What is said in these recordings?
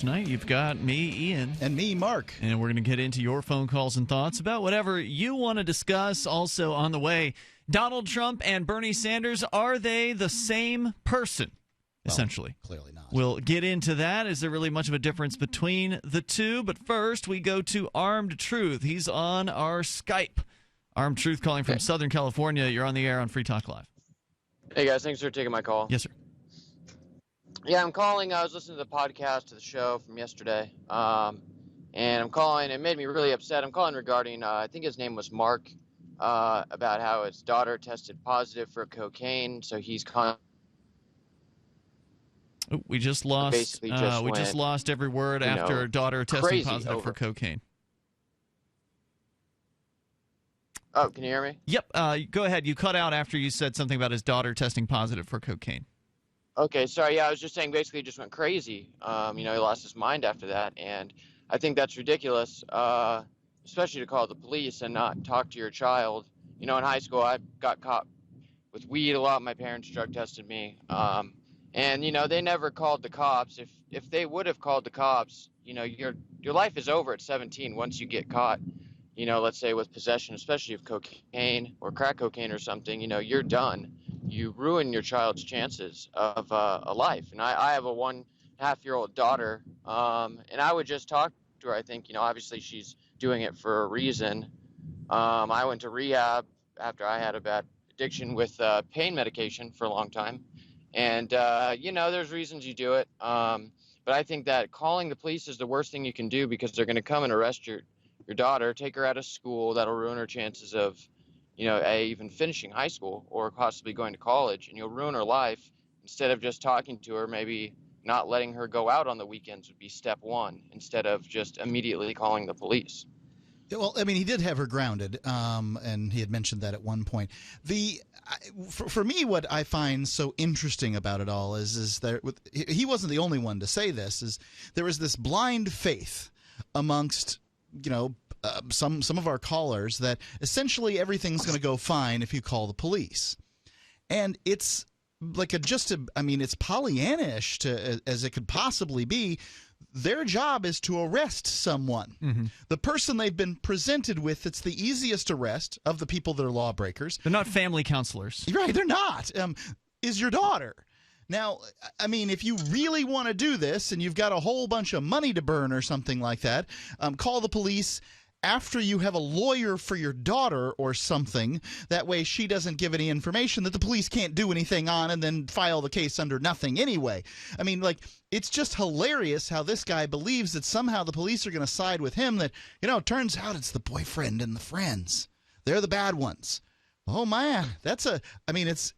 Tonight, you've got me, Ian. And me, Mark. And we're going to get into your phone calls and thoughts about whatever you want to discuss. Also on the way, Donald Trump and Bernie Sanders, are they the same person? Essentially. Clearly not. We'll get into that. Is there really much of a difference between the two? But first, we go to Armed Truth. He's on our Skype. Armed Truth calling from Southern California. You're on the air on Free Talk Live. Hey, guys. Thanks for taking my call. Yes, sir. Yeah, I'm calling. I was listening to the podcast to the show from yesterday, and I'm calling. It made me really upset. I'm calling regarding, I think his name was Mark, about how his daughter tested positive for cocaine. So he's calling. We just lost. Just lost every word after daughter testing positive for cocaine. Oh, can you hear me? Yep. Go ahead. You cut out after you said something about his daughter testing positive for cocaine. Okay, sorry. Yeah, I was just saying basically he just went crazy. He lost his mind after that. And I think that's ridiculous, especially to call the police and not talk to your child. In high school, I got caught with weed a lot. My parents drug tested me. And, they never called the cops. If they would have called the cops, your life is over at 17 once you get caught, let's say with possession, especially of cocaine or crack cocaine or something, you're done. You ruin your child's chances of a life. And I have a 1.5-year-old daughter, and I would just talk to her. I think, obviously she's doing it for a reason. I went to rehab after I had a bad addiction with pain medication for a long time. And, there's reasons you do it. But I think that calling the police is the worst thing you can do because they're going to come and arrest your daughter, take her out of school. That'll ruin her chances of even finishing high school or possibly going to college, and you'll ruin her life. Instead of just talking to her, maybe not letting her go out on the weekends would be step one, instead of just immediately calling the police. Yeah, well, I mean, he did have her grounded, and he had mentioned that at one point. For me, what I find so interesting about it all is that he wasn't the only one to say this. Is there was this blind faith amongst some of our callers that essentially everything's going to go fine if you call the police. And it's like it's Pollyannish as it could possibly be. Their job is to arrest someone. Mm-hmm. The person they've been presented with, it's the easiest arrest of the people that are lawbreakers. They're not family counselors. Right, they're not. Is your daughter. Now, I mean, if you really want to do this and you've got a whole bunch of money to burn or something like that, call the police after you have a lawyer for your daughter or something. That way she doesn't give any information that the police can't do anything on and then file the case under nothing anyway. I mean, it's just hilarious how this guy believes that somehow the police are going to side with him, that, it turns out it's the boyfriend and the friends. They're the bad ones. Oh man, hilarious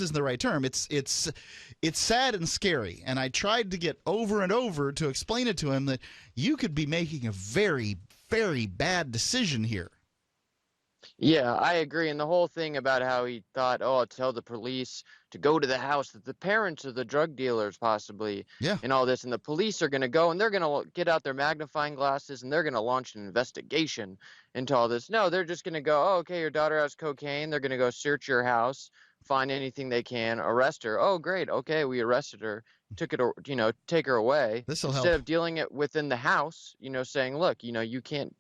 isn't the right term. It's sad and scary. And I tried to get over and over to explain it to him that you could be making a very, very bad decision here. Yeah, I agree. And the whole thing about how he thought, I'll tell the police to go to the house that the parents of the drug dealers possibly, and all this, and the police are going to go and they're going to get out their magnifying glasses and they're going to launch an investigation into all this. No, they're just going to go, okay, your daughter has cocaine. They're going to go search your house, find anything they can, arrest her. Oh, great. Okay, we arrested her, take her away. This'll help. Instead of dealing it within the house, saying, look, you can't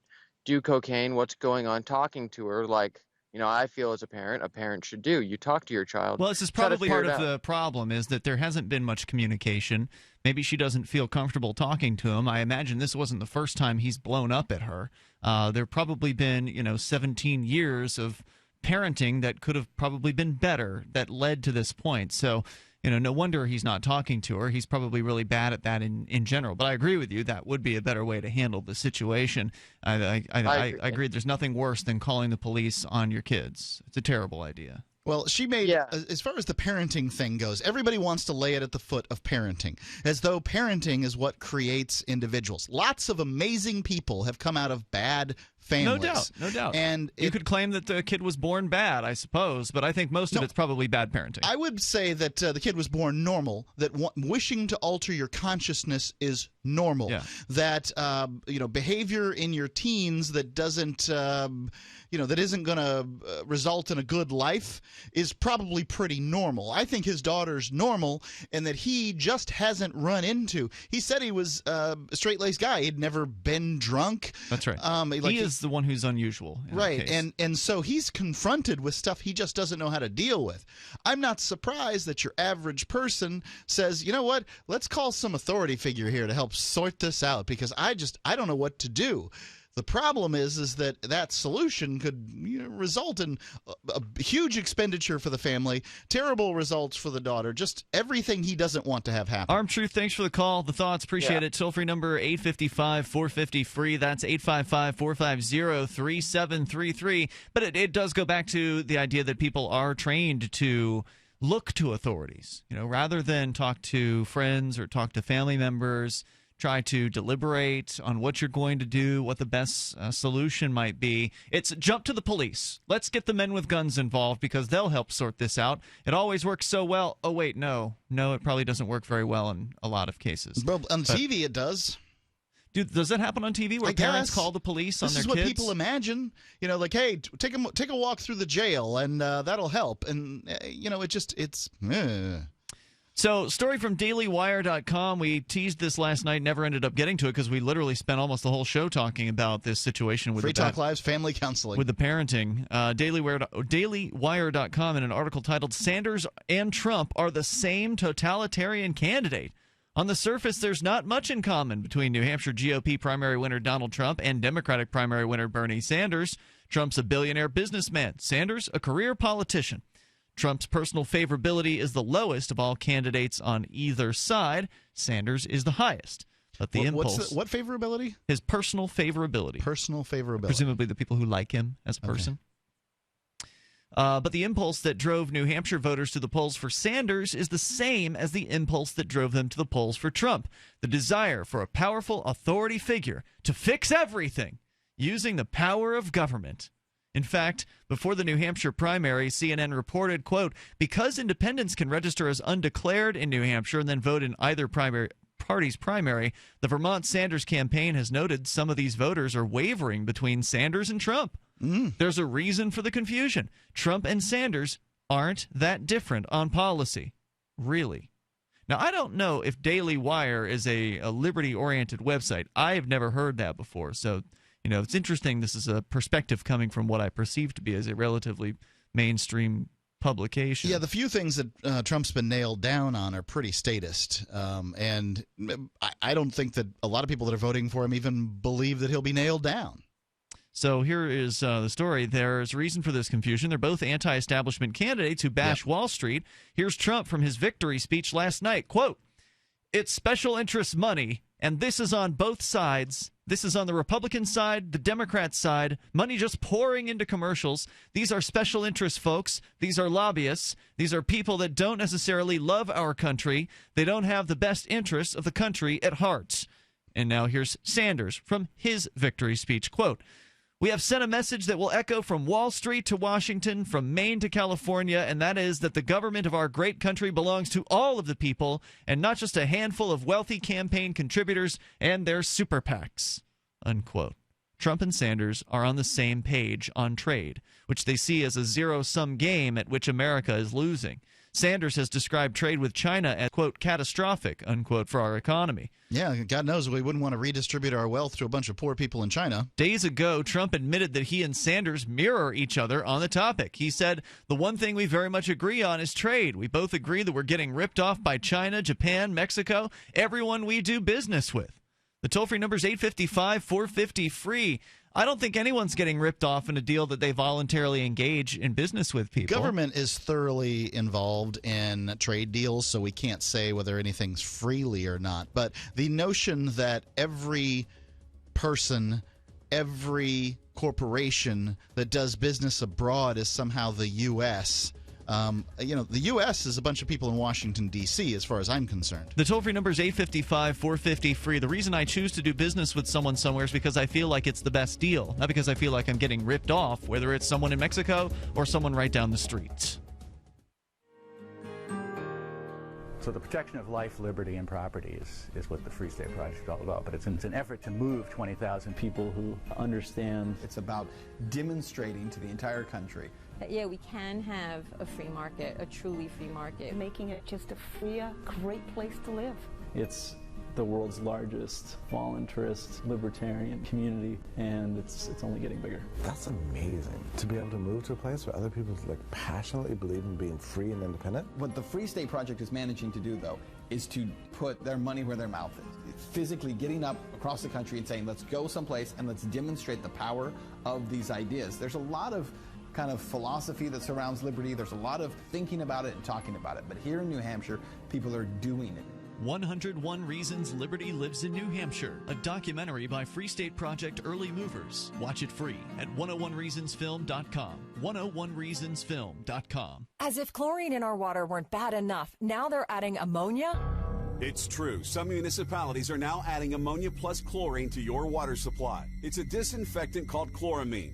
do cocaine, what's going on, talking to her like, I feel as a parent should do. You talk to your child. Well, this is probably part of the problem, is that there hasn't been much communication. Maybe she doesn't feel comfortable talking to him. I imagine this wasn't the first time he's blown up at her. There probably been, 17 years of parenting that could have probably been better that led to this point. So, no wonder he's not talking to her. He's probably really bad at that in general. But I agree with you. That would be a better way to handle the situation. I agree. There's nothing worse than calling the police on your kids. It's a terrible idea. Well, she made, as far as the parenting thing goes, everybody wants to lay it at the foot of parenting, as though parenting is what creates individuals. Lots of amazing people have come out of bad families. No doubt. And you could claim that the kid was born bad, I suppose, but I think most of it's probably bad parenting. I would say that the kid was born normal, that wishing to alter your consciousness is normal, that behavior in your teens that doesn't that isn't going to result in a good life is probably pretty normal. I think his daughter's normal, and that he just hasn't run into. He said he was a straight-laced guy. He'd never been drunk. That's right. He is the one who's unusual. Right, and so he's confronted with stuff he just doesn't know how to deal with. I'm not surprised that your average person says, you know what, let's call some authority figure here to help sort this out, because I don't know what to do. The problem is that solution could result in a huge expenditure for the family, terrible results for the daughter, just everything he doesn't want to have happen. Armed Truth, thanks for the call, the thoughts, appreciate it. Toll-free number 855-450-FREE. That's 855-450-3733. But it does go back to the idea that people are trained to look to authorities, rather than talk to friends or talk to family members. Try to deliberate on what you're going to do, what the best solution might be. It's jump to the police. Let's get the men with guns involved because they'll help sort this out. It always works so well. Oh, wait, no, it probably doesn't work very well in a lot of cases. Well, on TV it does. Dude, does that happen on TV where parents call the police on their kids? This is what people imagine. Hey, take a walk through the jail, and that'll help. And, it's... So, story from dailywire.com. We teased this last night, never ended up getting to it because we literally spent almost the whole show talking about this situation with Free Talk Live's family counseling. With the parenting. Dailywire.com in an article titled, Sanders and Trump are the same totalitarian candidate. On the surface, there's not much in common between New Hampshire GOP primary winner Donald Trump and Democratic primary winner Bernie Sanders. Trump's a billionaire businessman. Sanders, a career politician. Trump's personal favorability is the lowest of all candidates on either side. Sanders is the highest. But the impulse... What favorability? His personal favorability. Personal favorability. Presumably the people who like him as a person. But the impulse that drove New Hampshire voters to the polls for Sanders is the same as the impulse that drove them to the polls for Trump. The desire for a powerful authority figure to fix everything using the power of government. In fact, before the New Hampshire primary, CNN reported, quote, because independents can register as undeclared in New Hampshire and then vote in either party's primary, the Vermont Sanders campaign has noted some of these voters are wavering between Sanders and Trump. There's a reason for the confusion. Trump and Sanders aren't that different on policy. Really. Now, I don't know if Daily Wire is a liberty-oriented website. I have never heard that before, so... it's interesting. This is a perspective coming from what I perceive to be as a relatively mainstream publication. Yeah, the few things that Trump's been nailed down on are pretty statist. And I don't think that a lot of people that are voting for him even believe that he'll be nailed down. So here is the story. There's reason for this confusion. They're both anti-establishment candidates who bash Wall Street. Here's Trump from his victory speech last night. Quote, it's special interest money, and this is on both sides. This is on the Republican side, the Democrat side, money just pouring into commercials. These are special interest folks. These are lobbyists. These are people that don't necessarily love our country. They don't have the best interests of the country at heart. And now here's Sanders from his victory speech. Quote, we have sent a message that will echo from Wall Street to Washington, from Maine to California, and that is that the government of our great country belongs to all of the people and not just a handful of wealthy campaign contributors and their super PACs, unquote. Trump and Sanders are on the same page on trade, which they see as a zero-sum game at which America is losing. Sanders has described trade with China as, quote, catastrophic, unquote, for our economy. Yeah, God knows we wouldn't want to redistribute our wealth to a bunch of poor people in China. Days ago, Trump admitted that he and Sanders mirror each other on the topic. He said, the one thing we very much agree on is trade. We both agree that we're getting ripped off by China, Japan, Mexico, everyone we do business with. The toll-free number is 855-450-FREE. I don't think anyone's getting ripped off in a deal that they voluntarily engage in business with people. Government is thoroughly involved in trade deals, so we can't say whether anything's freely or not. But the notion that every person, every corporation that does business abroad is somehow the U.S., The U.S. is a bunch of people in Washington, D.C., as far as I'm concerned. The toll-free number is 855-450-FREE. The reason I choose to do business with someone somewhere is because I feel like it's the best deal, not because I feel like I'm getting ripped off, whether it's someone in Mexico or someone right down the street. So the protection of life, liberty, and property is what the Free State Project is all about. But it's an effort to move 20,000 people who understand. It's about demonstrating to the entire country that, yeah, we can have a free market, a truly free market. Making it just a freer, great place to live. It's the world's largest voluntarist libertarian community, and it's only getting bigger. That's amazing, to be able to move to a place where other people passionately believe in being free and independent. What the Free State Project is managing to do, though, is to put their money where their mouth is. Physically getting up across the country and saying, let's go someplace and let's demonstrate the power of these ideas. There's a lot of kind of philosophy that surrounds liberty. There's a lot of thinking about it and talking about it. But here in New Hampshire, people are doing it. 101 Reasons Liberty Lives in New Hampshire, a documentary by Free State Project Early Movers. Watch it free at 101reasonsfilm.com. 101reasonsfilm.com. As if chlorine in our water weren't bad enough, now they're adding ammonia? It's true. Some municipalities are now adding ammonia plus chlorine to your water supply. It's a disinfectant called chloramine.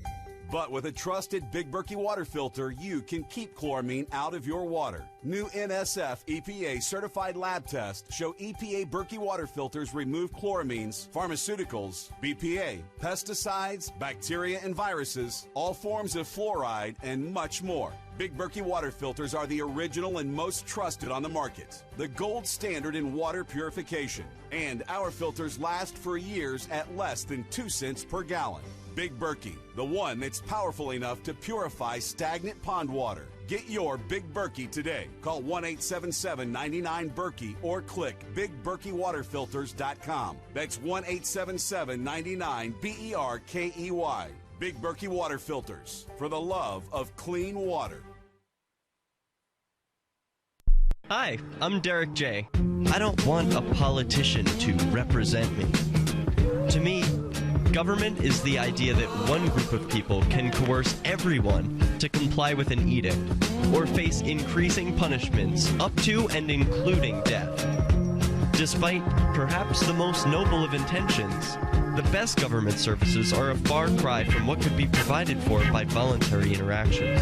But with a trusted Big Berkey water filter, you can keep chloramine out of your water. New NSF EPA certified lab tests show EPA Berkey water filters remove chloramines, pharmaceuticals, BPA, pesticides, bacteria and viruses, all forms of fluoride, and much more. Big Berkey water filters are the original and most trusted on the market. The gold standard in water purification. And our filters last for years at less than 2 cents per gallon. Big Berkey, the one that's powerful enough to purify stagnant pond water. Get your Big Berkey today. Call 1-877-99-BERKEY or click BigBerkeyWaterFilters.com. That's 1-877-99-BERKEY. Big Berkey Water Filters, for the love of clean water. Hi, I'm Derek J. I don't want a politician to represent me. To me, government is the idea that one group of people can coerce everyone to comply with an edict or face increasing punishments up to and including death. Despite perhaps the most noble of intentions, the best government services are a far cry from what could be provided for by voluntary interactions.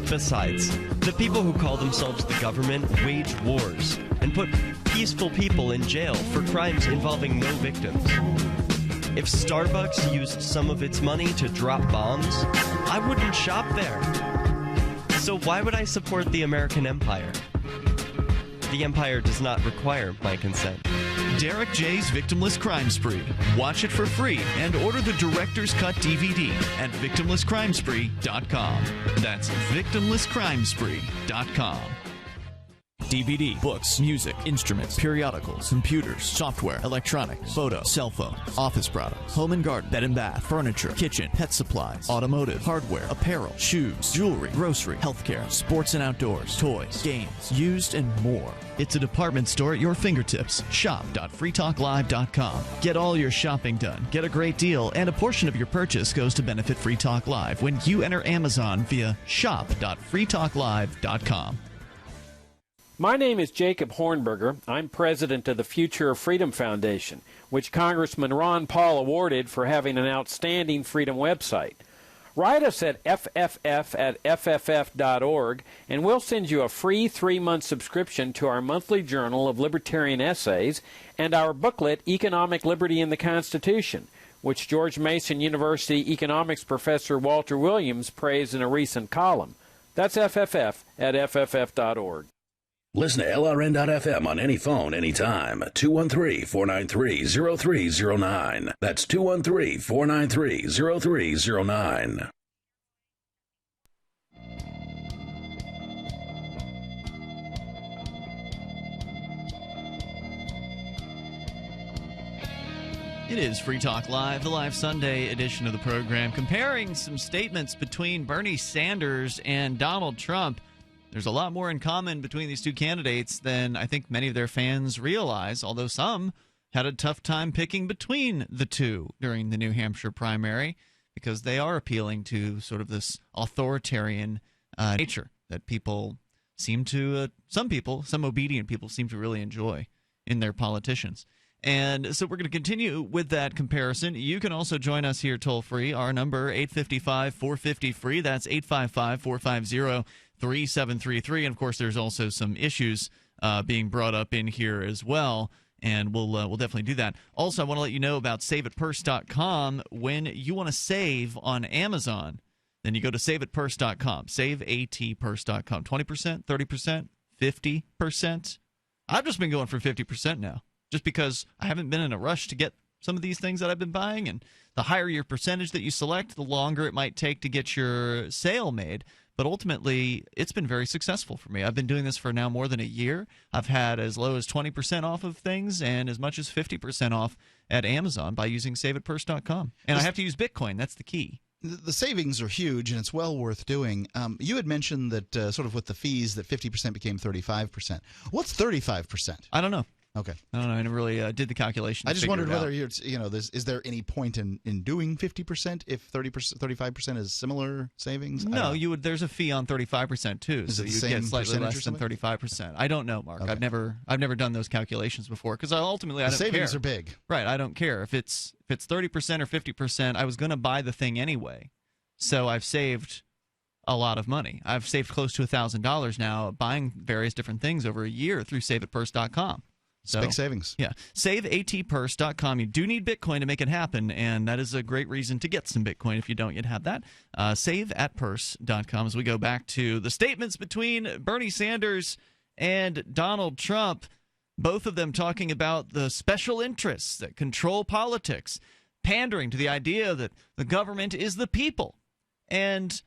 Besides, the people who call themselves the government wage wars and put peaceful people in jail for crimes involving no victims. If Starbucks used some of its money to drop bombs, I wouldn't shop there. So why would I support the American empire? The empire does not require my consent. Derek J's Victimless Crime Spree. Watch it for free and order the Director's Cut DVD at victimlesscrimespree.com. That's victimlesscrimespree.com. DVD, books, music, instruments, periodicals, computers, software, electronics, photo, cell phones, office products, home and garden, bed and bath, furniture, kitchen, pet supplies, automotive, hardware, apparel, shoes, jewelry, grocery, healthcare, sports and outdoors, toys, games, used, and more. It's a department store at your fingertips. Shop.freetalklive.com. Get all your shopping done, get a great deal, and a portion of your purchase goes to benefit Free Talk Live when you enter Amazon via shop.freetalklive.com. My name is Jacob Hornberger. I'm president of the Future of Freedom Foundation, which Congressman Ron Paul awarded for having an outstanding freedom website. Write us at fff@fff.org, and we'll send you a free 3-month subscription to our monthly journal of libertarian essays and our booklet, Economic Liberty in the Constitution, which George Mason University economics professor Walter Williams praised in a recent column. That's fff@fff.org. Listen to LRN.FM on any phone, anytime. 213-493-0309. That's 213-493-0309. It is Free Talk Live, the live Sunday edition of the program, comparing some statements between Bernie Sanders and Donald Trump. There's a lot more in common between these two candidates than I think many of their fans realize, although some had a tough time picking between the two during the New Hampshire primary because they are appealing to sort of this authoritarian nature that people seem to some obedient people seem to really enjoy in their politicians. And so we're going to continue with that comparison. You can also join us here toll free. Our number 855-450-FREE. That's 855-450-3733. And of course, there's also some issues being brought up in here as well. And we'll definitely do that. Also, I want to let you know about SaveAtPurse.com. When you want to save on Amazon, then you go to SaveAtPurse.com. SaveAtPurse.com. 20%, 30%, 50%. I've just been going for 50% now, just because I haven't been in a rush to get some of these things that I've been buying. And the higher your percentage that you select, the longer it might take to get your sale made. But ultimately, it's been very successful for me. I've been doing this for now more than a year. I've had as low as 20% off of things and as much as 50% off at Amazon by using SaveAtPurse.com. And I have to use Bitcoin. That's the key. The savings are huge, and it's well worth doing. You had mentioned that sort of with the fees that 50% became 35%. What's 35%? I don't know. Okay. I don't know. I never really did the calculation. I just wondered whether is there any point in doing 50% if 35% is similar savings? No, there's a fee on 35% too, so you get slightly less than 35%. I don't know, Mark. Okay. I've never done those calculations before because ultimately I don't care. The savings are big, right? I don't care if it's 30% or 50%. I was going to buy the thing anyway, so I've saved a lot of money. I've saved close to $1,000 now buying various different things over a year through SaveAtPurse.com. So, big savings. Yeah. SaveAtPurse.com. You do need Bitcoin to make it happen, and that is a great reason to get some Bitcoin if you don't yet have that. SaveAtPurse.com. As we go back to the statements between Bernie Sanders and Donald Trump, both of them talking about the special interests that control politics, pandering to the idea that the government is the people. And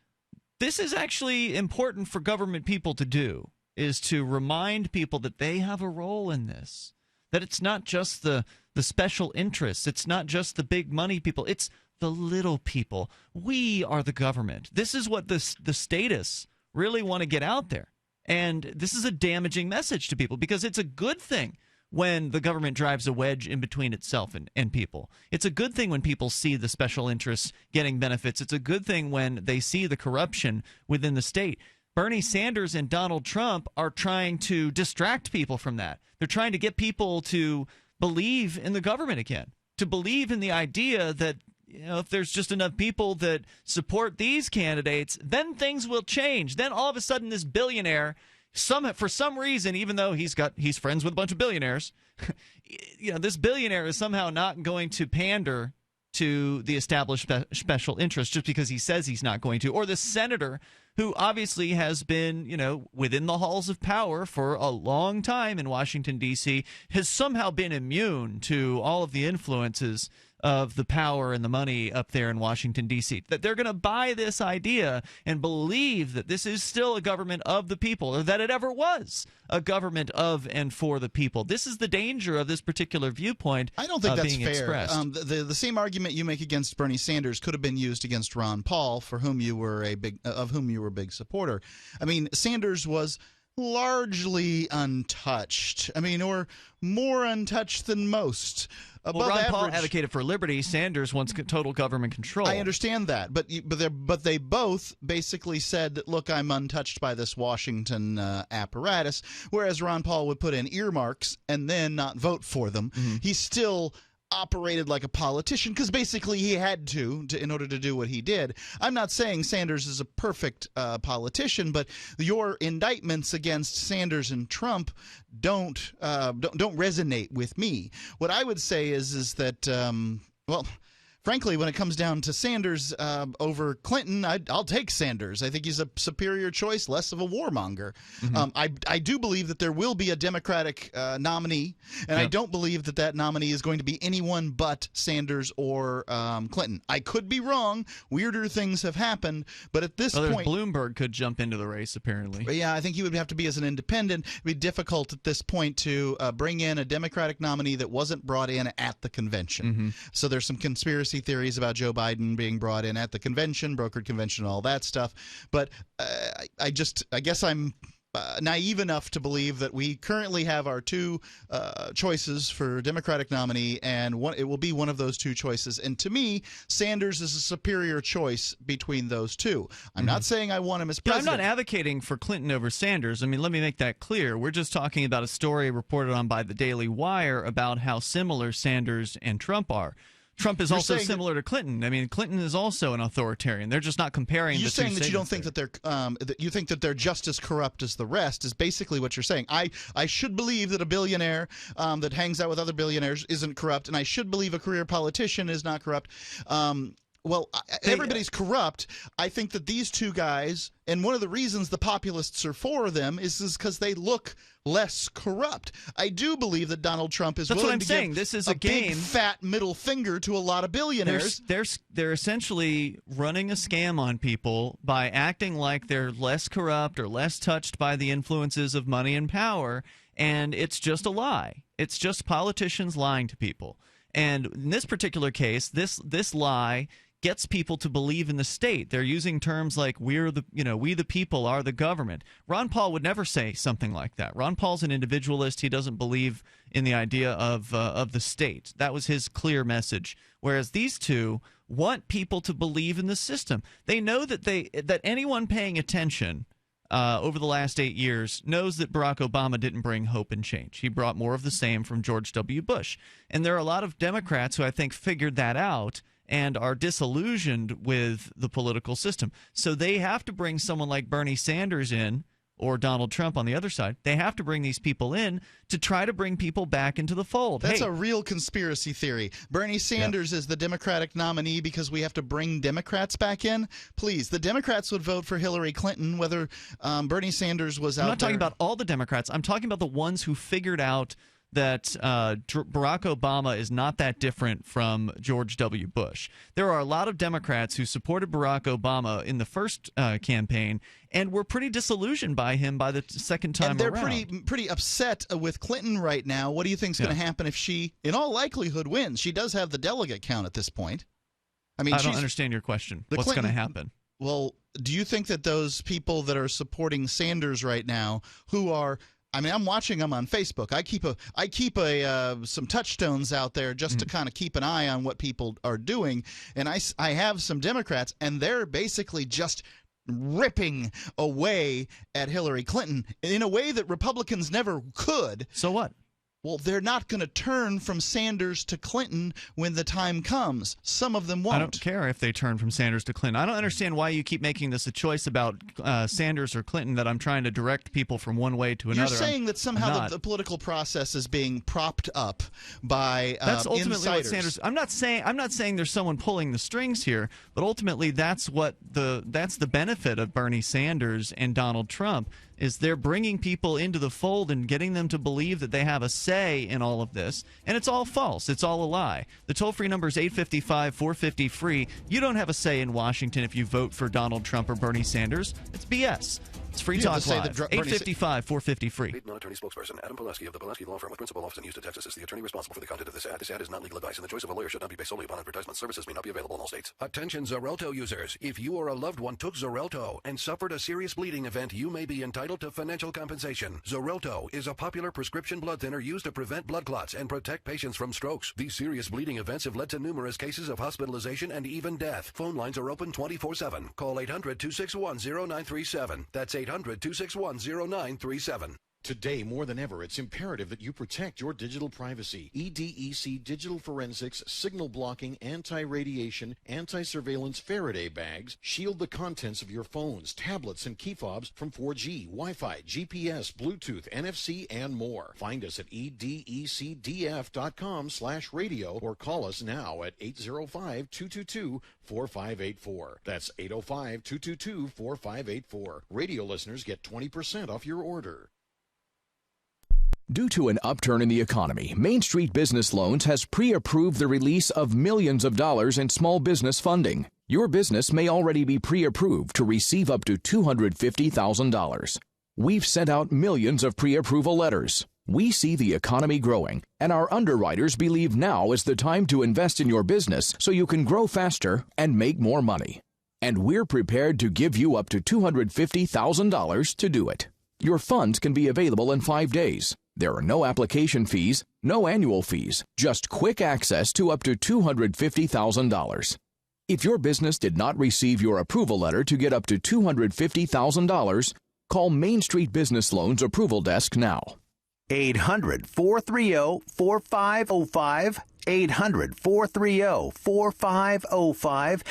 this is actually important for government people to do, is to remind people that they have a role in this, that it's not just the special interests, it's not just the big money people, it's the little people. We are the government. This is what the statists really want to get out there. And this is a damaging message to people because it's a good thing when the government drives a wedge in between itself and people. It's a good thing when people see the special interests getting benefits. It's a good thing when they see the corruption within the state. Bernie Sanders and Donald Trump are trying to distract people from that. They're trying to get people to believe in the government again, to believe in the idea that if there's just enough people that support these candidates, then things will change. Then all of a sudden this billionaire, for some reason, even though he's friends with a bunch of billionaires, this billionaire is somehow not going to pander to the established special interest just because he says he's not going to, or the senator who obviously has been, within the halls of power for a long time in Washington, D.C., has somehow been immune to all of the influences of the power and the money up there in Washington, D.C., that they're going to buy this idea and believe that this is still a government of the people, or that it ever was a government of and for the people. This is the danger of this particular viewpoint. I don't think that's being fair. Expressed. The same argument you make against Bernie Sanders could have been used against Ron Paul, of whom you were a big supporter. I mean, Sanders was largely untouched. or more untouched than most. Well, Ron Paul advocated for liberty. Sanders wants total government control. I understand that, but they both basically said that, look, I'm untouched by this Washington apparatus, whereas Ron Paul would put in earmarks and then not vote for them. Mm-hmm. He still operated like a politician because basically he had to in order to do what he did. I'm not saying Sanders is a perfect politician, but your indictments against Sanders and Trump don't resonate with me. What I would say is that frankly, when it comes down to Sanders over Clinton, I'll take Sanders. I think he's a superior choice, less of a warmonger. Mm-hmm. I do believe that there will be a Democratic nominee, and I don't believe that nominee is going to be anyone but Sanders or Clinton. I could be wrong. Weirder things have happened, but at this point, Bloomberg could jump into the race, apparently. Yeah, I think he would have to be as an independent. It would be difficult at this point to bring in a Democratic nominee that wasn't brought in at the convention. Mm-hmm. So there's some conspiracy theories about Joe Biden being brought in at the convention, brokered convention, all that stuff. But I guess I'm naive enough to believe that we currently have our two choices for Democratic nominee, and it will be one of those two choices. And to me, Sanders is a superior choice between those two. I'm not saying I want him as president. I'm not advocating for Clinton over Sanders. I mean, let me make that clear. We're just talking about a story reported on by the Daily Wire about how similar Sanders and Trump are. Trump is also similar to Clinton. I mean, Clinton is also an authoritarian. They're just not comparing the two. You're saying that you don't think that they're that you think that they're just as corrupt as the rest is basically what you're saying. I should believe that a billionaire that hangs out with other billionaires isn't corrupt, and I should believe a career politician is not corrupt. Well, everybody's corrupt. I think that these two guys, and one of the reasons the populists are for them is because they look less corrupt. I do believe that Donald Trump is willing to give this is a game. Big fat middle finger to a lot of billionaires. They're essentially running a scam on people by acting like they're less corrupt or less touched by the influences of money and power, and it's just a lie. It's just politicians lying to people. And in this particular case, this lie gets people to believe in the state. They're using terms like we the people are the government. Ron Paul would never say something like that. Ron Paul's an individualist. He doesn't believe in the idea of the state. That was his clear message. Whereas these two want people to believe in the system. They know that anyone paying attention over the last 8 years knows that Barack Obama didn't bring hope and change. He brought more of the same from George W. Bush. And there are a lot of Democrats who I think figured that out and are disillusioned with the political system. So they have to bring someone like Bernie Sanders in, or Donald Trump on the other side. They have to bring these people in to try to bring people back into the fold. That's a real conspiracy theory. Bernie Sanders is the Democratic nominee because we have to bring Democrats back in? Please, the Democrats would vote for Hillary Clinton whether Bernie Sanders was out there. I'm not talking about all the Democrats. I'm talking about the ones who figured out that Barack Obama is not that different from George W. Bush. There are a lot of Democrats who supported Barack Obama in the first campaign and were pretty disillusioned by him by the second time around. And they're pretty upset with Clinton right now. What do you think is going to happen if she, in all likelihood, wins? She does have the delegate count at this point. I mean, I don't understand your question. What's going to happen? Well, do you think that those people that are supporting Sanders right now, who are I mean, I'm watching them on Facebook. I keep some touchstones out there just to kind of keep an eye on what people are doing. And I have some Democrats, and they're basically just ripping away at Hillary Clinton in a way that Republicans never could. So what? Well, they're not going to turn from Sanders to Clinton when the time comes. Some of them won't. I don't care if they turn from Sanders to Clinton. I don't understand why you keep making this a choice about Sanders or Clinton, that I'm trying to direct people from one way to another. You're saying that somehow the political process is being propped up by that's ultimately insiders. What Sanders. I'm not saying there's someone pulling the strings here, but ultimately that's the benefit of Bernie Sanders and Donald Trump. Is they're bringing people into the fold and getting them to believe that they have a say in all of this. And it's all false. It's all a lie. The toll-free number is 855-450-FREE. You don't have a say in Washington if you vote for Donald Trump or Bernie Sanders. It's BS. It's Free Talk Live. 855-450-FREE. Lead non-attorney spokesperson Adam Pulaski of the Pulaski Law Firm with principal office in Houston, Texas is the attorney responsible for the content of this ad. This ad is not legal advice, and the choice of a lawyer should not be based solely upon advertisement. Services may not be available in all states. Attention Xarelto users. If you or a loved one took Xarelto and suffered a serious bleeding event, you may be entitled to financial compensation. Xarelto is a popular prescription blood thinner used to prevent blood clots and protect patients from strokes. These serious bleeding events have led to numerous cases of hospitalization and even death. Phone lines are open 24/7. Call 800-261-0937. That's 800-261-0937. Today, more than ever, it's imperative that you protect your digital privacy. EDEC Digital Forensics, Signal Blocking, Anti-Radiation, Anti-Surveillance Faraday bags shield the contents of your phones, tablets, and key fobs from 4G, Wi-Fi, GPS, Bluetooth, NFC, and more. Find us at edecdf.com/radio or call us now at 805-222-4584. That's 805-222-4584. Radio listeners get 20% off your order. Due to an upturn in the economy, Main Street Business Loans has pre-approved the release of millions of dollars in small business funding. Your business may already be pre-approved to receive up to $250,000. We've sent out millions of pre-approval letters. We see the economy growing, and our underwriters believe now is the time to invest in your business so you can grow faster and make more money. And we're prepared to give you up to $250,000 to do it. Your funds can be available in 5 days. There are no application fees, no annual fees, just quick access to up to $250,000. If your business did not receive your approval letter to get up to $250,000, call Main Street Business Loans Approval Desk now. 800-430-4505. 800-430-4505.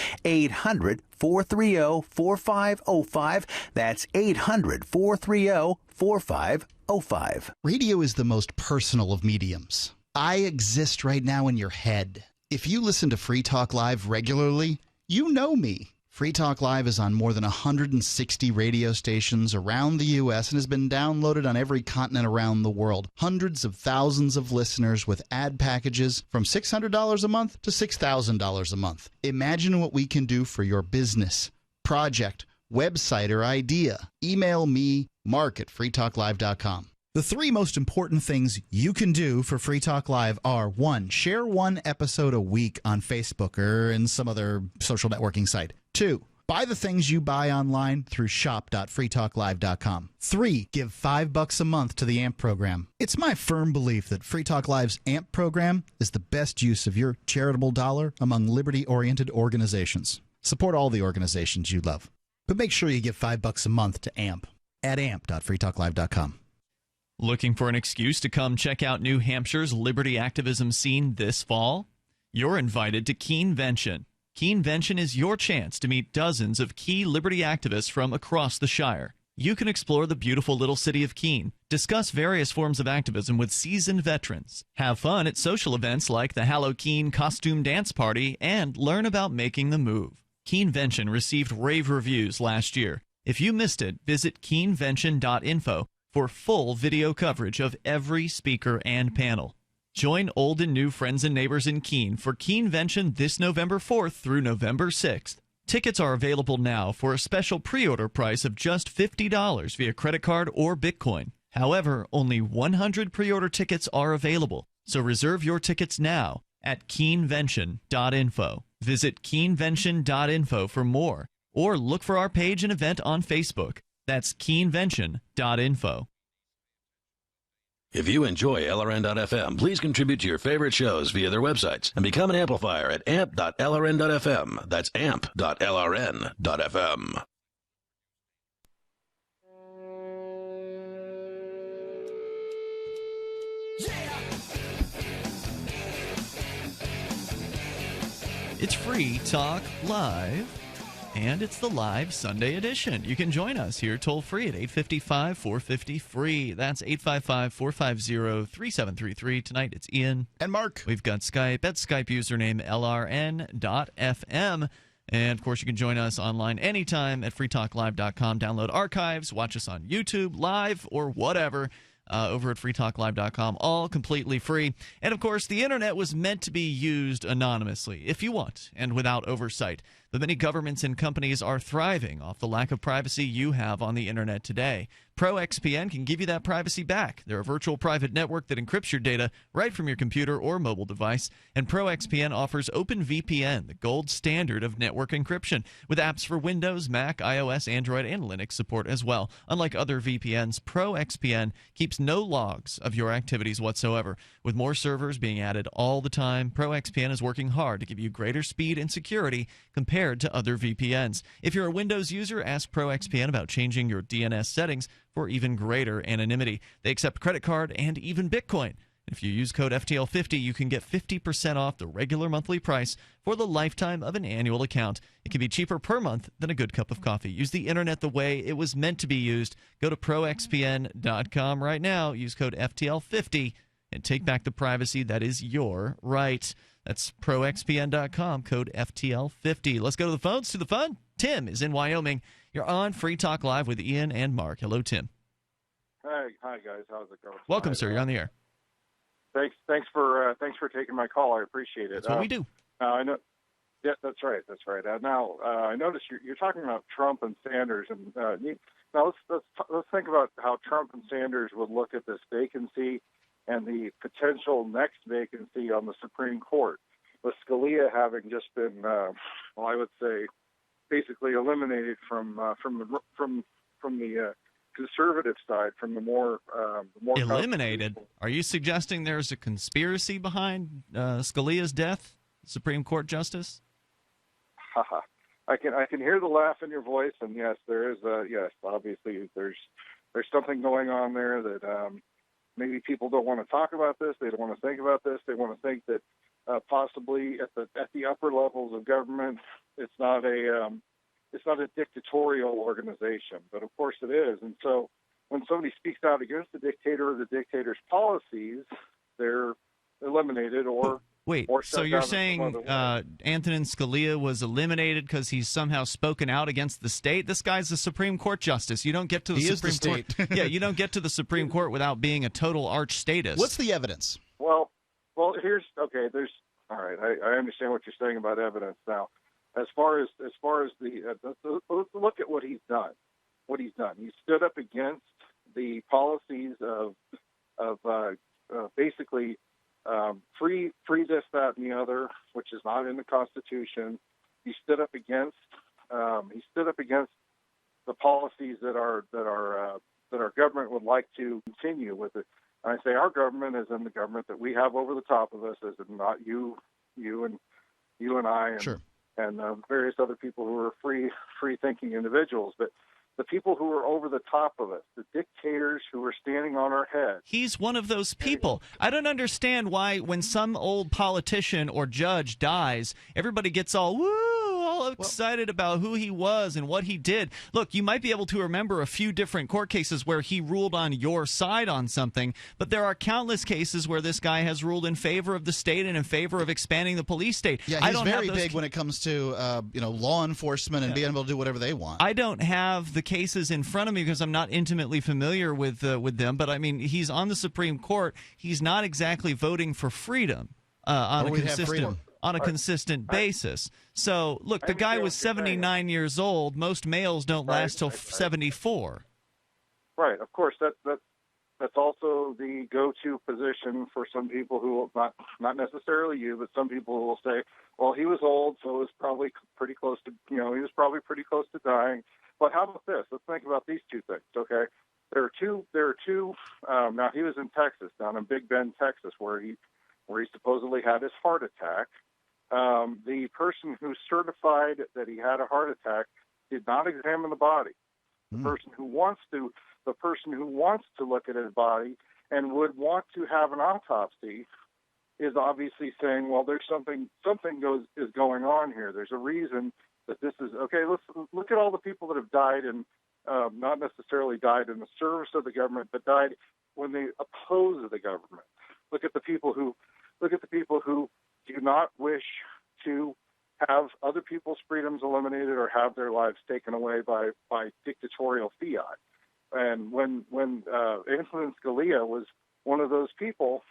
800-430-4505. That's 800-430-4505. Radio is the most personal of mediums. I exist right now in your head. If you listen to Free Talk Live regularly, you know me. Free Talk Live is on more than 160 radio stations around the U.S. and has been downloaded on every continent around the world. Hundreds of thousands of listeners with ad packages from $600 a month to $6,000 a month. Imagine what we can do for your business, project, website, or idea. Email me, Mark at freetalklive.com. The 3 most important things you can do for Free Talk Live are: 1, share 1 episode a week on Facebook or in some other social networking site. 2, buy the things you buy online through shop.freetalklive.com. 3, give $5 a month to the AMP program. It's my firm belief that Free Talk Live's AMP program is the best use of your charitable dollar among liberty-oriented organizations. Support all the organizations you love, but make sure you give $5 a month to AMP at amp.freetalklive.com. Looking for an excuse to come check out New Hampshire's liberty activism scene this fall? You're invited to Keenvention. Keenvention is your chance to meet dozens of key liberty activists from across the Shire. You can explore the beautiful little city of Keene, discuss various forms of activism with seasoned veterans, have fun at social events like the Hallow Keene Costume Dance Party, and learn about making the move. Keenvention received rave reviews last year. If you missed it, visit keenvention.info for full video coverage of every speaker and panel. Join old and new friends and neighbors in Keene for Keenvention this November 4th through November 6th. Tickets are available now for a special pre-order price of just $50 via credit card or Bitcoin. However, only 100 pre-order tickets are available, so reserve your tickets now at keenvention.info. Visit keenvention.info for more, or look for our page and event on Facebook. That's keenvention.info. If you enjoy LRN.FM, please contribute to your favorite shows via their websites and become an amplifier at amp.lrn.fm. That's amp.lrn.fm. It's Free Talk Live, and it's the live Sunday edition. You can join us here toll-free at 855-450-FREE. That's 855-450-3733. Tonight it's Ian. And Mark. We've got Skype at Skype username LRN.FM. And, of course, you can join us online anytime at freetalklive.com. Download archives, watch us on YouTube, live, or whatever. Over at freetalklive.com, all completely free. And, of course, the Internet was meant to be used anonymously, if you want, and without oversight. But many governments and companies are thriving off the lack of privacy you have on the Internet today. ProXPN can give you that privacy back. They're a virtual private network that encrypts your data right from your computer or mobile device. And ProXPN offers OpenVPN, the gold standard of network encryption, with apps for Windows, Mac, iOS, Android, and Linux support as well. Unlike other VPNs, ProXPN keeps no logs of your activities whatsoever. With more servers being added all the time, ProXPN is working hard to give you greater speed and security compared to other VPNs. If you're a Windows user, ask ProXPN about changing your DNS settings for even greater anonymity. They accept credit card and even Bitcoin. If you use code FTL50, you can get 50% off the regular monthly price for the lifetime of an annual account. It can be cheaper per month than a good cup of coffee. Use the Internet the way it was meant to be used. Go to proxpn.com right now. Use code FTL50 and take back the privacy that is your right. That's proxpn.com, code FTL50. Let's go to the phones. To the phone. Tim is in Wyoming. You're on Free Talk Live with Ian and Mark. Hello, Tim. Hi guys. How's it going? Welcome, sir. You're on the air. Thanks for taking my call. I appreciate it. That's what we do. I know. Yeah, that's right. Now, I noticed you're talking about Trump and Sanders, and now let's think about how Trump and Sanders would look at this vacancy and the potential next vacancy on the Supreme Court, with Scalia having just been, I would say, basically eliminated from the conservative side, from the more eliminated. Are you suggesting there's a conspiracy behind Scalia's death, Supreme Court Justice? Haha. I can hear the laugh in your voice, and yes, there is. Yes, obviously there's something going on there that maybe people don't want to talk about this. They don't want to think about this. They want to think that possibly at the upper levels of government, it's not a dictatorial organization, but of course it is. And so when somebody speaks out against the dictator or the dictator's policies, they're eliminated or Wait, or so shut you're down in saying some other way. Antonin Scalia was eliminated because he's somehow spoken out against the state? This guy's the Supreme Court justice. You don't get to the He is the Supreme Court. Yeah, you don't get to the Supreme Court without being a total arch statist. What's the evidence? Well, there's all right. I understand what you're saying about evidence now. As far as the let's look at what he's done. He stood up against the policies of basically free this, that, and the other, which is not in the Constitution. He stood up against the policies that our government would like to continue with it. And I say our government is in the government that we have over the top of us, as in not you and I, and, sure. and various other people who are free-thinking individuals, but the people who are over the top of us, the dictators who are standing on our head. He's one of those people. I don't understand why when some old politician or judge dies, everybody gets all excited about who he was and what he did. Look, you might be able to remember a few different court cases where he ruled on your side on something, but there are countless cases where this guy has ruled in favor of the state and in favor of expanding the police state. Yeah, he's very big when it comes to law enforcement and being able to do whatever they want. I don't have the cases in front of me because I'm not intimately familiar with them, but I mean, he's on the Supreme Court. He's not exactly voting for freedom on a consistent basis. So, look, the guy was 79 years old. Most males don't last till 74. Right. Of course, that's also the go-to position for some people who will not necessarily you, but some people who will say, well, he was old, so it was probably pretty close to, he was probably pretty close to dying. But how about this? Let's think about these two things, okay? There are two. Now, he was in Texas, down in Big Bend, Texas, where he supposedly had his heart attack. The person who certified that he had a heart attack did not examine the body. The person who wants to look at his body and would want to have an autopsy is obviously saying, well, there's something is going on here. There's a reason that this is okay. Let's look at all the people that have died and not necessarily died in the service of the government, but died when they oppose the government. Look at the people who do not wish to have other people's freedoms eliminated or have their lives taken away by dictatorial fiat. And when Antonin Scalia was one of those people,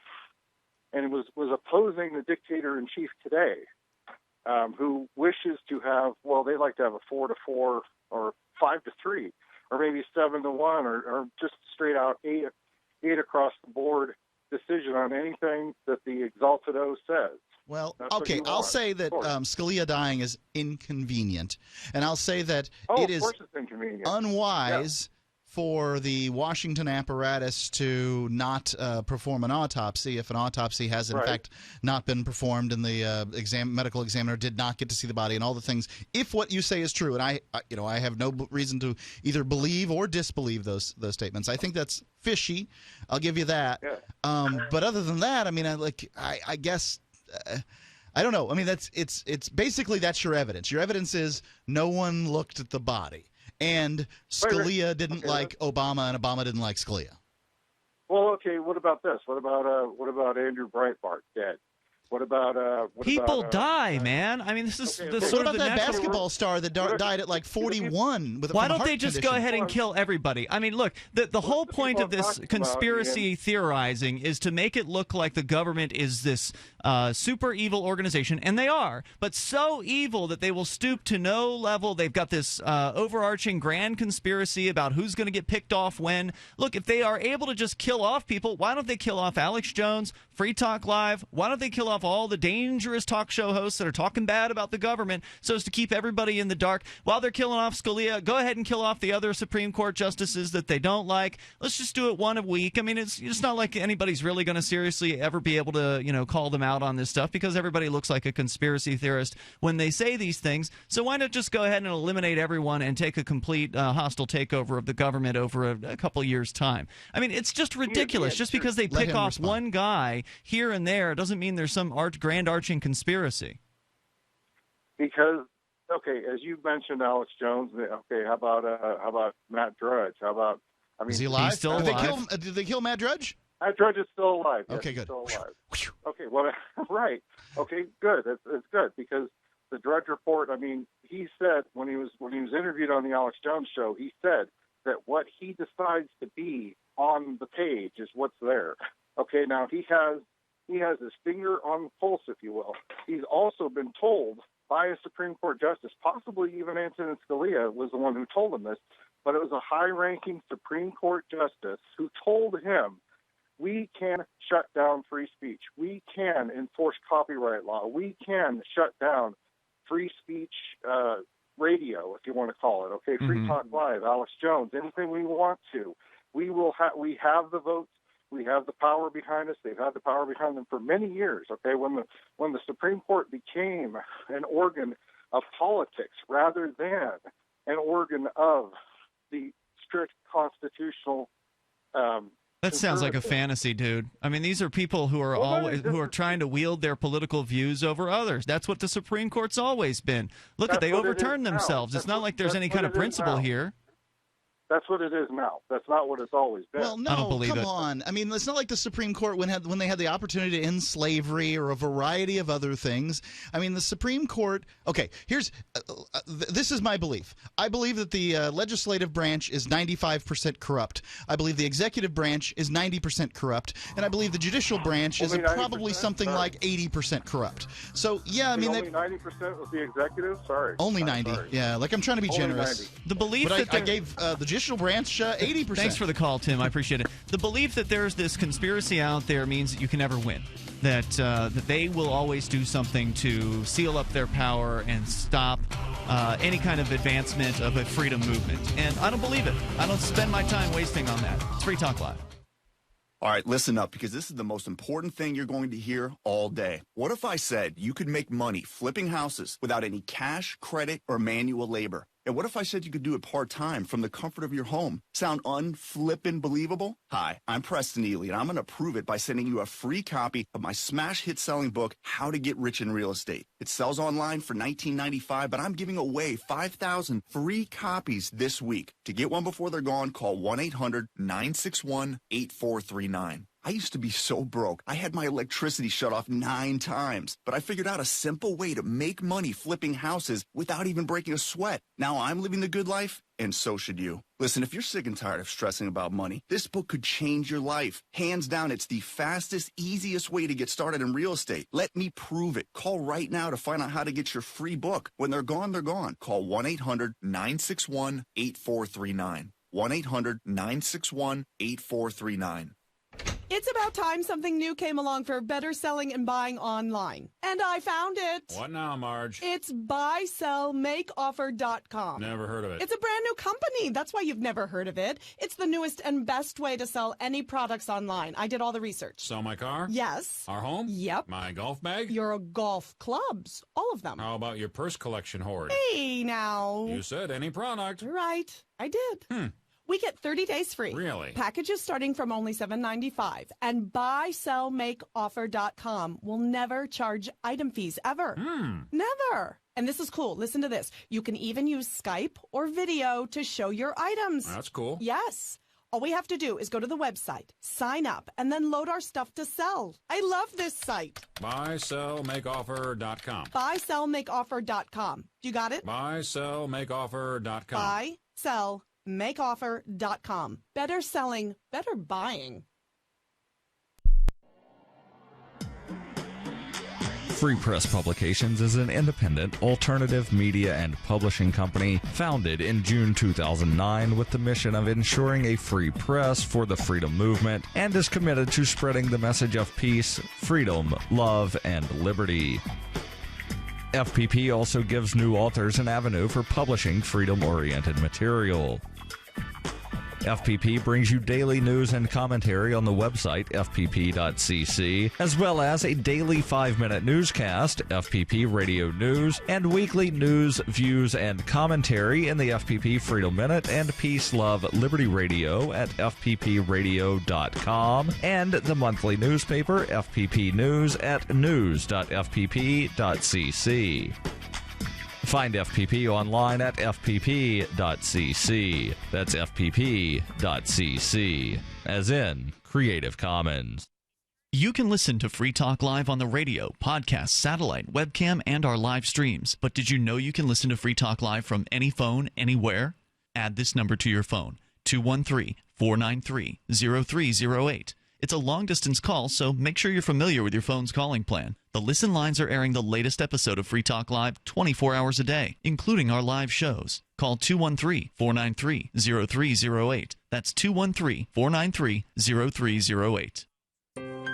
and was opposing the dictator-in-chief today, who wishes to have, well, they like to have a 4-4 or 5-3, or maybe 7-1, or just straight out 8 across the board decision on anything that the Exalted O says. Well, okay, I'll say that Scalia dying is inconvenient, and I'll say that it is unwise for the Washington apparatus to not perform an autopsy if an autopsy has, in fact, not been performed and the medical examiner did not get to see the body and all the things. If what you say is true, and I have no reason to either believe or disbelieve those statements. I think that's fishy. I'll give you that. Yeah. But other than that, I mean, I guess. I don't know. I mean, it's basically that's your evidence. Your evidence is no one looked at the body, and Scalia didn't like Obama, and Obama didn't like Scalia. Well, okay. What about this? What about Andrew Breitbart dead? What about people die, man? I mean, this is what about that basketball star that died at like 41? Why don't they just go ahead and kill everybody? I mean, look, the whole point of this conspiracy theorizing is to make it look like the government is this super evil organization, and they are, but so evil that they will stoop to no level. They've got this overarching grand conspiracy about who's going to get picked off when. Look, if they are able to just kill off people, why don't they kill off Alex Jones, Free Talk Live? Why don't they kill off off all the dangerous talk show hosts that are talking bad about the government so as to keep everybody in the dark. While they're killing off Scalia, go ahead and kill off the other Supreme Court justices that they don't like. Let's just do it one a week. I mean, it's not like anybody's really going to seriously ever be able to, call them out on this stuff because everybody looks like a conspiracy theorist when they say these things. So why not just go ahead and eliminate everyone and take a complete hostile takeover of the government over a couple years' time? I mean, it's just ridiculous. Just because they pick off one guy here and there doesn't mean there's some grand arching conspiracy. Because, okay, as you mentioned, Alex Jones. Okay, how about Matt Drudge? How about? I mean, is he alive? He's still alive. Did they kill Matt Drudge? Matt Drudge is still alive. Yes, okay, good. Still alive. Okay, well, right. Okay, good. It's good because the Drudge report. I mean, he said when he was interviewed on the Alex Jones show, he said that what he decides to be on the page is what's there. Okay, now he has his finger on the pulse, if you will. He's also been told by a Supreme Court justice, possibly even Antonin Scalia was the one who told him this, but it was a high-ranking Supreme Court justice who told him, we can shut down free speech. We can enforce copyright law. We can shut down free speech radio, if you want to call it. Okay, Free Talk Live, Alex Jones, anything we want to. We have the votes. We have the power behind us. They've had the power behind them for many years. Okay, when the Supreme Court became an organ of politics rather than an organ of the strict constitutional. That sounds like a fantasy, dude. I mean, these are people who are trying to wield their political views over others. That's what the Supreme Court's always been. Look, they overturn themselves. It's not like there's any kind of principle here. That's what it is now. That's not what it's always been. Well, no, come on. I mean, it's not like the Supreme Court when they had the opportunity to end slavery or a variety of other things. I mean, the Supreme Court. Okay, this is my belief. I believe that the legislative branch is 95% corrupt. I believe the executive branch is 90% corrupt, and I believe the judicial branch is probably something like 80% corrupt. So yeah, I mean, only 90% was the executive. Sorry, only 90. Sorry. Yeah, like I'm trying to be generous. 90. The belief but that I gave the judicial branch 80%. Thanks for the call, Tim. I appreciate it. The belief that there's this conspiracy out there means that you can never win. That they will always do something to seal up their power and stop any kind of advancement of a freedom movement. And I don't believe it. I don't spend my time wasting on that. It's Free Talk Live. All right, listen up, because this is the most important thing you're going to hear all day. What if I said you could make money flipping houses without any cash, credit, or manual labor? And what if I said you could do it part-time from the comfort of your home? Sound unflippin' believable? Hi, I'm Preston Ely, and I'm going to prove it by sending you a free copy of my smash hit-selling book, How to Get Rich in Real Estate. It sells online for $19.95, but I'm giving away 5,000 free copies this week. To get one before they're gone, call 1-800-961-8439. I used to be so broke, I had my electricity shut off 9 times, but I figured out a simple way to make money flipping houses without even breaking a sweat. Now I'm living the good life, and so should you. Listen, if you're sick and tired of stressing about money, this book could change your life. Hands down, it's the fastest, easiest way to get started in real estate. Let me prove it. Call right now to find out how to get your free book. When they're gone, they're gone. Call 1-800-961-8439. 1-800-961-8439. It's about time something new came along for better selling and buying online. And I found it. What now, Marge? It's buysellmakeoffer.com. Never heard of it. It's a brand new company. That's why you've never heard of it. It's the newest and best way to sell any products online. I did all the research. Sell my car? Yes. Our home? Yep. My golf bag? Your golf clubs. All of them. How about your purse collection hoard? Hey, now. You said any product. Right. I did. We get 30 days free. Really? Packages starting from only $7.95. And buysellmakeoffer.com will never charge item fees, ever. Never. And this is cool. Listen to this. You can even use Skype or video to show your items. That's cool. Yes. All we have to do is go to the website, sign up, and then load our stuff to sell. I love this site. Buysellmakeoffer.com. Buysellmakeoffer.com. You got it? Buysellmakeoffer.com. Buysellmakeoffer.com. Better selling, better buying. Free Press Publications is an independent, alternative media and publishing company founded in June 2009 with the mission of ensuring a free press for the freedom movement and is committed to spreading the message of peace, freedom, love, and liberty. FPP also gives new authors an avenue for publishing freedom-oriented material. FPP brings you daily news and commentary on the website fpp.cc, as well as a daily 5-minute newscast, FPP Radio News, and weekly news, views, and commentary in the FPP Freedom Minute and Peace, Love, Liberty Radio at fppradio.com, and the monthly newspaper FPP News at news.fpp.cc. Find FPP online at fpp.cc. That's fpp.cc, as in Creative Commons. You can listen to Free Talk Live on the radio, podcast, satellite, webcam, and our live streams. But did you know you can listen to Free Talk Live from any phone, anywhere? Add this number to your phone, 213-493-0308. It's a long-distance call, so make sure you're familiar with your phone's calling plan. The Listen lines are airing the latest episode of Free Talk Live 24 hours a day, including our live shows. Call 213-493-0308. That's 213-493-0308.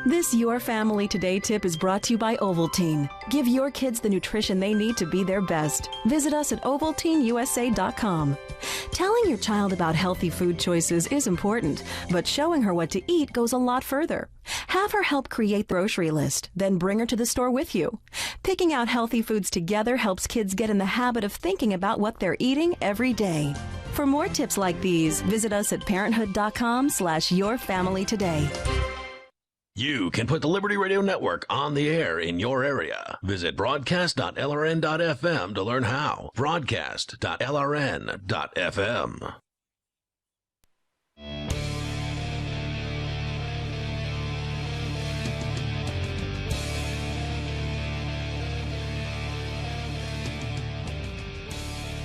This Your Family Today tip is brought to you by Ovaltine. Give your kids the nutrition they need to be their best. Visit us at ovaltineusa.com. Telling your child about healthy food choices is important, but showing her what to eat goes a lot further. Have her help create the grocery list, then bring her to the store with you. Picking out healthy foods together helps kids get in the habit of thinking about what they're eating every day. For more tips like these, visit us at parenthood.com/yourfamilytoday. You can put the Liberty Radio Network on the air in your area. Visit broadcast.lrn.fm to learn how. Broadcast.lrn.fm.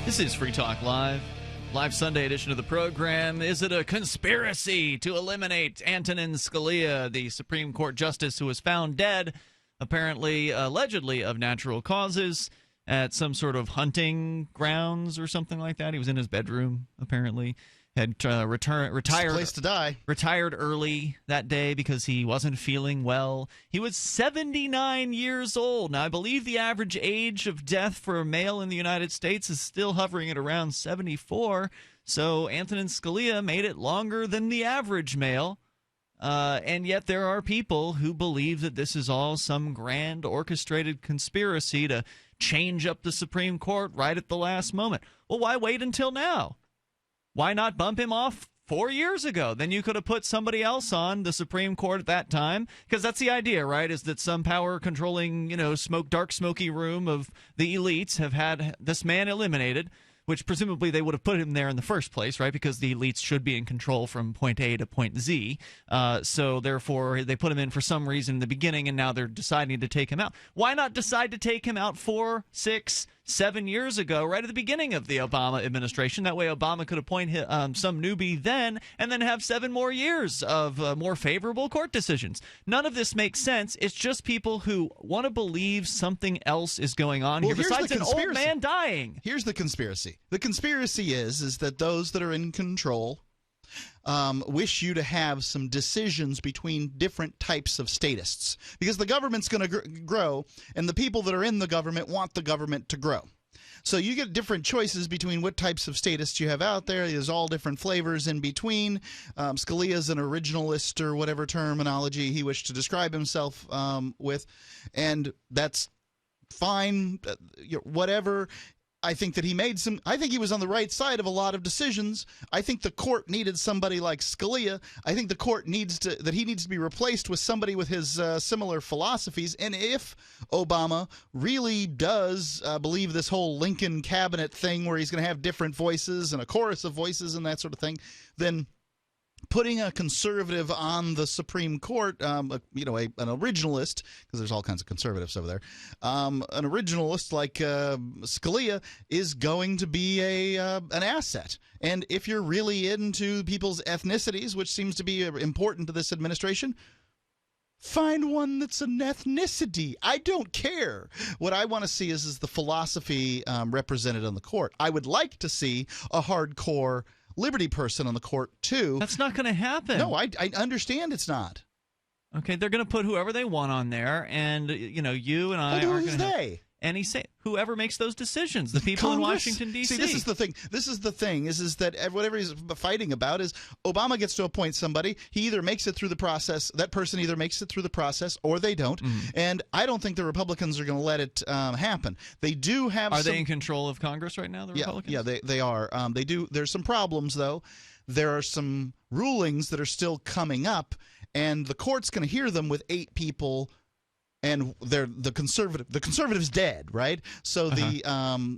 This is Free Talk Live. Live Sunday edition of the program. Is it a conspiracy to eliminate Antonin Scalia, the Supreme Court justice who was found dead, apparently, allegedly, of natural causes at some sort of hunting grounds or something like that? He was in his bedroom, apparently. Had retired. Place to die. Retired early that day because he wasn't feeling well. He was 79 years old. Now, I believe the average age of death for a male in the United States is still hovering at around 74. So Antonin Scalia made it longer than the average male. And yet there are people who believe that this is all some grand orchestrated conspiracy to change up the Supreme Court right at the last moment. Well, why wait until now? Why not bump him off 4 years ago? Then you could have put somebody else on the Supreme Court at that time, because that's the idea, right, is that some power-controlling, dark, smoky room of the elites have had this man eliminated, which presumably they would have put him there in the first place, right, because the elites should be in control from point A to point Z. So, therefore, they put him in for some reason in the beginning, and now they're deciding to take him out. Why not decide to take him out 4, 6, 7 years ago, right at the beginning of the Obama administration? That way Obama could appoint some newbie then and then have 7 more years of more favorable court decisions. None of this makes sense. It's just people who want to believe something else is going on here besides an old man dying. Here's the conspiracy. The conspiracy is that those that are in control wish you to have some decisions between different types of statists, because the government's going to grow, and the people that are in the government want the government to grow. So you get different choices between what types of statists you have out there. There's all different flavors in between. Scalia's an originalist, or whatever terminology he wished to describe himself with, and that's fine, whatever. I think that he made some – I think he was on the right side of a lot of decisions. I think the court needed somebody like Scalia. I think the court needs to – that he needs to be replaced with somebody with his similar philosophies. And if Obama really does believe this whole Lincoln cabinet thing where he's going to have different voices and a chorus of voices and that sort of thing, then – putting a conservative on the Supreme Court, an originalist, because there's all kinds of conservatives over there, an originalist like Scalia is going to be an asset. And if you're really into people's ethnicities, which seems to be important to this administration, Find one that's an ethnicity. I don't care. What I want to see is the philosophy represented on the court. I would like to see a hardcore liberty person on the court, too. That's not going to happen. No, I understand it's not. Okay, they're going to put whoever they want on there, and, you and I are going to... they? And he say whoever makes those decisions, the people in Washington, D.C. See, this is the thing. This is the thing is that whatever he's fighting about is Obama gets to appoint somebody. He either makes it through the process. That person either makes it through the process or they don't. And I don't think the Republicans are going to let it happen. They do have. Are they in control of Congress right now? The Republicans? Yeah, they are. They do. There's some problems though. There are some rulings that are still coming up, and the court's going to hear them with 8 people. And they're the conservative's dead, right? So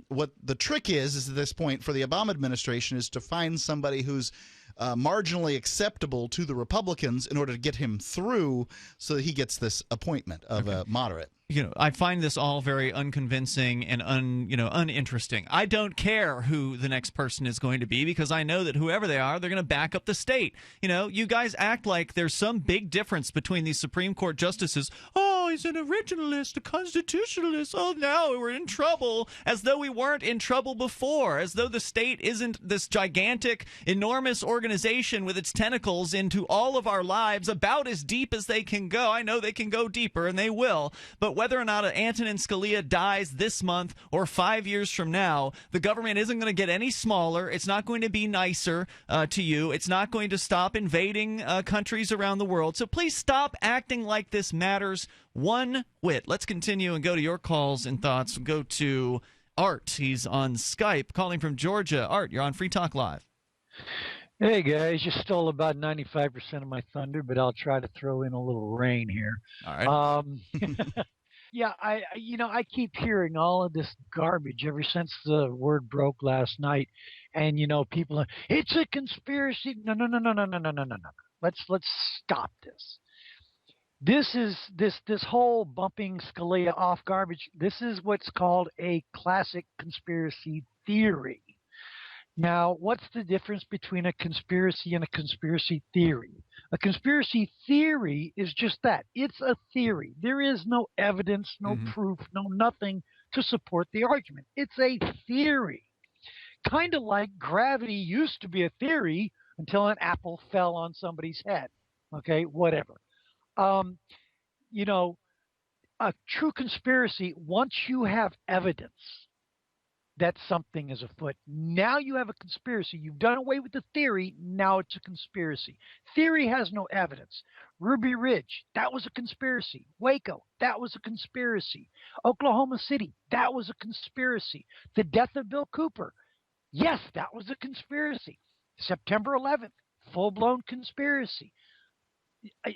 what the trick is at this point for the Obama administration is to find somebody who's marginally acceptable to the Republicans in order to get him through, so that he gets this appointment of a moderate. I find this all very unconvincing and uninteresting. I don't care who the next person is going to be, because I know that whoever they are, they're going to back up the state. You guys act like there's some big difference between these Supreme Court justices. Oh, he's an originalist, a constitutionalist. Oh, now we're in trouble, as though we weren't in trouble before, as though the state isn't this gigantic, enormous organization with its tentacles into all of our lives, about as deep as they can go. I know they can go deeper, and they will, but whether or not Antonin Scalia dies this month or 5 years from now, the government isn't going to get any smaller. It's not going to be nicer to you. It's not going to stop invading countries around the world. So please stop acting like this matters one whit. Let's continue and go to your calls and thoughts. Go to Art. He's on Skype, calling from Georgia. Art, you're on Free Talk Live. Hey guys, you stole about 95% of my thunder, but I'll try to throw in a little rain here. All right. Yeah, I keep hearing all of this garbage ever since the word broke last night, and people are, it's a conspiracy. No. Let's stop this. This is this whole bumping Scalia off garbage. This is what's called a classic conspiracy theory. Now, what's the difference between a conspiracy and a conspiracy theory? A conspiracy theory is just that. It's a theory. There is no evidence, no proof, no nothing to support the argument. It's a theory. Kind of like gravity used to be a theory until an apple fell on somebody's head. Okay, whatever. A true conspiracy, once you have evidence that something is afoot, now you have a conspiracy. You've done away with the theory. Now it's a conspiracy. Theory has no evidence. Ruby Ridge, that was a conspiracy. Waco, that was a conspiracy. Oklahoma City, that was a conspiracy. The death of Bill Cooper, yes, that was a conspiracy. September 11th, full-blown conspiracy.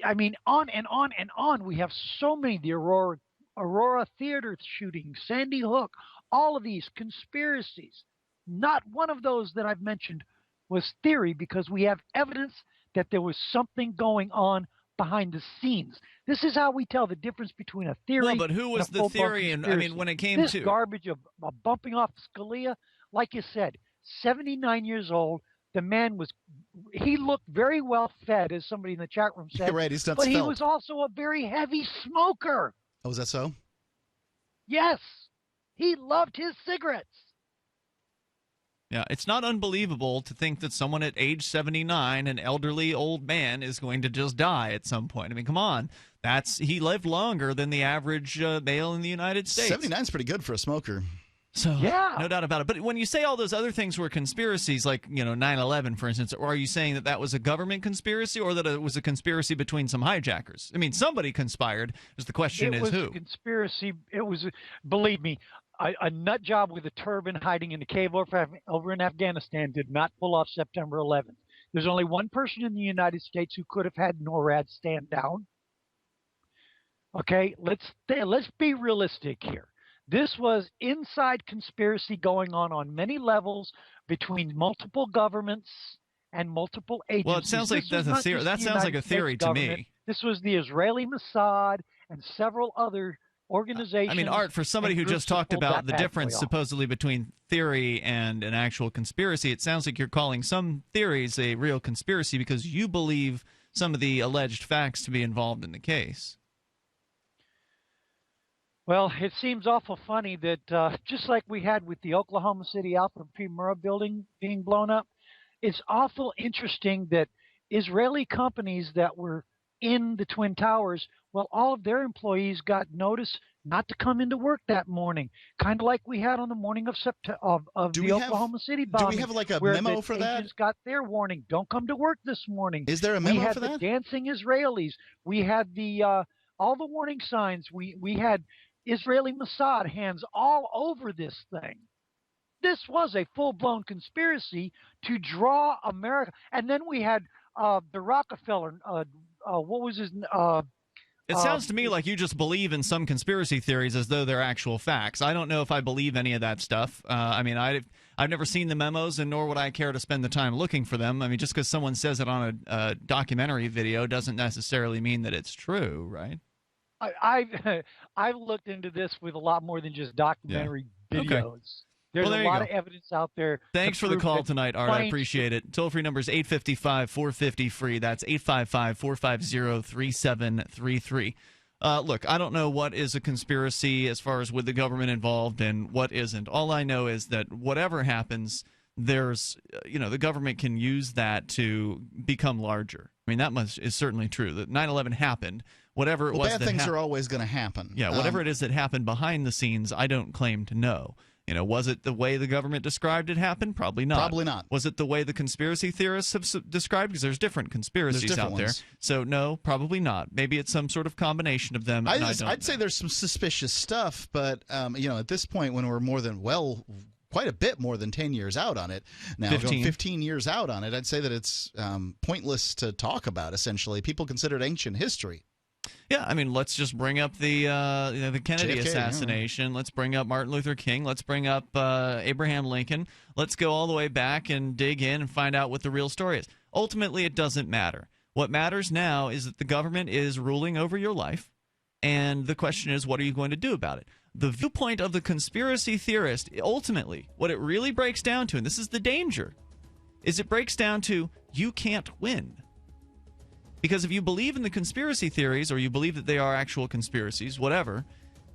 I mean, on and on and on. We have so many. The Aurora Theater shooting, Sandy Hook, all of these conspiracies. Not one of those that I've mentioned was theory, because we have evidence that there was something going on behind the scenes. This is how we tell the difference between a theory. Well, but who was the theory? And I mean, when it came this to garbage of bumping off Scalia, like you said, 79 years old. The man he looked very well fed, as somebody in the chat room said. Right, he's not but svelte. he was also a very heavy smoker. Oh, is that so? Yes. He loved his cigarettes. Yeah, it's not unbelievable to think that someone at age 79, an elderly old man, is going to just die at some point. I mean, come on. He lived longer than the average male in the United States. 79 is pretty good for a smoker. So, yeah, no doubt about it. But when you say all those other things were conspiracies, like 9/11, for instance, or are you saying that was a government conspiracy, or that it was a conspiracy between some hijackers? I mean, somebody conspired. The question is who? It was a conspiracy. It was, believe me, a nut job with a turban hiding in a cave over in Afghanistan did not pull off September 11th. There's only one person in the United States who could have had NORAD stand down. Okay, let's be realistic here. This was inside conspiracy going on many levels between multiple governments and multiple agencies. Well, it sounds like that's a theory. That sounds like a theory to me. This was the Israeli Mossad and several other organizations. I mean, Art, for somebody who just talked about the difference supposedly between theory and an actual conspiracy, it sounds like you're calling some theories a real conspiracy because you believe some of the alleged facts to be involved in the case. Well, it seems awful funny that just like we had with the Oklahoma City Alfred P. Murrah building being blown up, it's awful interesting that Israeli companies that were in the Twin Towers, well, all of their employees got notice not to come into work that morning, kind of like we had on the morning of the Oklahoma City bombing. Do we have like a where memo the for that? agents got their warning, don't come to work this morning. Is there a memo we had for the that? dancing Israelis. We had the all the warning signs. We had Israeli Mossad hands all over this thing. This was a full-blown conspiracy to draw America. And then we had the Rockefeller, what was his It sounds to me like you just believe in some conspiracy theories as though they're actual facts. I don't know if I believe any of that stuff. I mean, I've never seen the memos, and nor would I care to spend the time looking for them. I mean, just because someone says it on a documentary video doesn't necessarily mean that it's true, right? I've looked into this with a lot more than just documentary videos. Okay. There's Well, a lot of evidence out there. Thanks for the call tonight, Art. I appreciate it. Toll-free number is 855-450-FREE. That's 855-450-3733. Look, I don't know what is a conspiracy as far as with the government involved and what isn't. All I know is that whatever happens, there's, the government can use that to become larger. I mean, that much is certainly true. That 9/11 happened. Whatever it was bad that things are always going to happen. Yeah, whatever it is that happened behind the scenes, I don't claim to know. Was it the way the government described it happened? Probably not. Probably not. Was it the way the conspiracy theorists have described? Because there's different conspiracies out there. So, no, probably not. Maybe it's some sort of combination of them. I'd say there's some suspicious stuff, but, at this point when we're quite a bit more than 10 years out on it. Now, 15 years out on it, I'd say that it's pointless to talk about, essentially. People consider it ancient history. Yeah, I mean, let's just bring up the Kennedy JFK, assassination. Yeah. Let's bring up Martin Luther King. Let's bring up Abraham Lincoln. Let's go all the way back and dig in and find out what the real story is. Ultimately, it doesn't matter. What matters now is that the government is ruling over your life, and the question is, what are you going to do about it? The viewpoint of the conspiracy theorist, ultimately, what it really breaks down to, and this is the danger, is it breaks down to you can't win. Because if you believe in the conspiracy theories, or you believe that they are actual conspiracies, whatever,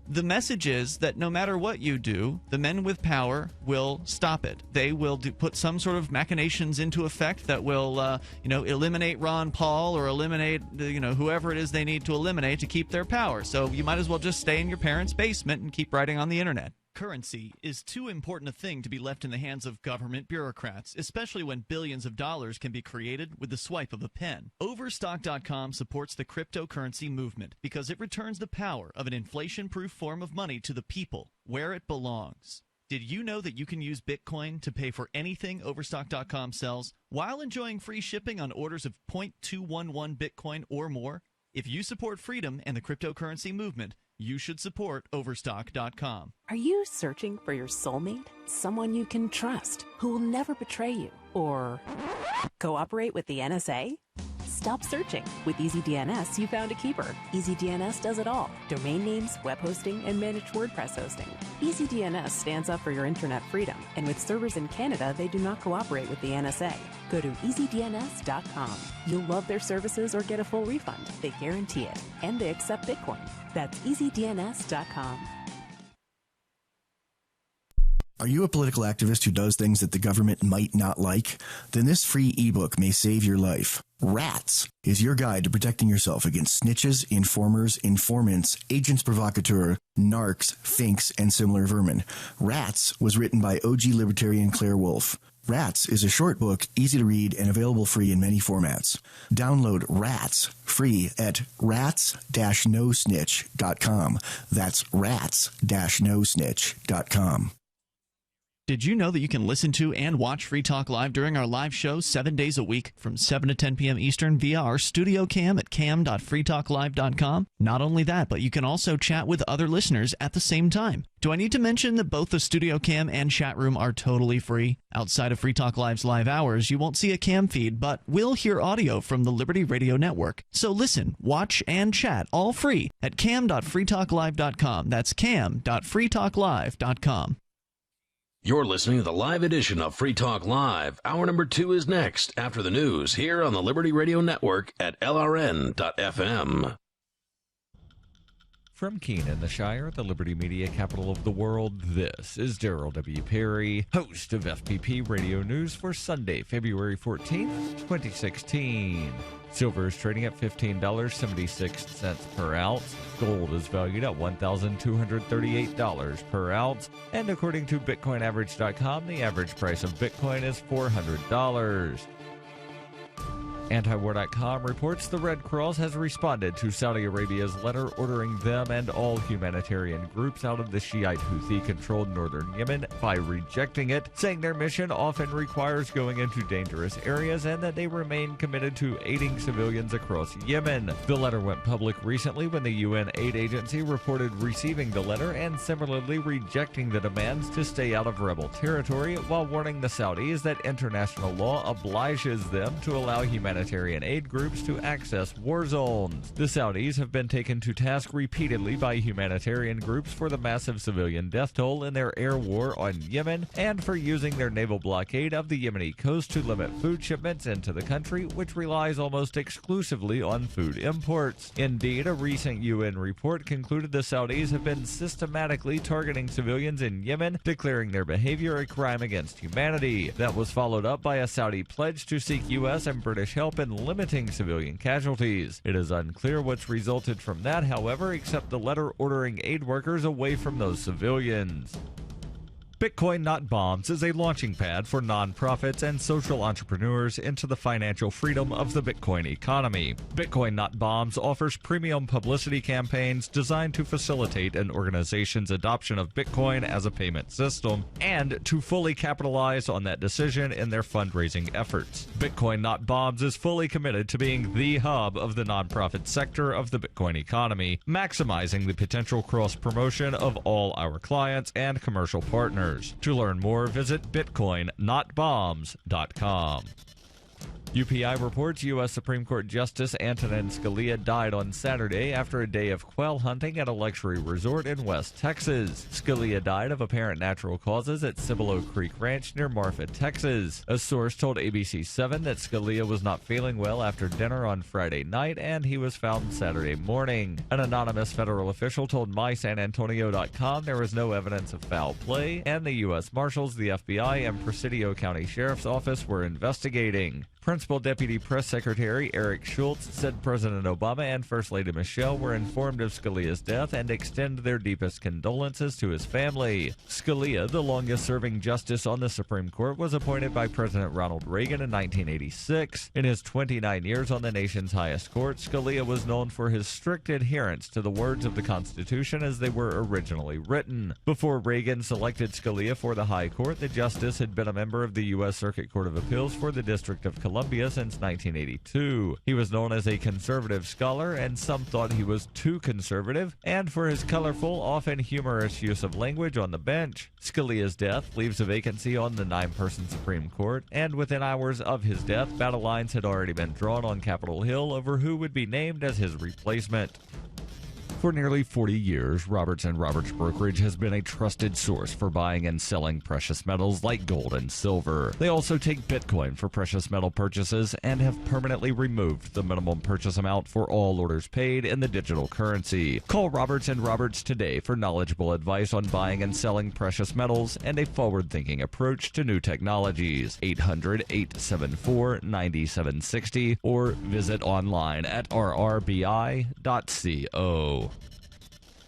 the message is that no matter what you do, the men with power will stop it. They will put some sort of machinations into effect that will, eliminate Ron Paul or eliminate, whoever it is they need to eliminate to keep their power. So you might as well just stay in your parents' basement and keep writing on the internet. Currency is too important a thing to be left in the hands of government bureaucrats, especially when billions of dollars can be created with the swipe of a pen. Overstock.com supports the cryptocurrency movement because it returns the power of an inflation-proof form of money to the people where it belongs. Did you know that you can use Bitcoin to pay for anything Overstock.com sells while enjoying free shipping on orders of 0.211 Bitcoin or more? If you support freedom and the cryptocurrency movement, you should support Overstock.com. Are you searching for your soulmate? Someone you can trust, who will never betray you? Or cooperate with the NSA? Stop searching. With EasyDNS, you found a keeper. EasyDNS does it all. Domain names, web hosting, and managed WordPress hosting. EasyDNS stands up for your internet freedom, and with servers in Canada, they do not cooperate with the NSA. Go to EasyDNS.com. You'll love their services or get a full refund. They guarantee it. And they accept Bitcoin. That's EasyDNS.com. Are you a political activist who does things that the government might not like? Then this free ebook may save your life. Rats is your guide to protecting yourself against snitches, informers, informants, agents provocateur, narcs, finks, and similar vermin. Rats was written by OG libertarian Claire Wolfe. Rats is a short book, easy to read, and available free in many formats. Download Rats free at rats-nosnitch.com. That's rats-nosnitch.com. Did you know that you can listen to and watch Free Talk Live during our live show 7 days a week from 7 to 10 p.m. Eastern via our studio cam at cam.freetalklive.com? Not only that, but you can also chat with other listeners at the same time. Do I need to mention that both the studio cam and chat room are totally free? Outside of Free Talk Live's live hours, you won't see a cam feed, but will hear audio from the Liberty Radio Network. So listen, watch, and chat all free at cam.freetalklive.com. That's cam.freetalklive.com. You're listening to the live edition of Free Talk Live. Hour number 2 is next after the news here on the Liberty Radio Network at LRN.FM. From Keene in the Shire, the Liberty Media capital of the world, this is Daryl W. Perry, host of FPP Radio News for Sunday, February 14th, 2016. Silver is trading at $15.76 per ounce. Gold is valued at $1,238 per ounce. And according to BitcoinAverage.com, the average price of Bitcoin is $400. Antiwar.com reports the Red Cross has responded to Saudi Arabia's letter ordering them and all humanitarian groups out of the Shiite Houthi-controlled northern Yemen by rejecting it, saying their mission often requires going into dangerous areas and that they remain committed to aiding civilians across Yemen. The letter went public recently when the UN aid agency reported receiving the letter and similarly rejecting the demands to stay out of rebel territory, while warning the Saudis that international law obliges them to allow humanitarian aid groups to access war zones. The Saudis have been taken to task repeatedly by humanitarian groups for the massive civilian death toll in their air war on Yemen and for using their naval blockade of the Yemeni coast to limit food shipments into the country, which relies almost exclusively on food imports. Indeed, a recent UN report concluded the Saudis have been systematically targeting civilians in Yemen, declaring their behavior a crime against humanity. That was followed up by a Saudi pledge to seek U.S. and British help in limiting civilian casualties. It is unclear what's resulted from that, however, except the letter ordering aid workers away from those civilians. Bitcoin Not Bombs is a launching pad for nonprofits and social entrepreneurs into the financial freedom of the Bitcoin economy. Bitcoin Not Bombs offers premium publicity campaigns designed to facilitate an organization's adoption of Bitcoin as a payment system and to fully capitalize on that decision in their fundraising efforts. Bitcoin Not Bombs is fully committed to being the hub of the nonprofit sector of the Bitcoin economy, maximizing the potential cross-promotion of all our clients and commercial partners. To learn more, visit bitcoinnotbombs.com. UPI reports U.S. Supreme Court Justice Antonin Scalia died on Saturday after a day of quail hunting at a luxury resort in West Texas. Scalia died of apparent natural causes at Cibolo Creek Ranch near Marfa, Texas. A source told ABC7 that Scalia was not feeling well after dinner on Friday night and he was found Saturday morning. An anonymous federal official told MySanAntonio.com there was no evidence of foul play, and the U.S. Marshals, the FBI, and Presidio County Sheriff's Office were investigating. Principal Deputy Press Secretary Eric Schultz said President Obama and First Lady Michelle were informed of Scalia's death and extend their deepest condolences to his family. Scalia, the longest-serving justice on the Supreme Court, was appointed by President Ronald Reagan in 1986. In his 29 years on the nation's highest court, Scalia was known for his strict adherence to the words of the Constitution as they were originally written. Before Reagan selected Scalia for the High Court, the justice had been a member of the U.S. Circuit Court of Appeals for the District of Columbia since 1982. He was known as a conservative scholar, and some thought he was too conservative, and for his colorful, often humorous use of language on the bench. Scalia's death leaves a vacancy on the 9-person Supreme Court, and within hours of his death, battle lines had already been drawn on Capitol Hill over who would be named as his replacement. For nearly 40 years, Roberts & Roberts Brokerage has been a trusted source for buying and selling precious metals like gold and silver. They also take Bitcoin for precious metal purchases and have permanently removed the minimum purchase amount for all orders paid in the digital currency. Call Roberts & Roberts today for knowledgeable advice on buying and selling precious metals and a forward-thinking approach to new technologies. 800-874-9760 or visit online at rrbi.co.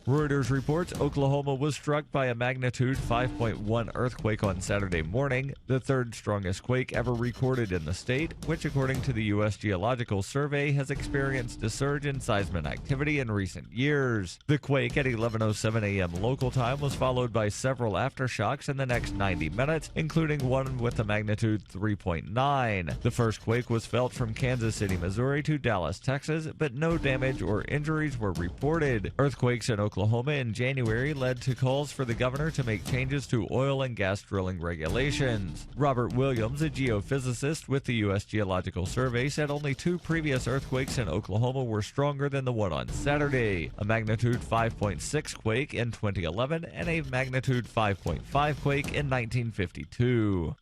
Reuters reports Oklahoma was struck by a magnitude 5.1 earthquake on Saturday morning, the third strongest quake ever recorded in the state, which, according to the U.S. Geological Survey, has experienced a surge in seismic activity in recent years. The quake at 11:07 a.m. local time was followed by several aftershocks in the next 90 minutes, including one with a magnitude 3.9. The first quake was felt from Kansas City, Missouri to Dallas, Texas, but no damage or injuries were reported. Earthquakes in Oklahoma Oklahoma in January led to calls for the governor to make changes to oil and gas drilling regulations. Robert Williams, a geophysicist with the U.S. Geological Survey, said only 2 previous earthquakes in Oklahoma were stronger than the one on Saturday, a magnitude 5.6 quake in 2011 and a magnitude 5.5 quake in 1952.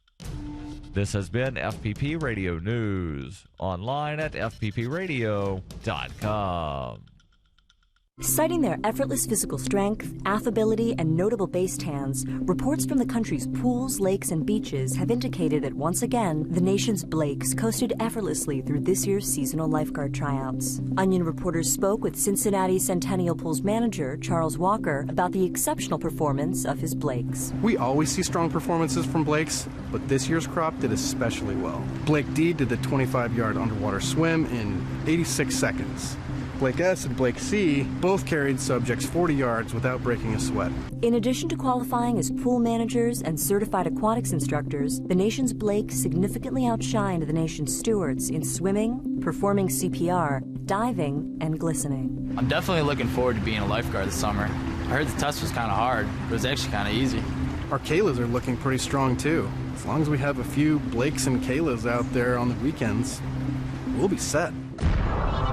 This has been FPP Radio News, online at fppradio.com. Citing their effortless physical strength, affability, and notable base tans, reports from the country's pools, lakes, and beaches have indicated that once again, the nation's Blakes coasted effortlessly through this year's seasonal lifeguard tryouts. Onion reporters spoke with Cincinnati Centennial Pool's manager, Charles Walker, about the exceptional performance of his Blakes. We always see strong performances from Blakes, but this year's crop did especially well. Blake D did the 25-yard underwater swim in 86 seconds. Blake S and Blake C both carried subjects 40 yards without breaking a sweat. In addition to qualifying as pool managers and certified aquatics instructors, the nation's Blakes significantly outshined the nation's stewards in swimming, performing CPR, diving, and glistening. I'm definitely looking forward to being a lifeguard this summer. I heard the test was kind of hard, but it was actually kind of easy. Our Kaylas are looking pretty strong too. As long as we have a few Blakes and Kaylas out there on the weekends, we'll be set.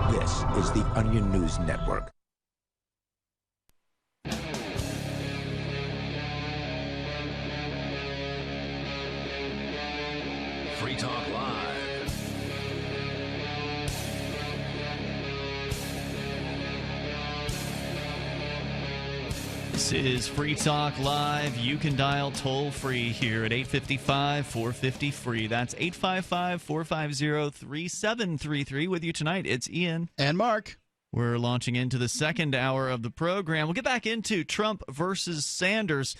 This is the Onion News Network. Free Talk Live. This is Free Talk Live. You can dial toll-free here at 855-450-FREE. That's 855-450-3733. With you tonight, it's Ian. And Mark. We're launching into the second hour of the program. We'll get back into Trump versus Sanders.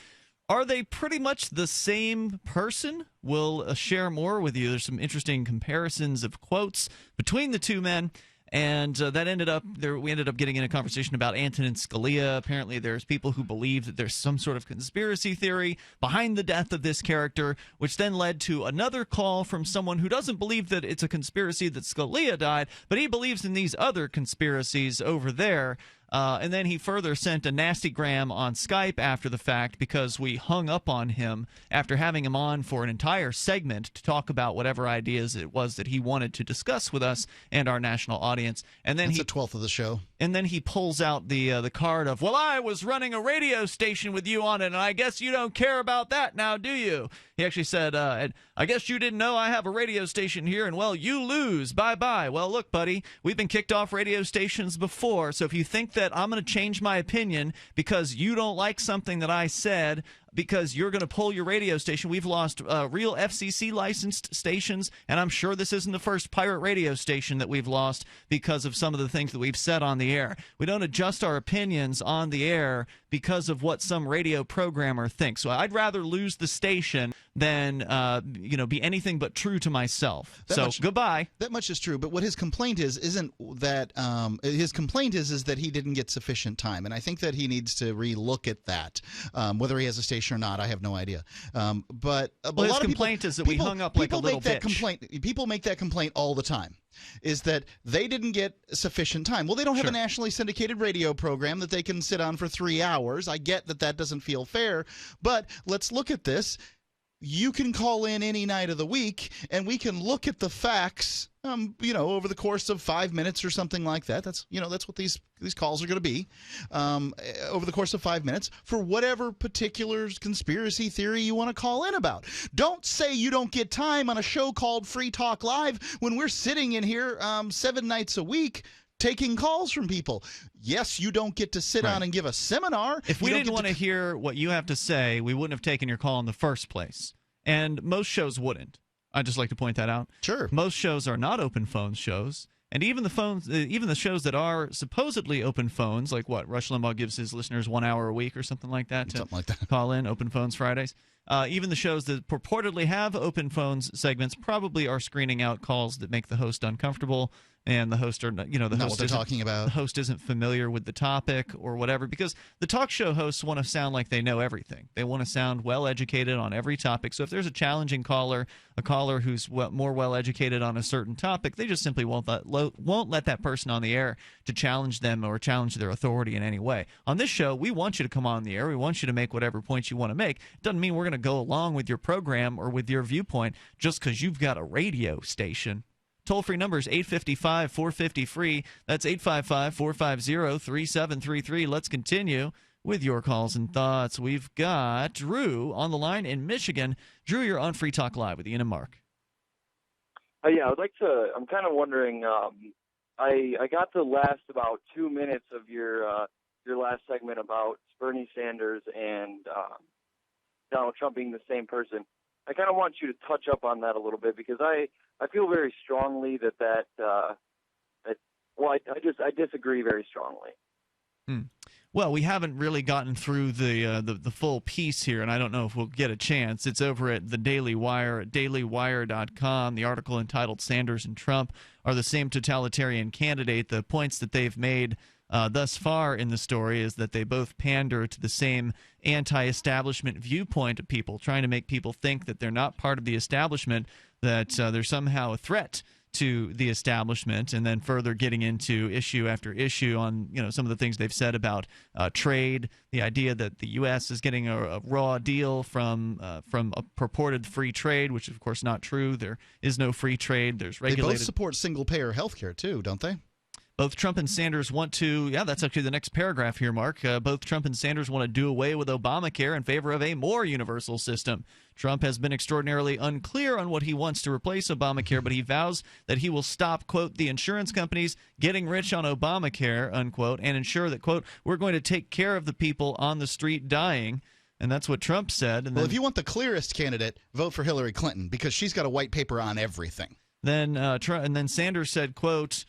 Are they pretty much the same person? We'll share more with you. There's some interesting comparisons of quotes between the two men. And that ended up there. We ended up getting in a conversation about Antonin Scalia. Apparently, there's people who believe that there's some sort of conspiracy theory behind the death of this character, which then led to another call from someone who doesn't believe that it's a conspiracy that Scalia died, but he believes in these other conspiracies over there. And then he further sent a nastygram on Skype after the fact because we hung up on him after having him on for an entire segment to talk about whatever ideas it was that he wanted to discuss with us and our national audience. And then That's a 12th of the show. And then he pulls out the card of, well, I was running a radio station with you on it, and I guess you don't care about that now, do you? He actually said, I guess you didn't know I have a radio station here, and, well, you lose. Bye-bye. Well, look, buddy, we've been kicked off radio stations before, so if you think that I'm going to change my opinion because you don't like something that I said, because you're going to pull your radio station. We've lost real FCC licensed stations, and I'm sure this isn't the first pirate radio station that we've lost because of some of the things that we've said on the air. We don't adjust our opinions on the air because of what some radio programmer thinks. So I'd rather lose the station than be anything but true to myself. Goodbye. That much is true. But what his complaint isn't that his complaint is that he didn't get sufficient time, and I think that he needs to relook at that. Whether he has a station or not, I have no idea. But a lot his of complaint is that we hung up like a little bitch. People make that complaint all the time. Is that they didn't get sufficient time. Well, they don't have a nationally syndicated radio program that they can sit on for 3 hours. I get that that doesn't feel fair, but let's look at this. You can call in any night of the week, and we can look at the facts, over the course of 5 minutes or something like that. That's what these calls are going to be, over the course of 5 minutes for whatever particular conspiracy theory you want to call in about. Don't say you don't get time on a show called Free Talk Live when we're sitting in here 7 nights a week taking calls from people. Yes, you don't get to sit on and give a seminar. If we didn't want to hear what you have to say, we wouldn't have taken your call in the first place. And most shows wouldn't. I'd just like to point that out. Sure. Most shows are not open phone shows. And even the shows that are supposedly open phones, like what Rush Limbaugh gives his listeners 1 hour a week or something like that to call in, open phones Fridays. even the shows that purportedly have open phones segments probably are screening out calls that make the host uncomfortable, and the host Not what they're talking about. The host isn't familiar with the topic or whatever, because the talk show hosts want to sound like they know everything. They want to sound well educated on every topic. So if there's a challenging caller, a caller who's more well educated on a certain topic, they just simply won't let that person on the air to challenge them or challenge their authority in any way. On this show, we want you to come on the air. We want you to make whatever points you want to make. It doesn't mean we're going to go along with your program or with your viewpoint just because you've got a radio station. Toll-free number is 855-450-FREE. That's 855-450-3733. Let's continue with your calls and thoughts. We've got Drew on the line in Michigan. Drew, you're on Free Talk Live with Ian and Mark. Yeah, I'm kind of wondering, I got the last about 2 minutes of your last segment about Bernie Sanders and Donald Trump being the same person. I kind of want you to touch up on that a little bit, because I feel very strongly that I disagree very strongly. Well, we haven't really gotten through the full piece here, and I don't know if we'll get a chance. It's over at the Daily Wire at dailywire.com. The article entitled "Sanders and Trump Are the Same Totalitarian Candidate." The points that they've made thus far in the story is that they both pander to the same anti-establishment viewpoint of people, trying to make people think that they're not part of the establishment, that they're somehow a threat to the establishment, and then further getting into issue after issue on some of the things they've said about trade, the idea that the U.S. is getting a raw deal from a purported free trade, which is of course not true. There is no free trade. There's regulated. They both support single-payer health care too, don't they? Both Trump and Sanders want to, that's actually the next paragraph here, Mark. Both Trump and Sanders want to do away with Obamacare in favor of a more universal system. Trump has been extraordinarily unclear on what he wants to replace Obamacare, but he vows that he will stop, quote, the insurance companies getting rich on Obamacare, unquote, and ensure that, quote, we're going to take care of the people on the street dying. And that's what Trump said. And well, if you want the clearest candidate, vote for Hillary Clinton, because she's got a white paper on everything. Then Sanders said, quote,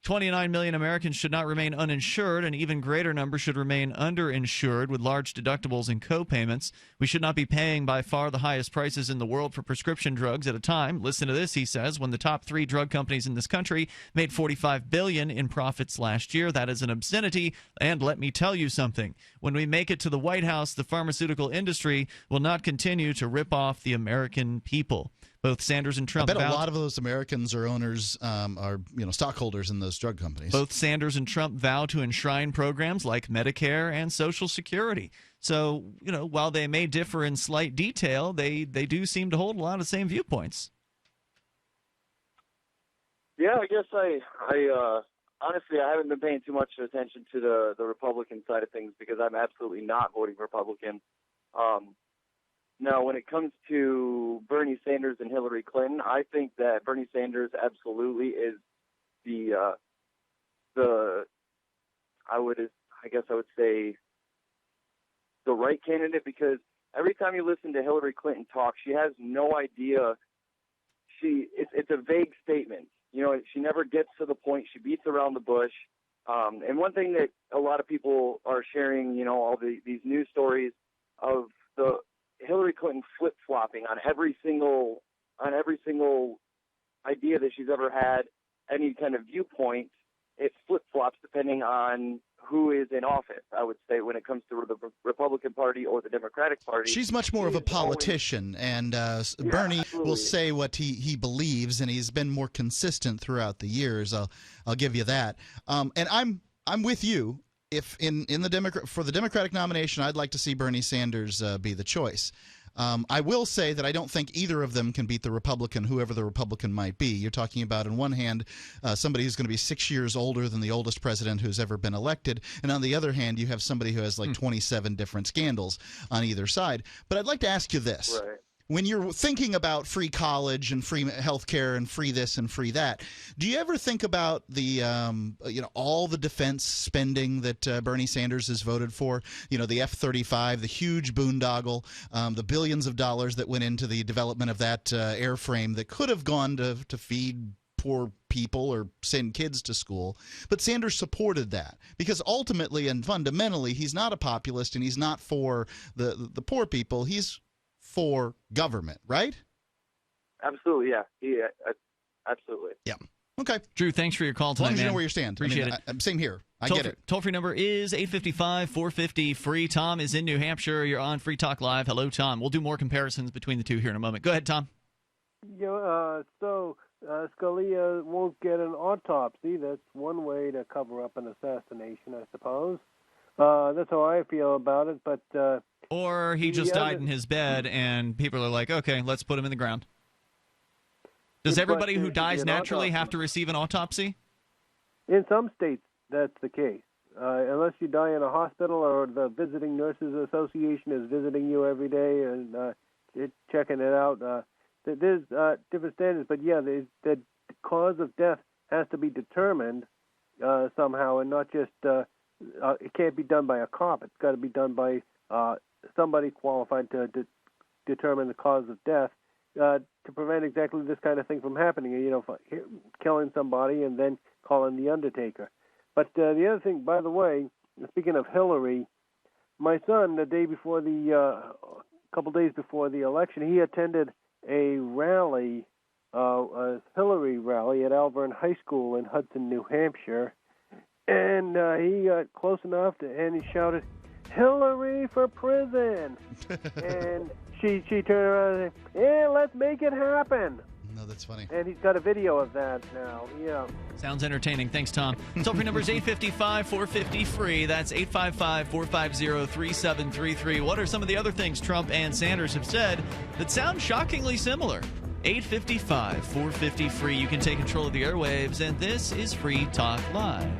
29 million Americans should not remain uninsured. An even greater number should remain underinsured with large deductibles and co-payments. We should not be paying by far the highest prices in the world for prescription drugs at a time. Listen to this, he says, when the top 3 drug companies in this country made $45 billion in profits last year. That is an obscenity. And let me tell you something. When we make it to the White House, the pharmaceutical industry will not continue to rip off the American people. Both Sanders and Trump. I bet a lot of those Americans are owners, are stockholders in those drug companies. Both Sanders and Trump vow to enshrine programs like Medicare and Social Security. So, while they may differ in slight detail, they do seem to hold a lot of the same viewpoints. Yeah, I guess I honestly, I haven't been paying too much attention to the Republican side of things, because I'm absolutely not voting Republican. Now, when it comes to Bernie Sanders and Hillary Clinton, I think that Bernie Sanders absolutely is I guess I would say the right candidate, because every time you listen to Hillary Clinton talk, she has no idea. It's a vague statement. She never gets to the point. She beats around the bush. And one thing that a lot of people are sharing, all these news stories of the Hillary Clinton flip-flopping on every single idea that she's ever had, any kind of viewpoint. It flip-flops depending on who is in office, I would say, when it comes to the Republican Party or the Democratic Party. She's much more of a politician, and Bernie will say what he believes, and he's been more consistent throughout the years. I'll give you that. And I'm with you. If in the for the Democratic nomination, I'd like to see Bernie Sanders be the choice. I will say that I don't think either of them can beat the Republican, whoever the Republican might be. You're talking about, on one hand, somebody who's going to be 6 years older than the oldest president who's ever been elected, and on the other hand, you have somebody who has like 27 different scandals on either side. But I'd like to ask you this. Right. When you're thinking about free college and free health care and free this and free that, do you ever think about the all the defense spending that Bernie Sanders has voted for? The F-35, the huge boondoggle, the billions of dollars that went into the development of that airframe that could have gone to feed poor people or send kids to school. But Sanders supported that because ultimately and fundamentally he's not a populist, and he's not for the poor people. He's for government, right? Absolutely, yeah. Absolutely. Yeah. Okay. Drew, thanks for your call As long tonight, as you man. know where you stand. Appreciate it. Same here. I get it. Toll-free number is 855-450-FREE. Tom is in New Hampshire. You're on Free Talk Live. Hello, Tom. We'll do more comparisons between the two here in a moment. Go ahead, Tom. Scalia won't get an autopsy. That's one way to cover up an assassination, I suppose. That's how I feel about it. But or he just died in his bed, and people are like, okay, let's put him in the ground. Does everybody who dies naturally have to receive an autopsy? In some states, that's the case. Unless you die in a hospital or the Visiting Nurses Association is visiting you every day and checking it out. There's different standards, but yeah, the cause of death has to be determined somehow, and not just it can't be done by a cop. It's got to be done by somebody qualified to determine the cause of death to prevent exactly this kind of thing from happening. Killing somebody and then calling the undertaker. But the other thing, by the way, speaking of Hillary, my son, a couple days before the election, he attended a rally, a Hillary rally at Alvern High School in Hudson, New Hampshire, and he got close enough and he shouted, "Hillary for prison!" And she turned around and said, "Yeah, let's make it happen." No, that's funny. And he's got a video of that now. Yeah. Sounds entertaining. Thanks, Tom. Toll-free number is 855-450-FREE. That's 855-450-3733. What are some of the other things Trump and Sanders have said that sound shockingly similar? 855-450-FREE. You can take control of the airwaves, and this is Free Talk Live.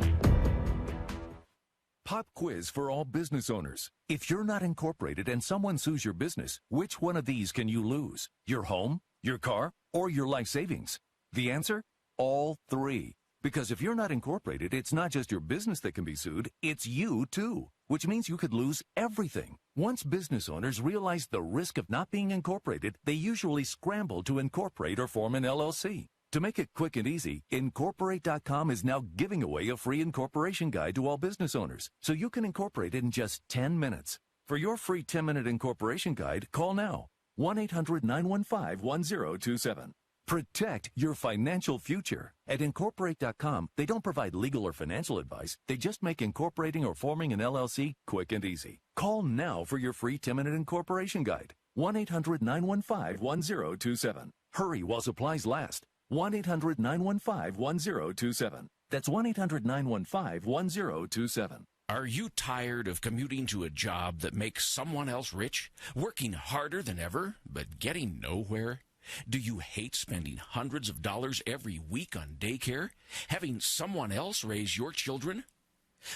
Pop quiz for all business owners. If you're not incorporated and someone sues your business, which one of these can you lose? Your home, your car, or your life savings? The answer? All three. Because if you're not incorporated, it's not just your business that can be sued, it's you too. Which means you could lose everything. Once business owners realize the risk of not being incorporated, they usually scramble to incorporate or form an LLC. To make it quick and easy, Incorporate.com is now giving away a free incorporation guide to all business owners, so you can incorporate in just 10 minutes. For your free 10-minute incorporation guide, call now. 1-800-915-1027. Protect your financial future. At Incorporate.com, they don't provide legal or financial advice. They just make incorporating or forming an LLC quick and easy. Call now for your free 10-minute incorporation guide. 1-800-915-1027. Hurry while supplies last. 1-800-915-1027. That's 1-800-915-1027. Are you tired of commuting to a job that makes someone else rich? Working harder than ever, but getting nowhere? Do you hate spending hundreds of dollars every week on daycare? Having someone else raise your children?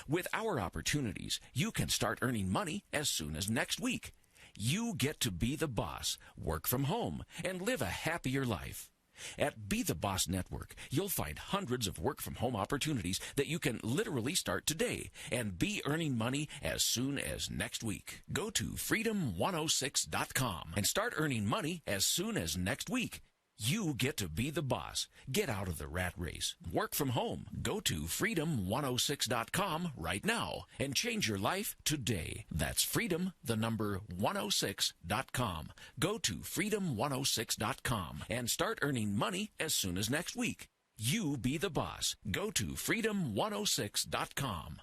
With our opportunities, you can start earning money as soon as next week. You get to be the boss, work from home, and live a happier life. At Be the Boss Network, you'll find hundreds of work-from-home opportunities that you can literally start today and be earning money as soon as next week. Go to freedom106.com and start earning money as soon as next week. You get to be the boss. Get out of the rat race. Work from home. Go to freedom106.com right now and change your life today. That's freedom, the number 106.com. Go to freedom106.com and start earning money as soon as next week. You be the boss. Go to freedom106.com.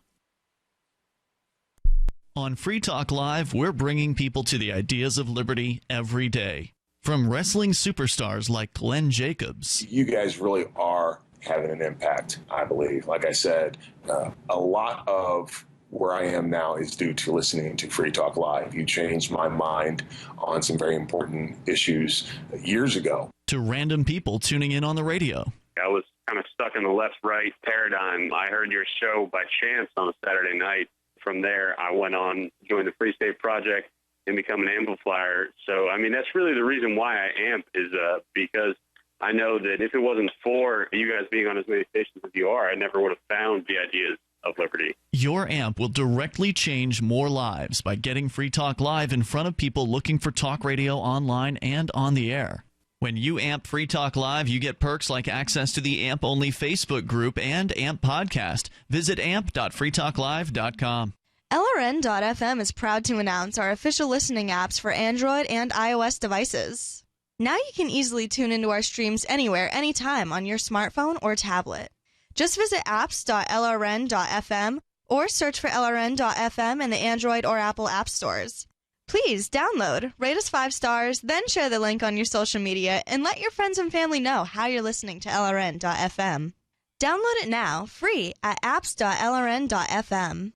On Free Talk Live, we're bringing people to the ideas of liberty every day. From wrestling superstars like Glenn Jacobs. You guys really are having an impact, I believe. Like I said, a lot of where I am now is due to listening to Free Talk Live. You changed my mind on some very important issues years ago. To random people tuning in on the radio. I was kind of stuck in the left-right paradigm. I heard your show by chance on a Saturday night. From there, I went on, joined the Free State Project, and become an amplifier. So, I mean, that's really the reason why I amp is because I know that if it wasn't for you guys being on as many stations as you are, I never would have found the ideas of liberty. Your amp will directly change more lives by getting Free Talk Live in front of people looking for talk radio online and on the air. When you amp Free Talk Live, you get perks like access to the AMP-only Facebook group and AMP podcast. Visit amp.freetalklive.com. LRN.FM is proud to announce our official listening apps for Android and iOS devices. Now you can easily tune into our streams anywhere, anytime on your smartphone or tablet. Just visit apps.lrn.fm or search for LRN.FM in the Android or Apple app stores. Please download, rate us 5 stars, then share the link on your social media and let your friends and family know how you're listening to LRN.FM. Download it now, free at apps.lrn.fm.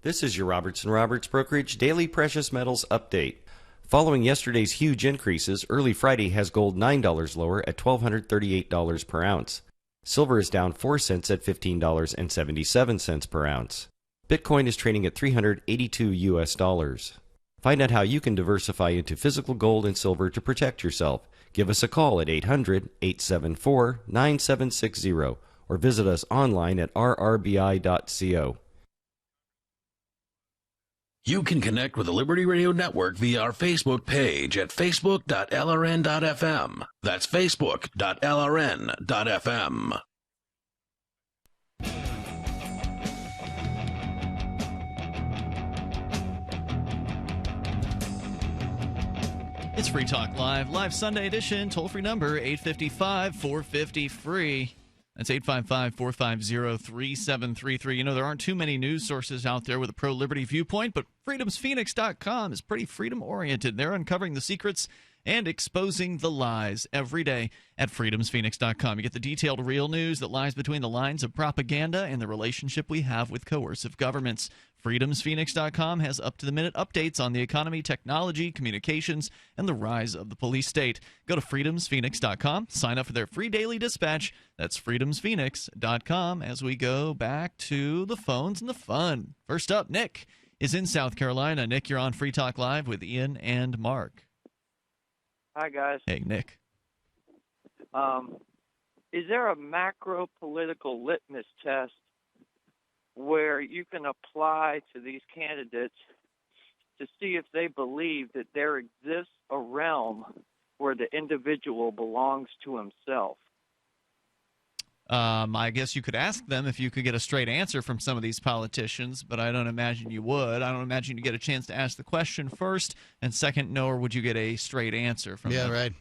This is your Robertson Roberts Brokerage Daily Precious Metals Update. Following yesterday's huge increases, early Friday has gold $9 lower at $1,238 per ounce. Silver is down 4 cents at $15.77 per ounce. Bitcoin is trading at $382. Find out how you can diversify into physical gold and silver to protect yourself. Give us a call at 800-874-9760 or visit us online at rrbi.co. You can connect with the Liberty Radio Network via our Facebook page at facebook.lrn.fm. That's facebook.lrn.fm. It's Free Talk Live, live Sunday edition, toll-free number 855-450-FREE. That's 855-450-3733. You know, there aren't too many news sources out there with a pro-liberty viewpoint, but freedomsphoenix.com is pretty freedom-oriented. They're uncovering the secrets and exposing the lies every day at freedomsphoenix.com. You get the detailed real news that lies between the lines of propaganda and the relationship we have with coercive governments. freedomsphoenix.com has up-to-the-minute updates on the economy, technology, communications, and the rise of the police state. Go to freedomsphoenix.com, sign up for their free daily dispatch. That's freedomsphoenix.com as we go back to the phones and the fun. First up, Nick is in South Carolina. Nick, you're on Free Talk Live with Ian and Mark. Hi, guys. Hey, Nick. Is there a macro political litmus test where you can apply to these candidates to see if they believe that there exists a realm where the individual belongs to himself? I guess you could ask them if you could get a straight answer from some of these politicians, but I don't imagine you would. I don't imagine you get a chance to ask the question first, and second, nor would you get a straight answer from them. Yeah, right.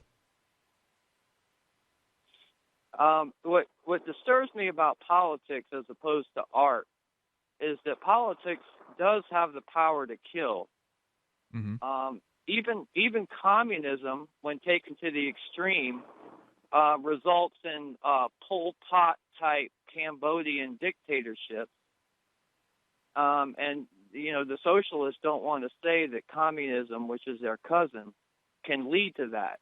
What disturbs me about politics as opposed to art is that politics does have the power to kill. Mm-hmm. Even communism, when taken to the extreme, results in Pol Pot type Cambodian dictatorship. And you know, the socialists don't want to say that communism, which is their cousin, can lead to that.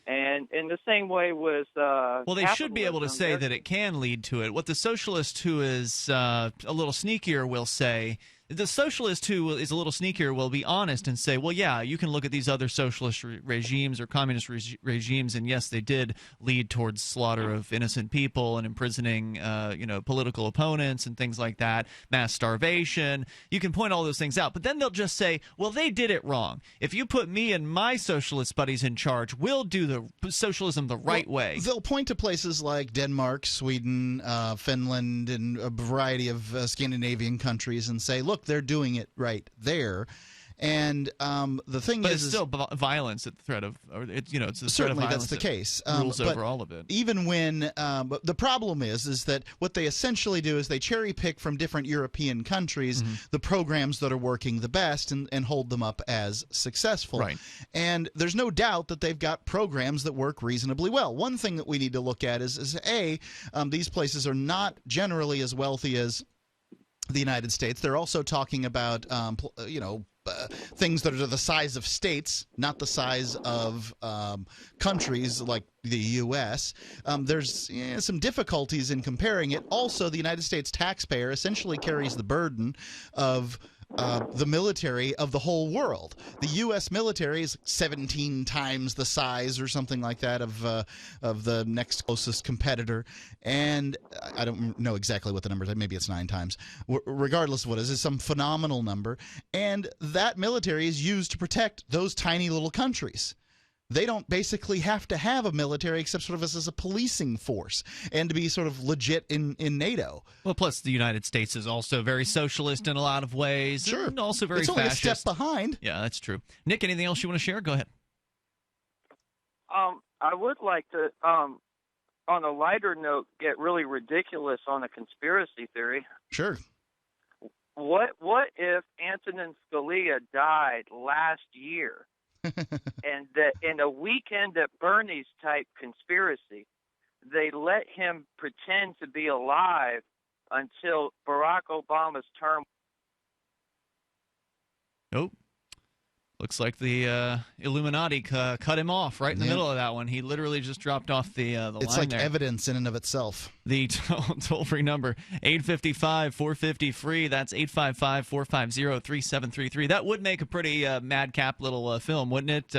And in the same way with well, they should be able to say that it can lead to it. What the socialist who is a little sneakier will say, the socialist who is a little sneakier will be honest and say, well, yeah, you can look at these other socialist regimes or communist regimes, and yes, they did lead towards slaughter of innocent people and imprisoning, political opponents and things like that, mass starvation. You can point all those things out, but then they'll just say, well, they did it wrong. If you put me and my socialist buddies in charge, we'll do the socialism the right way. They'll point to places like Denmark, Sweden, Finland, and a variety of Scandinavian countries and say, look, they're doing it right there. And the thing but is, it's still violence at the threat of, it's the certainly threat of violence that's the case. Rules over all of it. Even when the problem is that what they essentially do is they cherry pick from different European countries the programs that are working the best and hold them up as successful. Right. And there's no doubt that they've got programs that work reasonably well. One thing that we need to look at is these places are not generally as wealthy as the United States. They're also talking about things that are the size of states, not the size of countries like the U.S. There's some difficulties in comparing it. Also, the United States taxpayer essentially carries the burden of the military of the whole world. The U.S. military is 17 times the size or something like that of the next closest competitor, and I don't know exactly what the number is. Maybe it's 9 times. Regardless of what it is, it's some phenomenal number, and that military is used to protect those tiny little countries. they don't basically have to have a military except sort of as a policing force and to be sort of legit in NATO. Well, plus the United States is also very socialist in a lot of ways. Sure. And also very it's only fascist. a step behind. Yeah, that's true. Nick, anything else you want to share? Go ahead. I would like to, on a lighter note, get really ridiculous on a conspiracy theory. Sure. What if Antonin Scalia died last year? And that in a Weekend at Bernie's type conspiracy, they let him pretend to be alive until Barack Obama's term. Nope. Looks like the Illuminati cut him off right in the middle of that one. He literally just dropped off the line there. It's like evidence in and of itself. The toll-free number, 855-450-FREE. That's 855-450-3733. That would make a pretty madcap little film, wouldn't it?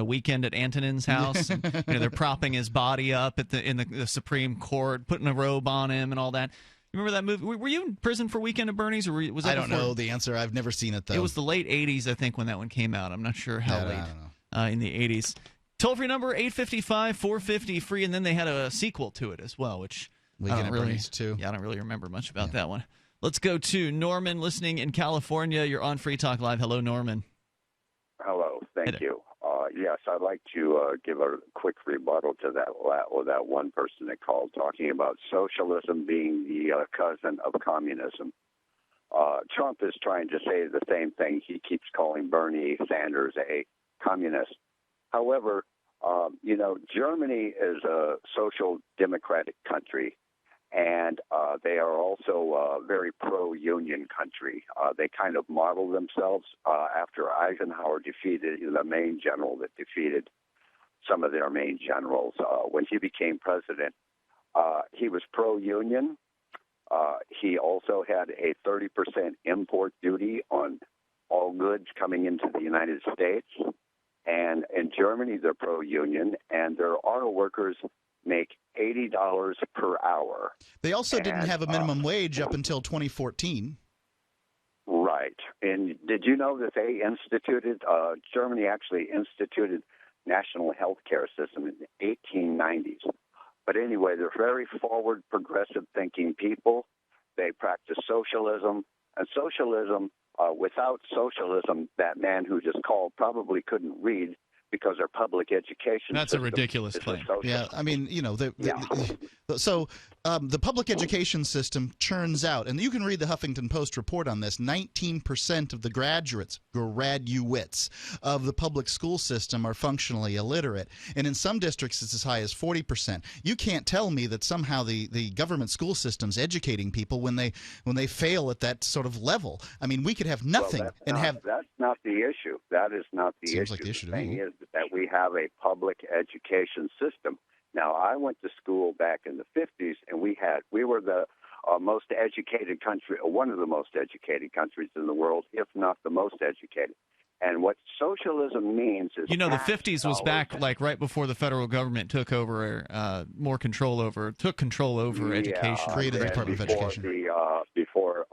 Weekend at Antonin's house. And, they're propping his body up in the Supreme Court, putting a robe on him and all that. Remember that movie? Were you in prison for Weekend at Bernie's, or was that I don't know the answer. I've never seen it, though. It was the late 80s, I think, when that one came out. I'm not sure how late. I don't know. In the 80s. Toll-free number, 855-450-FREE, and then they had a sequel to it as well, which Weekend at Bernie's, too. Yeah, I don't really remember much about that one. Let's go to Norman, listening in California. You're on Free Talk Live. Hello, Norman. Hello, thank you. Yes, I'd like to give a quick rebuttal to that one person that called talking about socialism being the cousin of communism. Trump is trying to say the same thing. He keeps calling Bernie Sanders a communist. However, Germany is a social democratic country, and they are also a very pro-union country. They kind of model themselves after Eisenhower defeated the main general that defeated some of their main generals. When he became president, he was pro-union. He also had a 30% import duty on all goods coming into the United States. And in Germany, they're pro-union, and their auto workers make $80 per hour. They also didn't have a minimum wage up until 2014. Right. And did you know that they Germany actually instituted national health care system in the 1890s. But anyway, they're very forward, progressive thinking people. They practice socialism. And socialism, without socialism, that man who just called probably couldn't read, because our public education That's a ridiculous claim. Yeah, I mean, so the public education system churns out, and you can read the Huffington Post report on this, 19% of the graduates of the public school system are functionally illiterate. And in some districts, it's as high as 40%. You can't tell me that somehow the government school system's educating people when they fail at that sort of level. I mean, we could have nothing That's not the issue. That is not the issue. Seems like the issue to me. The thing is that we have a public education system. Now, I went to school back in the 50s, and we were the most educated country, one of the most educated countries in the world, if not the most educated. And what socialism means is the 50s was back right before the federal government took over control over education. Created the Department of Education. Before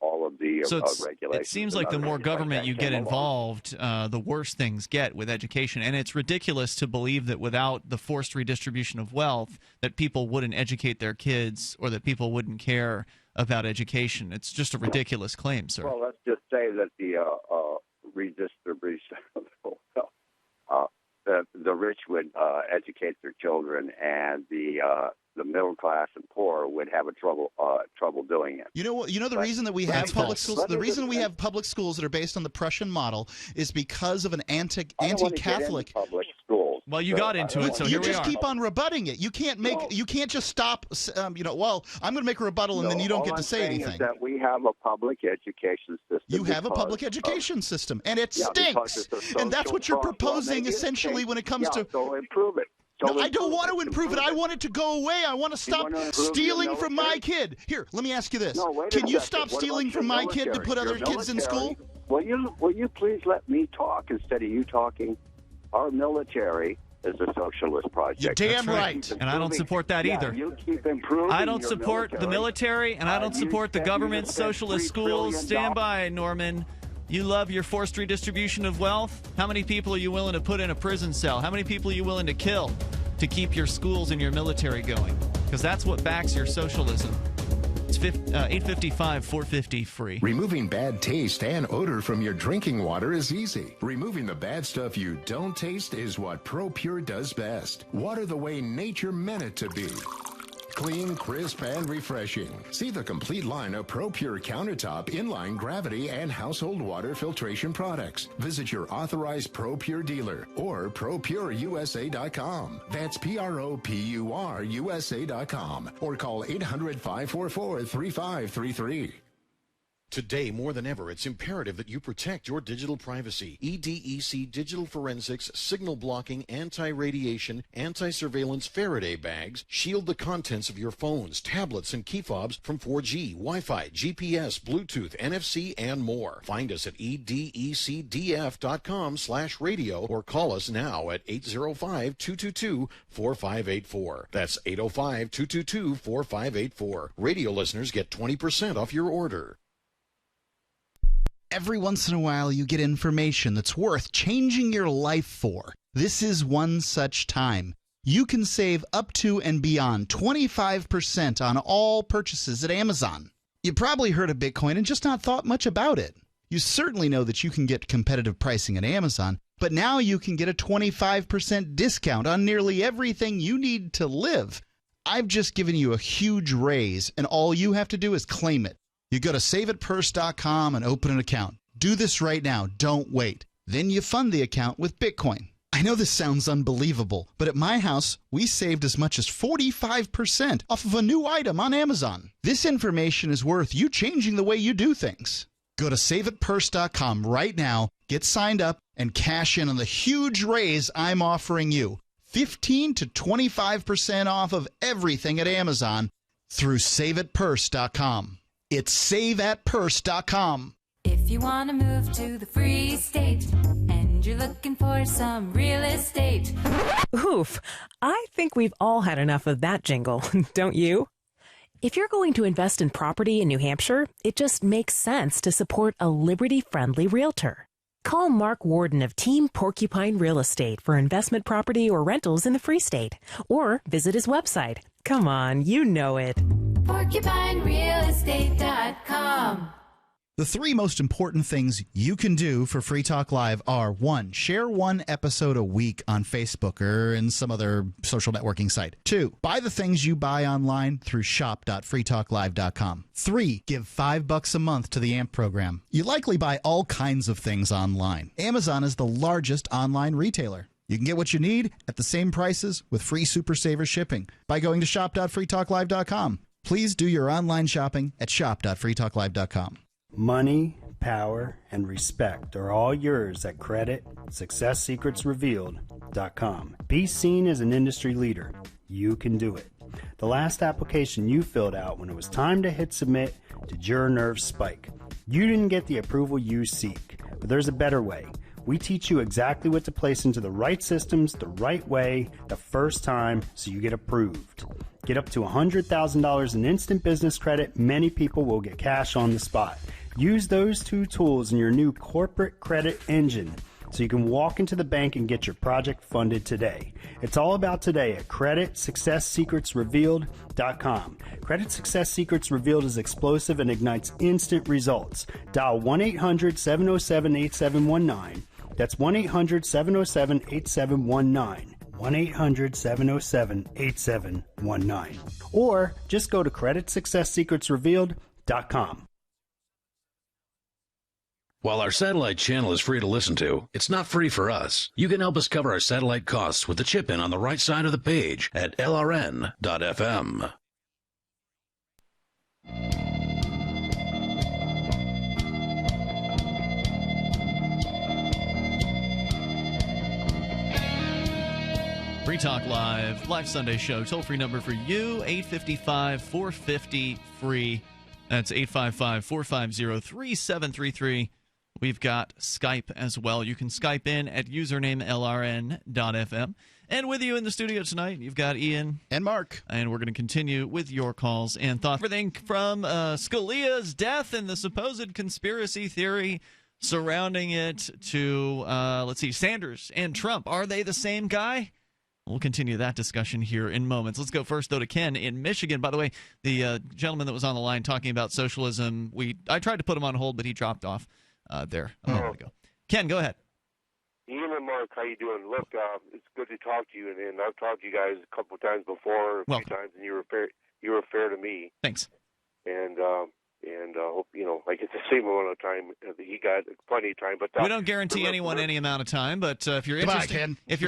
all of the regulations. It seems like the more government you get involved, the worse things get with education. And it's ridiculous to believe that without the forced redistribution of wealth, that people wouldn't educate their kids or that people wouldn't care about education. It's just a ridiculous claim, sir. Well, let's just say that the redistribution the rich would educate their children, and the middle class and poor would have trouble doing it. The reason that we have public schools. The reason we have public schools that are based on the Prussian model is because of an anti-Catholic public schools. Well, you got into it, so here we are. You just keep on rebutting it. You can't just stop. Well, I'm going to make a rebuttal, and then you don't get to say anything. Is that we have a public education system. You have a public education system, and it stinks. And that's what you're proposing, essentially, when it comes to. So improve it. No, I don't want to improve it. I want it to go away. I want to stop stealing from my kid. Here, let me ask you this. Can you stop stealing from my kid to put other kids in school? Will you please let me talk instead of you talking? Our military is a socialist project. You're damn right. And I don't support that either. You keep improving. I don't support the military, and I don't support the government's socialist schools. Stand by, Norman. You love your forced redistribution of wealth? How many people are you willing to put in a prison cell? How many people are you willing to kill to keep your schools and your military going? Because that's what backs your socialism. It's 855-450-FREE. Removing bad taste and odor from your drinking water is easy. Removing the bad stuff you don't taste is what ProPure does best. Water the way nature meant it to be. Clean, crisp, and refreshing. See the complete line of ProPure countertop, inline, gravity, and household water filtration products. Visit your authorized ProPure dealer or ProPureUSA.com. That's ProPureUSA.com or call 800-544-3533. Today, more than ever, it's imperative that you protect your digital privacy. EDEC Digital Forensics Signal Blocking Anti-Radiation Anti-Surveillance Faraday bags shield the contents of your phones, tablets, and key fobs from 4G, Wi-Fi, GPS, Bluetooth, NFC, and more. Find us at edecdf.com/radio or call us now at 805-222-4584. That's 805-222-4584. Radio listeners get 20% off your order. Every once in a while, you get information that's worth changing your life for. This is one such time. You can save up to and beyond 25% on all purchases at Amazon. You probably heard of Bitcoin and just not thought much about it. You certainly know that you can get competitive pricing at Amazon, but now you can get a 25% discount on nearly everything you need to live. I've just given you a huge raise, and all you have to do is claim it. You go to saveitpurse.com and open an account. Do this right now. Don't wait. Then you fund the account with Bitcoin. I know this sounds unbelievable, but at my house, we saved as much as 45% off of a new item on Amazon. This information is worth you changing the way you do things. Go to saveitpurse.com right now, get signed up, and cash in on the huge raise I'm offering you. 15 to 25% off of everything at Amazon through saveitpurse.com. It's saveatpurse.com. If you want to move to the free state and you're looking for some real estate. Oof, I think we've all had enough of that jingle, don't you? If you're going to invest in property in New Hampshire, it just makes sense to support a liberty-friendly realtor. Call Mark Warden of Team Porcupine Real Estate for investment property or rentals in the Free State. Or visit his website. Come on, you know it. PorcupineRealEstate.com. The three most important things you can do for Free Talk Live are: 1, share one episode a week on Facebook or in some other social networking site. 2, buy the things you buy online through shop.freetalklive.com. 3, give $5 a month to the AMP program. You likely buy all kinds of things online. Amazon is the largest online retailer. You can get what you need at the same prices with free Super Saver shipping by going to shop.freetalklive.com. Please do your online shopping at shop.freetalklive.com. Money, power, and respect are all yours at CreditSuccessSecretsRevealed.com. Be seen as an industry leader. You can do it. The last application you filled out when it was time to hit submit, did your nerves spike? You didn't get the approval you seek, but there's a better way. We teach you exactly what to place into the right systems the right way the first time so you get approved. Get up to $100,000 in instant business credit. Many people will get cash on the spot. Use those two tools in your new corporate credit engine so you can walk into the bank and get your project funded today. It's all about today at CreditSuccessSecretsRevealed.com. Credit Success Secrets Revealed is explosive and ignites instant results. Dial 1-800-707-8719. That's 1-800-707-8719. 1-800-707-8719. Or just go to CreditSuccessSecretsRevealed.com. While our satellite channel is free to listen to, it's not free for us. You can help us cover our satellite costs with the chip-in on the right side of the page at lrn.fm. Free Talk Live, live Sunday show. Toll-free number for you, 855-450-FREE. That's 855-450-3733. We've got Skype as well. You can Skype in at username lrn.fm. And with you in the studio tonight, you've got Ian. And Mark. And we're going to continue with your calls and thoughts. Everything from Scalia's death and the supposed conspiracy theory surrounding it to, let's see, Sanders and Trump. Are they the same guy? We'll continue that discussion here in moments. Let's go first, though, to Ken in Michigan. By the way, the gentleman that was on the line talking about socialism, I tried to put him on hold, but he dropped off there a moment ago. Ken, go ahead. Ian and Mark, how you doing? Look, it's good to talk to you, and I've talked to you guys a couple of times before, a few times, and you were fair to me. Thanks. And hope I get the same amount of time. He got plenty of time, but we don't guarantee anyone any amount of time. But if you're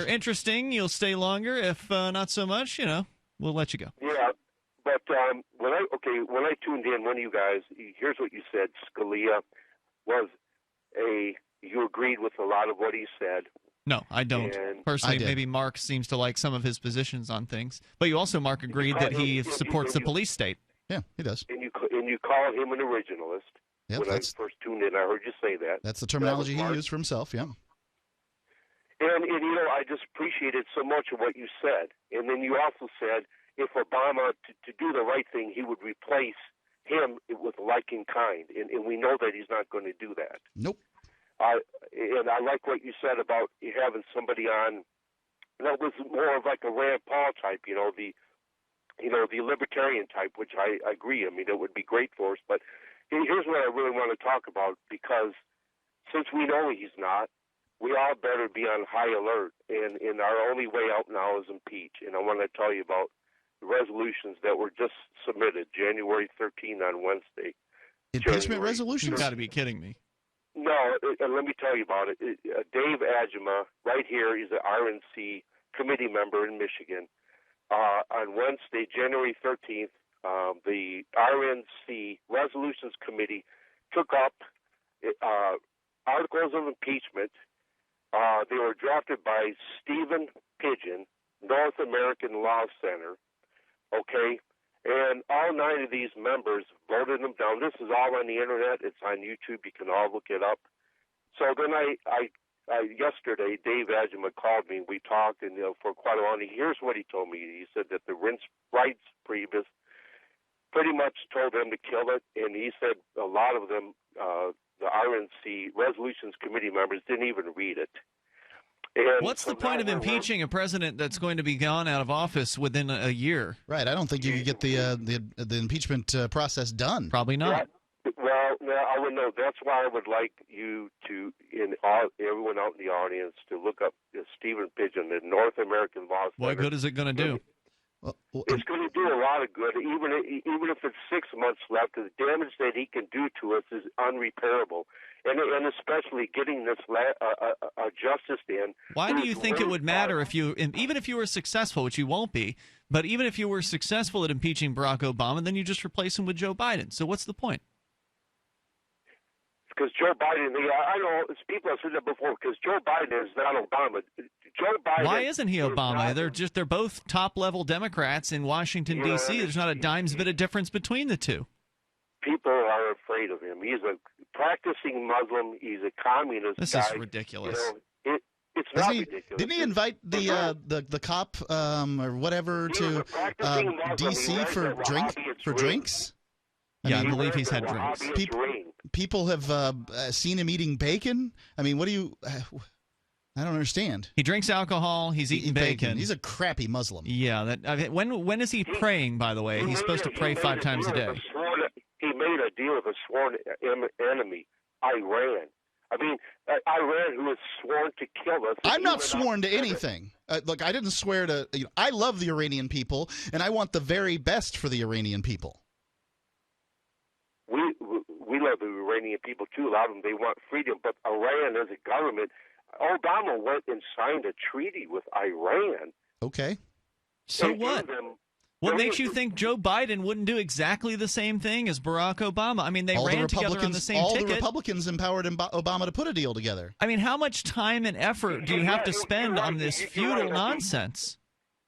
interesting, you'll stay longer. If not so much, we'll let you go. Yeah, but when I tuned in, one of you guys, here's what you said. Scalia you agreed with a lot of what he said. No, I don't. Personally, maybe Mark seems to like some of his positions on things. But you also, Mark, agreed that he supports the police state. Yeah, he does. And you call him an originalist. Yep, when I first tuned in, I heard you say that. That's the terminology he used for himself, yeah. And I just appreciated so much of what you said. And then you also said if Obama, to do the right thing, he would replace him with like and kind. And we know that he's not going to do that. Nope. And I like what you said about having somebody on that was more of like a Rand Paul type, the libertarian type, which I agree. I mean, it would be great for us. But here's what I really want to talk about, because since we know he's not, we all better be on high alert. And our only way out now is impeach. And I want to tell you about the resolutions that were just submitted January 13 on Wednesday. Impeachment resolutions? You've got to be kidding me. No, let me tell you about it. Dave Adjema, right here, he's an RNC committee member in Michigan. On Wednesday, January 13th, the RNC Resolutions Committee took up articles of impeachment. They were drafted by Stephen Pidgeon, North American Law Center, okay? And all 9 of these members voted them down. This is all on the internet. It's on YouTube. You can all look it up. So then yesterday, Dave Adjema called me. We talked and for quite a while. And here's what he told me. He said that the rights previous pretty much told them to kill it. And he said a lot of them, the RNC Resolutions Committee members, didn't even read it. And what's the point of impeaching a president that's going to be gone out of office within a year? Right. I don't think you could get the impeachment process done. Probably not. Well, I would know. That's why I would like you to, everyone out in the audience, to look up Stephen Pidgeon, the North American Law Center. What good is it going to do? It's going to do a lot of good, even if it's 6 months left. The damage that he can do to us is unrepairable, and especially getting this justice in. Why do you think it would matter even if you were successful, which you won't be, but even if you were successful at impeaching Barack Obama, then you just replace him with Joe Biden? So what's the point? Because Joe Biden, I know people have said that before. Because Joe Biden is not Obama. Joe Biden. Why isn't he Obama? They're both top level Democrats in Washington D.C. There's not a dime's bit of difference between the two. People are afraid of him. He's a practicing Muslim. He's a communist. This is ridiculous. It's not ridiculous. Didn't he invite the cop or whatever to D.C. for drinks? I believe he's had drinks. People have seen him eating bacon. I mean, what do you? I don't understand. He drinks alcohol. He's eating bacon. He's a crappy Muslim. Yeah. When is he praying? By the way, he's supposed to pray 5 times a day. He made a deal with a sworn enemy, Iran. I mean, Iran, who is sworn to kill us. I'm not sworn to anything. Look, I didn't swear to. I love the Iranian people, and I want the very best for the Iranian people. We love the Iranian people too. A lot of them, they want freedom, but Iran as a government, Obama went and signed a treaty with Iran. Okay. So what? What makes you think Joe Biden wouldn't do exactly the same thing as Barack Obama? I mean, they ran together on the same ticket. All the Republicans empowered Obama to put a deal together. I mean, how much time and effort do you have to spend on this futile nonsense?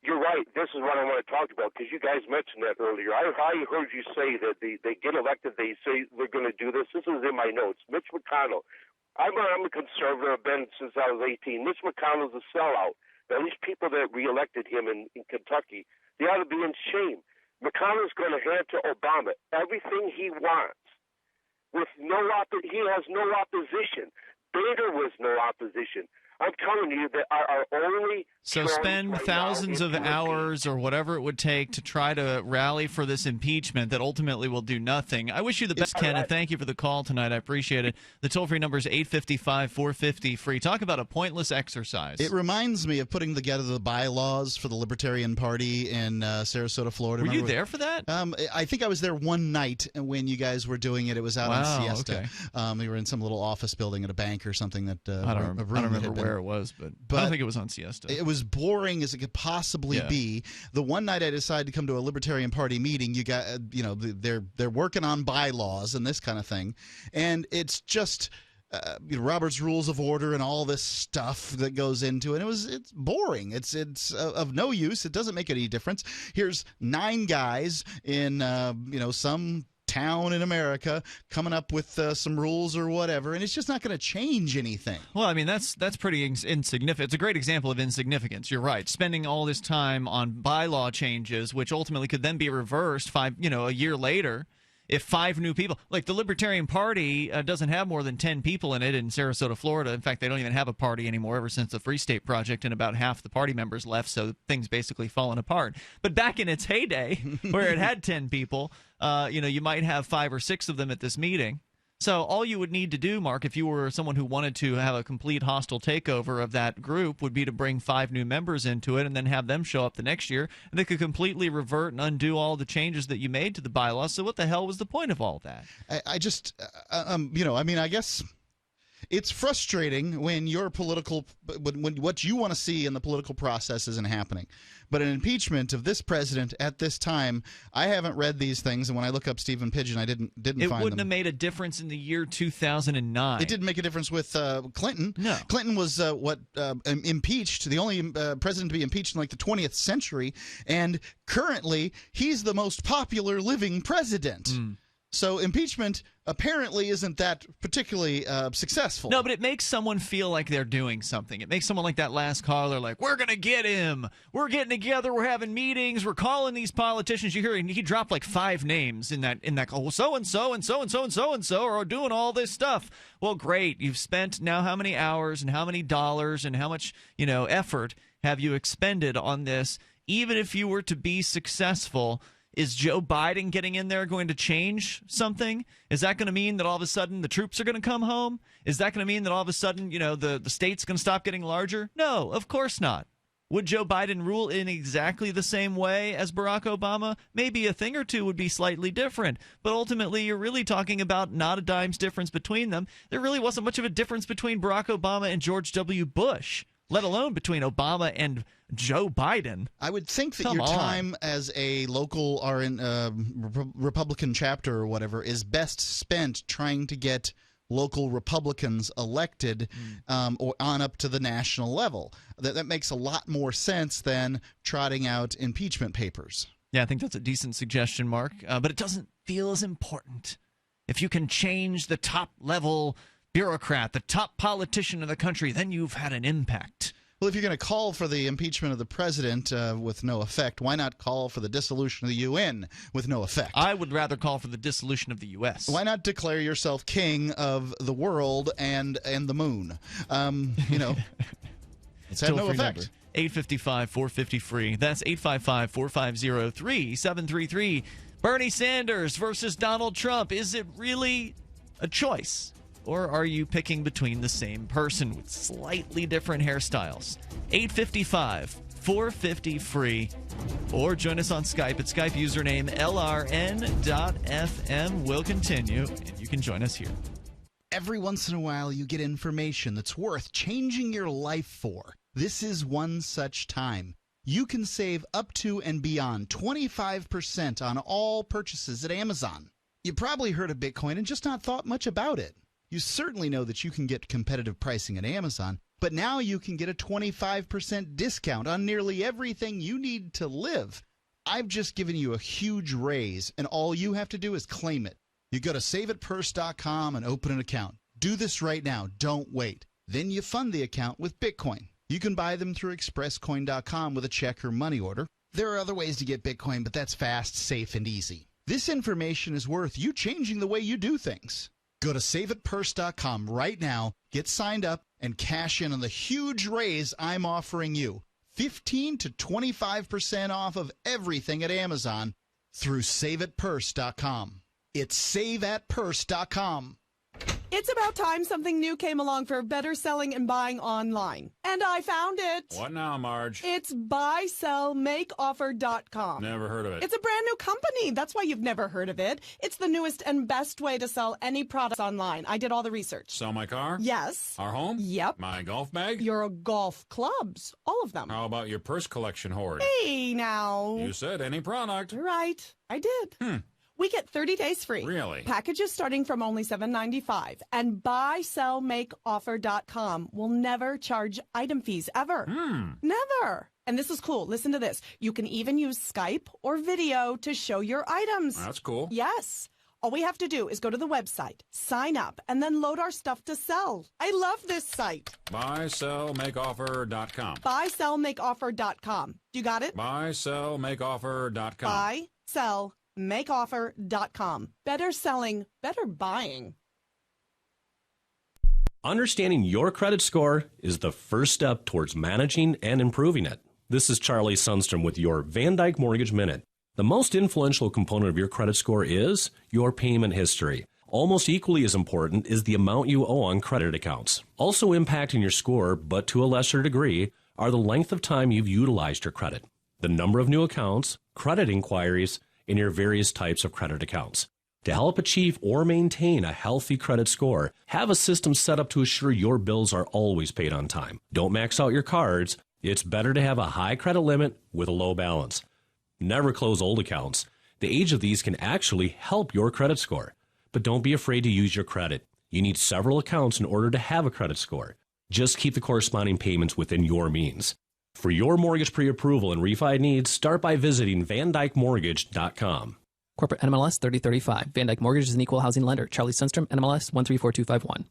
You're right. This is what I want to talk about, because you guys mentioned that earlier. I heard you say that they get elected, they say they're going to do this. This is in my notes. Mitch McConnell. I'm a conservative. I've been since I was 18. Mitch McConnell's a sellout. Now, these people that reelected him in Kentucky, they ought to be in shame. McConnell's going to hand to Obama everything he wants. with he has no opposition. Bader was no opposition. I'm telling you that our only So spend thousands of hours or whatever it would take to try to rally for this impeachment that ultimately will do nothing. I wish you the best, Ken, and thank you for the call tonight. I appreciate it. The toll-free number is 855-450-FREE. Talk about a pointless exercise. It reminds me of putting together the bylaws for the Libertarian Party in Sarasota, Florida. Were you there for that? I think I was there one night when you guys were doing it. It was out on Siesta. Okay. We were in some little office building at a bank or something. That I don't remember where it was, but I don't think it was on Siesta. It was boring as it could possibly be. The one night I decided to come to a Libertarian Party meeting, you got they're working on bylaws and this kind of thing, and it's just Robert's Rules of Order and all this stuff that goes into it. It's boring. It's of no use. It doesn't make any difference. Here's 9 guys in some town in America coming up with some rules or whatever, and it's just not going to change anything. Well, I mean, that's pretty insignificant. It's a great example of insignificance. You're right. Spending all this time on bylaw changes, which ultimately could then be reversed a year later. If 5 new people, like the Libertarian Party doesn't have more than 10 people in it in Sarasota, Florida. In fact, they don't even have a party anymore ever since the Free State Project, and about half the party members left, so things basically fallen apart. But back in its heyday, where it had 10 people, you might have 5 or 6 of them at this meeting. So all you would need to do, Mark, if you were someone who wanted to have a complete hostile takeover of that group, would be to bring 5 new members into it and then have them show up the next year, and they could completely revert and undo all the changes that you made to the bylaws. So what the hell was the point of all that? I guess it's frustrating when your when what you want to see in the political process isn't happening. But an impeachment of this president at this time, I haven't read these things, and when I look up Stephen Pidgeon, I didn't find them. It wouldn't have made a difference in the year 2009. It didn't make a difference with Clinton. No. Clinton was impeached, the only president to be impeached in like the 20th century, and currently he's the most popular living president. So impeachment apparently isn't that particularly successful. No, but it makes someone feel like they're doing something. It makes someone like that last caller like, we're going to get him. We're getting together. We're having meetings. We're calling these politicians. You hear he dropped like 5 names in that call. So-and-so and so-and-so and so-and-so are doing all this stuff. Well, great. You've spent now how many hours and how many dollars and how much, effort have you expended on this? Even if you were to be successful, is Joe Biden getting in there going to change something? Is that going to mean that all of a sudden the troops are going to come home? Is that going to mean that all of a sudden, the state's going to stop getting larger? No, of course not. Would Joe Biden rule in exactly the same way as Barack Obama? Maybe a thing or two would be slightly different. But ultimately, you're really talking about not a dime's difference between them. There really wasn't much of a difference between Barack Obama and George W. Bush, let alone between Obama and Joe Biden. I would think that your time as a local Republican chapter or whatever is best spent trying to get local Republicans elected or on up to the national level. That makes a lot more sense than trotting out impeachment papers. Yeah, I think that's a decent suggestion, Mark. But it doesn't feel as important. If you can change the top-level bureaucrat, the top politician of the country, then you've had an impact. Well, if you're going to call for the impeachment of the president with no effect, why not call for the dissolution of the UN with no effect? I would rather call for the dissolution of the U.S. Why not declare yourself king of the world and the moon? It's had no effect. 855-450-FREE. That's 855-450-3733. Bernie Sanders versus Donald Trump. Is it really a choice? Or are you picking between the same person with slightly different hairstyles? 855-450-FREE. Or join us on Skype at Skype username LRN.FM. We'll continue, and you can join us here. Every once in a while, you get information that's worth changing your life for. This is one such time. You can save up to and beyond 25% on all purchases at Amazon. You probably heard of Bitcoin and just not thought much about it. You certainly know that you can get competitive pricing at Amazon, but now you can get a 25% discount on nearly everything you need to live. I've just given you a huge raise, and all you have to do is claim it. You go to saveitpurse.com and open an account. Do this right now. Don't wait. Then you fund the account with Bitcoin. You can buy them through expresscoin.com with a check or money order. There are other ways to get Bitcoin, but that's fast, safe, and easy. This information is worth you changing the way you do things. Go to saveatpurse.com right now, get signed up, and cash in on the huge raise I'm offering you. 15 to 25% off of everything at Amazon through saveatpurse.com. It's saveatpurse.com. It's about time something new came along for better selling and buying online. And I found it. What now, Marge? It's buysellmakeoffer.com. Never heard of it. It's a brand new company. That's why you've never heard of it. It's the newest and best way to sell any products online. I did all the research. Sell my car? Yes. Our home? Yep. My golf bag? Your golf clubs. All of them. How about your purse collection hoard? Hey, now. You said any product. Right. I did. We get 30 days free. Really? Packages starting from only $7.95. And buysellmakeoffer.com will never charge item fees, ever. Never. And this is cool. Listen to this. You can even use Skype or video to show your items. That's cool. Yes. All we have to do is go to the website, sign up, and then load our stuff to sell. I love this site. Buysellmakeoffer.com. Buysellmakeoffer.com. You got it? Buysellmakeoffer.com. Buysellmakeoffer.com. Better selling, better buying. Understanding your credit score is the first step towards managing and improving it. This is Charlie Sundstrom with your Van Dyke Mortgage Minute. The most influential component of your credit score is your payment history. Almost equally as important is the amount you owe on credit accounts. Also impacting your score, but to a lesser degree, are the length of time you've utilized your credit, the number of new accounts, credit inquiries, and your various types of credit accounts. To help achieve or maintain a healthy credit score, have a system set up to assure your bills are always paid on time. Don't max out your cards. It's better to have a high credit limit with a low balance. Never close old accounts. The age of these can actually help your credit score. But don't be afraid to use your credit. You need several accounts in order to have a credit score. Just keep the corresponding payments within your means. For your mortgage pre-approval and refi needs, start by visiting VanDykeMortgage.com. Corporate NMLS 3035. Van Dyke Mortgage is an equal housing lender. Charlie Sundstrom, NMLS 134251.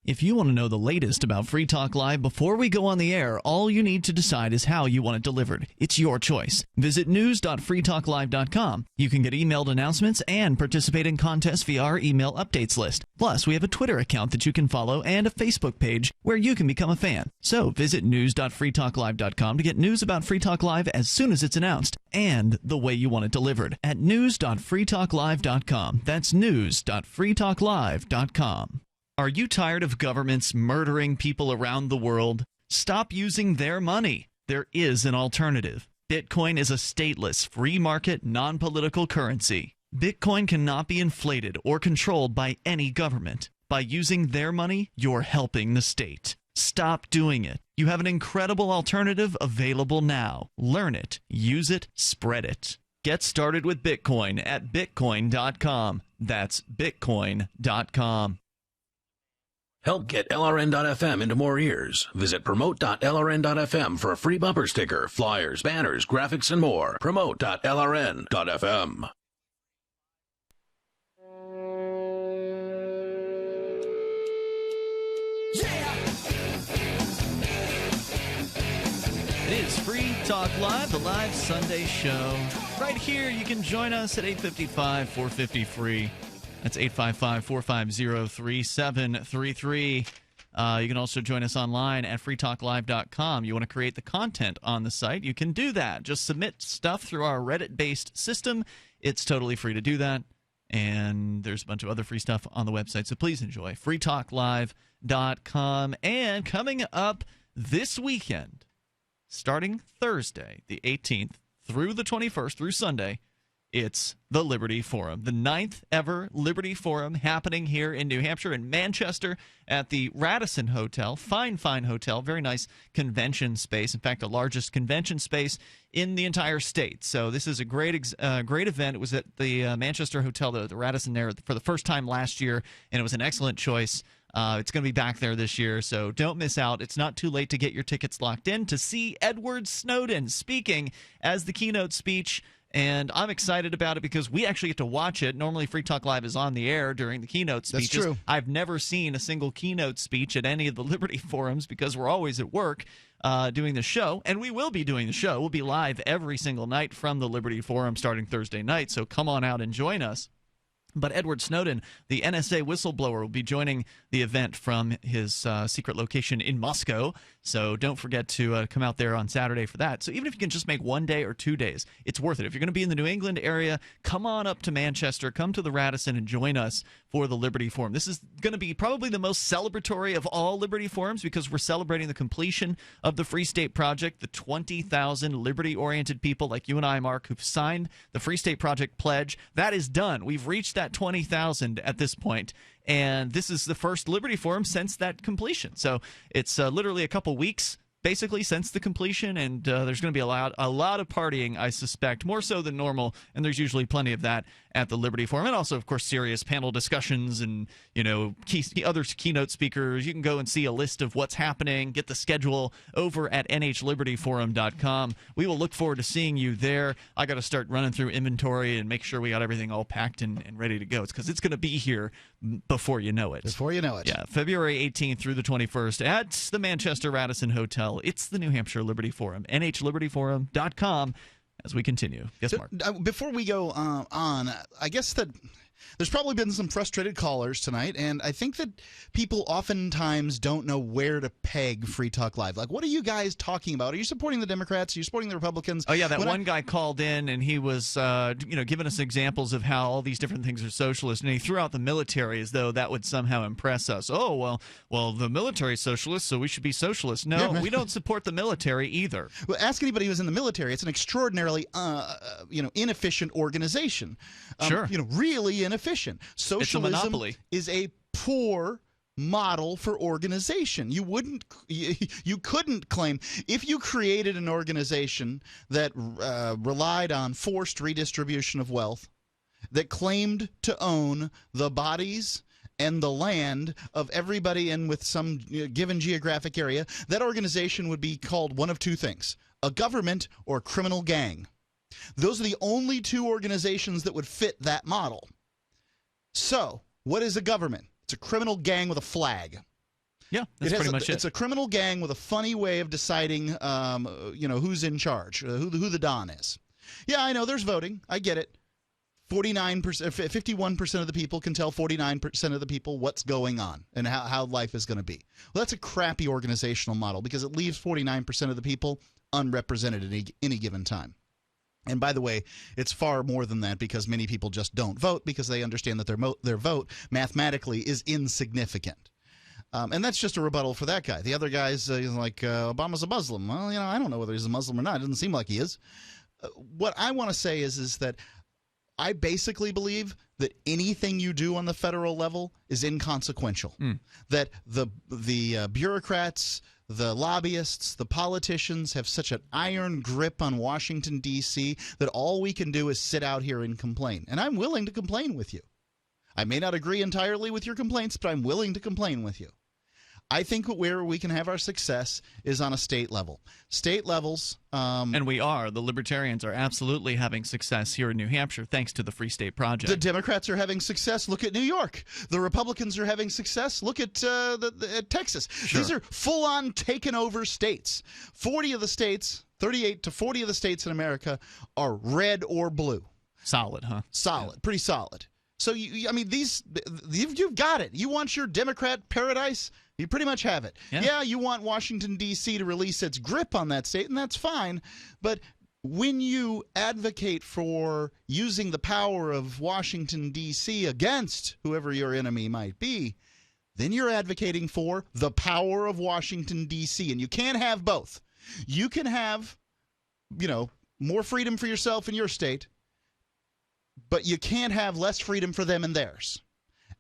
If you want to know the latest about Free Talk Live before we go on the air, all you need to decide is how you want it delivered. It's your choice. Visit news.freetalklive.com. You can get emailed announcements and participate in contests via our email updates list. Plus, we have a Twitter account that you can follow and a Facebook page where you can become a fan. So visit news.freetalklive.com to get news about Free Talk Live as soon as it's announced and the way you want it delivered at news.freetalklive.com. That's news.freetalklive.com. Are you tired of governments murdering people around the world? Stop using their money. There is an alternative. Bitcoin is a stateless, free market, non-political currency. Bitcoin cannot be inflated or controlled by any government. By using their money, you're helping the state. Stop doing it. You have an incredible alternative available now. Learn it, use it, spread it. Get started with Bitcoin at bitcoin.com. That's bitcoin.com. Help get LRN.FM into more ears. Visit promote.lrn.fm for a free bumper sticker, flyers, banners, graphics, and more. Promote.lrn.fm. It is Free Talk Live, the live Sunday show. Right here, you can join us at 855-450-FREE. That's 855-450-3733. You can also join us online at freetalklive.com. You want to create the content on the site, you can do that. Just submit stuff through our Reddit-based system. It's totally free to do that. And there's a bunch of other free stuff on the website, so please enjoy. freetalklive.com. And coming up this weekend, starting Thursday, the 18th, through the 21st, through Sunday, it's the Liberty Forum, the 9th ever Liberty Forum happening here in New Hampshire, in Manchester, at the Radisson Hotel. Fine hotel, very nice convention space. In fact, the largest convention space in the entire state. So this is a great event. It was at the Manchester Hotel, the Radisson there, for the first time last year, and it was an excellent choice. It's going to be back there this year, so don't miss out. It's not too late to get your tickets locked in to see Edward Snowden speaking as the keynote speech. And I'm excited about it because we actually get to watch it. Normally, Free Talk Live is on the air during the keynote speeches. That's true. I've never seen a single keynote speech at any of the Liberty Forums because we're always at work doing the show. And we will be doing the show. We'll be live every single night from the Liberty Forum starting Thursday night. So come on out and join us. But Edward Snowden, the NSA whistleblower, will be joining the event from his secret location in Moscow. So don't forget to come out there on Saturday for that. So even if you can just make 1 day or 2 days, it's worth it. If you're going to be in the New England area, come on up to Manchester, come to the Radisson and join us for the Liberty Forum. This is going to be probably the most celebratory of all Liberty Forums because we're celebrating the completion of the Free State Project, the 20,000 liberty-oriented people like you and I, Mark, who've signed the Free State Project pledge. That is done. We've reached that 20,000 at this point, and this is the first Liberty Forum since that completion. So it's literally a couple weeks basically since the completion, and there's going to be a lot of partying, I suspect, more so than normal, and there's usually plenty of that at the Liberty Forum, and also, of course, serious panel discussions and, other keynote speakers. You can go and see a list of what's happening, get the schedule over at nhlibertyforum.com. We will look forward to seeing you there. I got to start running through inventory and make sure we got everything all packed and ready to go. It's because it's going to be here before you know it. Before you know it. Yeah, February 18th through the 21st at the Manchester Radisson Hotel. It's the New Hampshire Liberty Forum, nhlibertyforum.com. As we continue. Yes, Mark. Before we go on, I guess that there's probably been some frustrated callers tonight, and I think that people oftentimes don't know where to peg Free Talk Live. Like, what are you guys talking about? Are you supporting the Democrats? Are you supporting the Republicans? Oh, yeah, that one guy called in, and he was giving us examples of how all these different things are socialist, and he threw out the military as though that would somehow impress us. Oh, well, the military is socialist, so we should be socialists. No, we don't support the military either. Well, ask anybody who's in the military. It's an extraordinarily, inefficient organization. Sure. Really inefficient. Socialism it's a monopoly. Is a poor model for organization. You couldn't claim, if you created an organization that relied on forced redistribution of wealth, that claimed to own the bodies and the land of everybody in with some given geographic area, that organization would be called one of two things: a government or a criminal gang. Those are the only two organizations that would fit that model. So, what is a government? It's a criminal gang with a flag. Yeah, that's pretty much it. It's a criminal gang with a funny way of deciding, who's in charge, who the Don is. Yeah, I know there's voting. I get it. 51% of the people can tell 49% of the people what's going on and how life is going to be. Well, that's a crappy organizational model because it leaves 49% of the people unrepresented at any given time. And by the way, it's far more than that because many people just don't vote because they understand that their vote mathematically is insignificant. And that's just a rebuttal for that guy. The other guy's like, Obama's a Muslim. Well, I don't know whether he's a Muslim or not. It doesn't seem like he is. What I want to say is that I basically believe that anything you do on the federal level is inconsequential. That the bureaucrats, the lobbyists, the politicians have such an iron grip on Washington, D.C. that all we can do is sit out here and complain. And I'm willing to complain with you. I may not agree entirely with your complaints, but I'm willing to complain with you. I think where we can have our success is on a state level. State levels. And we are. The Libertarians are absolutely having success here in New Hampshire thanks to the Free State Project. The Democrats are having success. Look at New York. The Republicans are having success. Look at Texas. Sure. These are full-on taken over states. 40 of the states, 38 to 40 of the states in America are red or blue. Solid, huh? Solid. Yeah. Pretty solid. So, you've got it. You want your Democrat paradise? You pretty much have it. Yeah, you want Washington, D.C. to release its grip on that state, and that's fine. But when you advocate for using the power of Washington, D.C. against whoever your enemy might be, then you're advocating for the power of Washington, D.C., and you can't have both. You can have, more freedom for yourself in your state, but you can't have less freedom for them in theirs.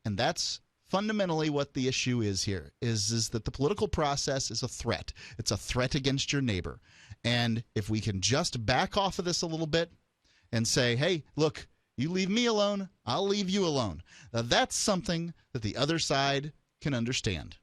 And that's fundamentally what the issue is here, is that the political process is a threat. It's a threat against your neighbor. And if we can just back off of this a little bit and say, hey, look, you leave me alone, I'll leave you alone. Now, that's something that the other side can understand.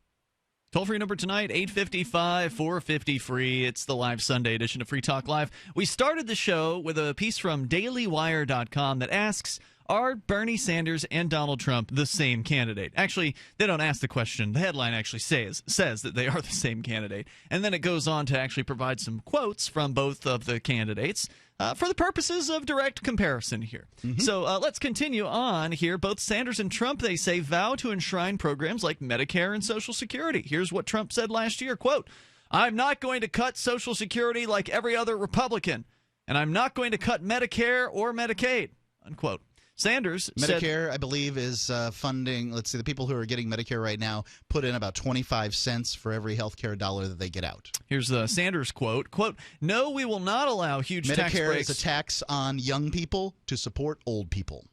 Toll-free number tonight, 855-450-FREE. It's the live Sunday edition of Free Talk Live. We started the show with a piece from dailywire.com that asks, Are Bernie Sanders and Donald Trump the same candidate? Actually, they don't ask the question. The headline actually says that they are the same candidate. And then it goes on to actually provide some quotes from both of the candidates for the purposes of direct comparison here. So let's continue on here. Both Sanders and Trump, they say, vow to enshrine programs like Medicare and Social Security. Here's what Trump said last year, quote, "I'm not going to cut Social Security like every other Republican, and I'm not going to cut Medicare or Medicaid," unquote. Sanders Medicare, I believe, is funding, let's see, the people who are getting Medicare right now put in about 25 cents for every health care dollar that they get out. Here's the Sanders quote, "No, we will not allow huge tax breaks." Medicare is a tax on young people to support old people.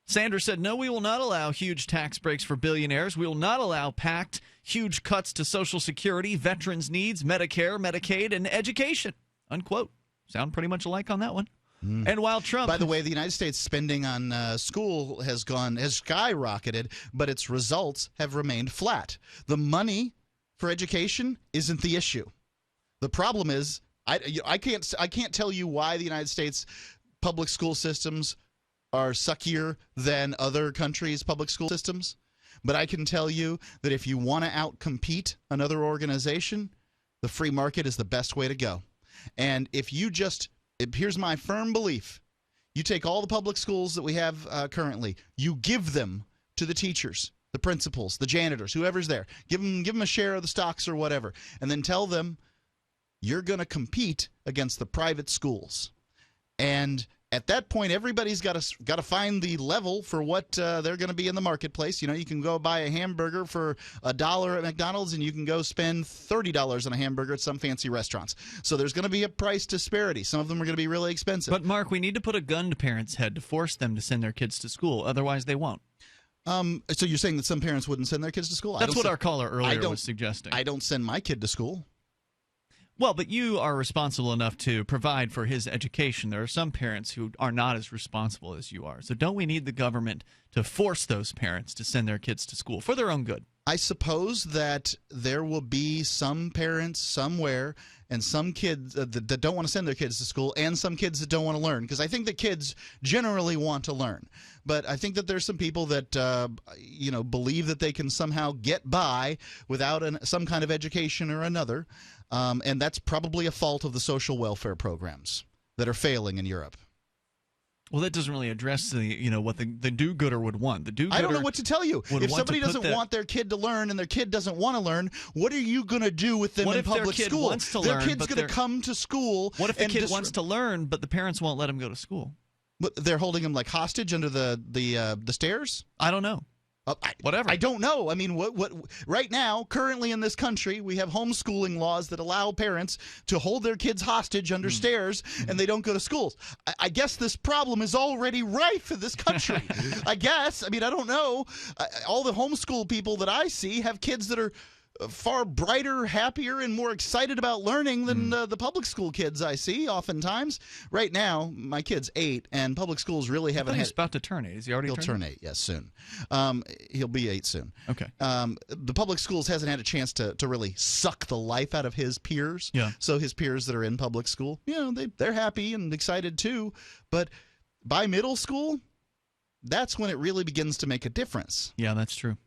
Sanders said, "No, we will not allow huge tax breaks for billionaires. We will not allow packed, huge cuts to Social Security, veterans' needs, Medicare, Medicaid, and education," unquote. Sound pretty much alike on that one. And while Trump, by the way, the United States spending on school has skyrocketed, but its results have remained flat. The money for education isn't the issue. The problem is, I can't tell you why the United States public school systems are suckier than other countries' public school systems, but I can tell you that if you want to outcompete another organization, the free market is the best way to go. And if you just here's my firm belief. You take all the public schools that we have currently, you give them to the teachers, the principals, the janitors, whoever's there. Give them a share of the stocks or whatever, and then tell them you're going to compete against the private schools. And at that point, everybody's got to find the level for what they're going to be in the marketplace. You know, you can go buy a hamburger for $1 at McDonald's, and you can go spend $30 on a hamburger at some fancy restaurants. So there's going to be a price disparity. Some of them are going to be really expensive. But Mark, we need to put a gun to parents' head to force them to send their kids to school. Otherwise, they won't. So you're saying that some parents wouldn't send their kids to school? That's what our caller earlier was suggesting. I don't send my kid to school. Well, but you are responsible enough to provide for his education. There are some parents who are not as responsible as you are. So don't we need the government to force those parents to send their kids to school for their own good? I suppose that there will be some parents somewhere and some kids that don't want to send their kids to school, and some kids that don't want to learn, because I think that kids generally want to learn. But I think that there's some people that believe that they can somehow get by without some kind of education or another, and that's probably a fault of the social welfare programs that are failing in Europe. Well, that doesn't really address what the do-gooder would want. The do-gooder, I don't know what to tell you. If somebody doesn't want their kid to learn and their kid doesn't want to learn, what are you going to do with them in public school? Their kid's going to come to school. What if the kid wants to learn, but the parents won't let him go to school? They're holding him like hostage under the stairs? I don't know. Whatever. I don't know. I mean, what? Right now, currently in this country, we have homeschooling laws that allow parents to hold their kids hostage under stairs, and they don't go to schools. I guess this problem is already rife in this country. I guess. I mean, I don't know. All the homeschool people that I see have kids that are far brighter, happier, and more excited about learning than the public school kids I see oftentimes. Right now, my kid's 8, and public schools really haven't He's about to turn 8. Is he already He'll turn 8, yes, soon. He'll be 8 soon. Okay. The public schools hasn't had a chance to really suck the life out of his peers. Yeah. So his peers that are in public school, they're happy and excited too. But by middle school, that's when it really begins to make a difference. Yeah, that's true.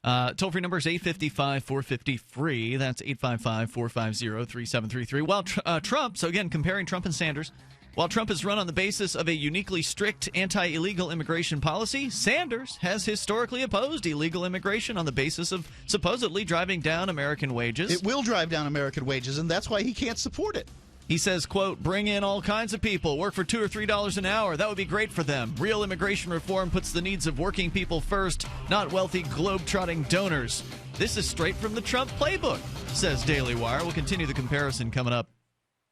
Toll-free number is 855-450-FREE. That's 855-450-3733. While Trump, so again, comparing Trump and Sanders, while Trump is run on the basis of a uniquely strict anti-illegal immigration policy, Sanders has historically opposed illegal immigration on the basis of supposedly driving down American wages. It will drive down American wages, and that's why he can't support it. He says, quote, "Bring in all kinds of people, work for $2 or $3 an hour. That would be great for them. Real immigration reform puts the needs of working people first, not wealthy globe-trotting donors." This is straight from the Trump playbook, says Daily Wire. We'll continue the comparison coming up.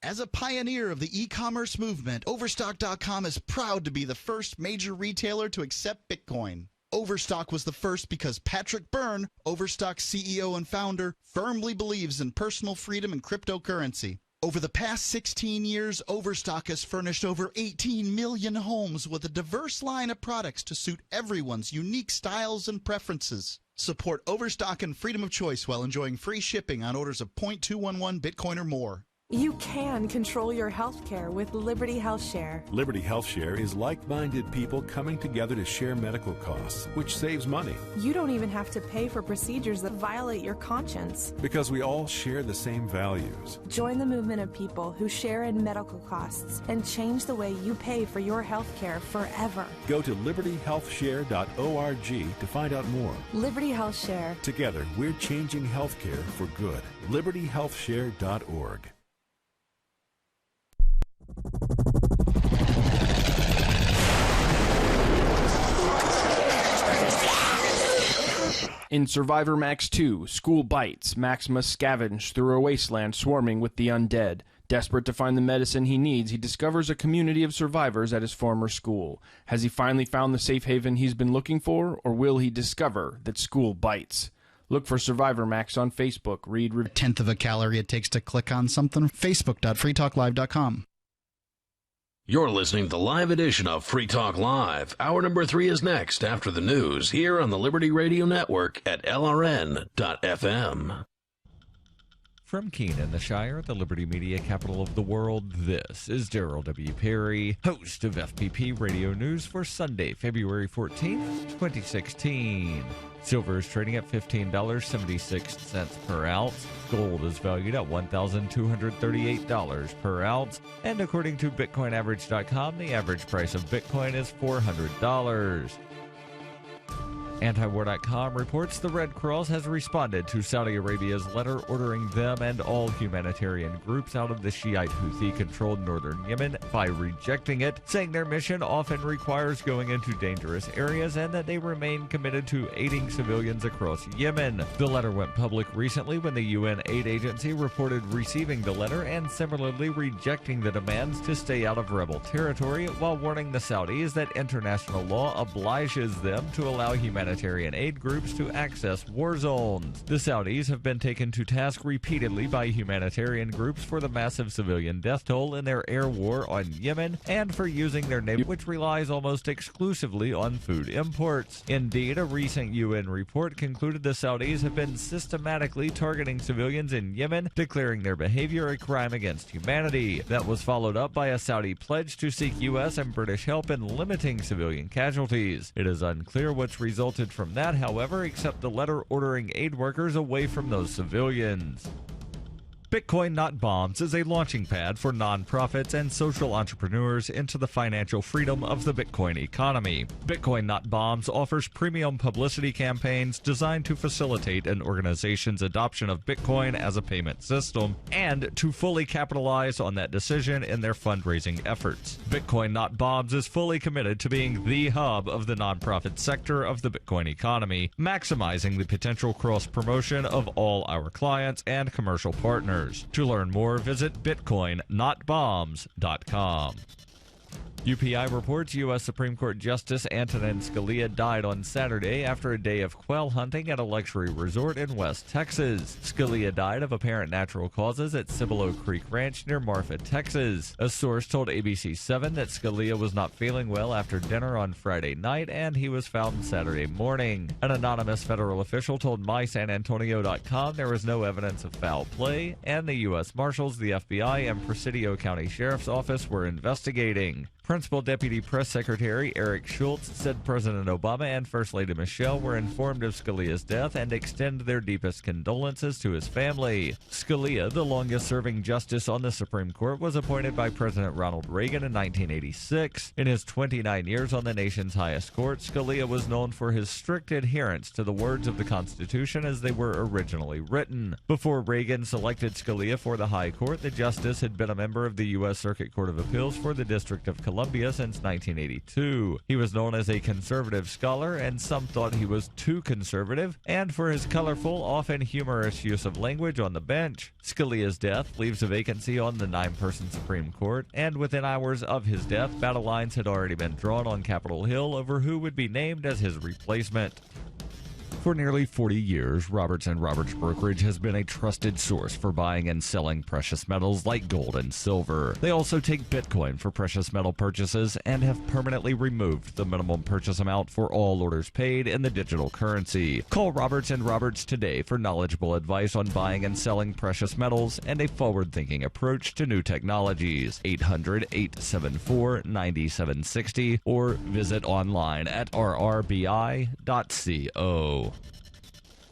As a pioneer of the e-commerce movement, Overstock.com is proud to be the first major retailer to accept Bitcoin. Overstock was the first because Patrick Byrne, Overstock's CEO and founder, firmly believes in personal freedom and cryptocurrency. Over the past 16 years, Overstock has furnished over 18 million homes with a diverse line of products to suit everyone's unique styles and preferences. Support Overstock and freedom of choice while enjoying free shipping on orders of 0.211 Bitcoin or more. You can control your health care with Liberty Health Share. Liberty Health Share is like-minded people coming together to share medical costs, which saves money. You don't even have to pay for procedures that violate your conscience. Because we all share the same values. Join the movement of people who share in medical costs and change the way you pay for your health care forever. Go to libertyhealthshare.org to find out more. Liberty Health Share. Together, we're changing healthcare for good. libertyhealthshare.org. In Survivor Max 2, School Bites, Max must scavenge through a wasteland swarming with the undead. Desperate to find the medicine he needs, he discovers a community of survivors at his former school. Has he finally found the safe haven he's been looking for, or will he discover that school bites? Look for Survivor Max on Facebook. Read a tenth of a calorie it takes to click on something. Facebook.freetalklive.com. You're listening to the live edition of Free Talk Live. Hour number 3 is next after the news here on the Liberty Radio Network at LRN.FM. From Keene in the Shire, the Liberty Media capital of the world, this is Daryl W. Perry, host of FPP Radio News for Sunday, February 14th, 2016. Silver is trading at $15.76 per ounce. Gold is valued at $1,238 per ounce. And according to BitcoinAverage.com, the average price of Bitcoin is $400. Antiwar.com reports the Red Cross has responded to Saudi Arabia's letter ordering them and all humanitarian groups out of the Shiite Houthi-controlled northern Yemen by rejecting it, saying their mission often requires going into dangerous areas and that they remain committed to aiding civilians across Yemen. The letter went public recently when the UN aid agency reported receiving the letter and similarly rejecting the demands to stay out of rebel territory, while warning the Saudis that international law obliges them to allow humanitarian aid groups to access war zones. The Saudis have been taken to task repeatedly by humanitarian groups for the massive civilian death toll in their air war on Yemen and for using their navy, which relies almost exclusively on food imports. Indeed, a recent UN report concluded the Saudis have been systematically targeting civilians in Yemen, declaring their behavior a crime against humanity. That was followed up by a Saudi pledge to seek U.S. and British help in limiting civilian casualties. It is unclear what's resulted from that, however, except the letter ordering aid workers away from those civilians. Bitcoin Not Bombs is a launching pad for nonprofits and social entrepreneurs into the financial freedom of the Bitcoin economy. Bitcoin Not Bombs offers premium publicity campaigns designed to facilitate an organization's adoption of Bitcoin as a payment system and to fully capitalize on that decision in their fundraising efforts. Bitcoin Not Bombs is fully committed to being the hub of the nonprofit sector of the Bitcoin economy, maximizing the potential cross-promotion of all our clients and commercial partners. To learn more, visit bitcoinnotbombs.com. UPI reports U.S. Supreme Court Justice Antonin Scalia died on Saturday after a day of quail hunting at a luxury resort in West Texas. Scalia died of apparent natural causes at Cibolo Creek Ranch near Marfa, Texas. A source told ABC7 that Scalia was not feeling well after dinner on Friday night and he was found Saturday morning. An anonymous federal official told MySanAntonio.com there was no evidence of foul play, and the U.S. Marshals, the FBI, and Presidio County Sheriff's Office were investigating. Principal Deputy Press Secretary Eric Schultz said President Obama and First Lady Michelle were informed of Scalia's death and extend their deepest condolences to his family. Scalia, the longest-serving justice on the Supreme Court, was appointed by President Ronald Reagan in 1986. In his 29 years on the nation's highest court, Scalia was known for his strict adherence to the words of the Constitution as they were originally written. Before Reagan selected Scalia for the High Court, the justice had been a member of the U.S. Circuit Court of Appeals for the District of Columbia since 1982. He was known as a conservative scholar, and some thought he was too conservative, and for his colorful, often humorous use of language on the bench. Scalia's death leaves a vacancy on the 9-person Supreme Court, and within hours of his death, battle lines had already been drawn on Capitol Hill over who would be named as his replacement. For nearly 40 years, Roberts & Roberts Brokerage has been a trusted source for buying and selling precious metals like gold and silver. They also take Bitcoin for precious metal purchases and have permanently removed the minimum purchase amount for all orders paid in the digital currency. Call Roberts & Roberts today for knowledgeable advice on buying and selling precious metals and a forward-thinking approach to new technologies. 800-874-9760 or visit online at rrbi.co.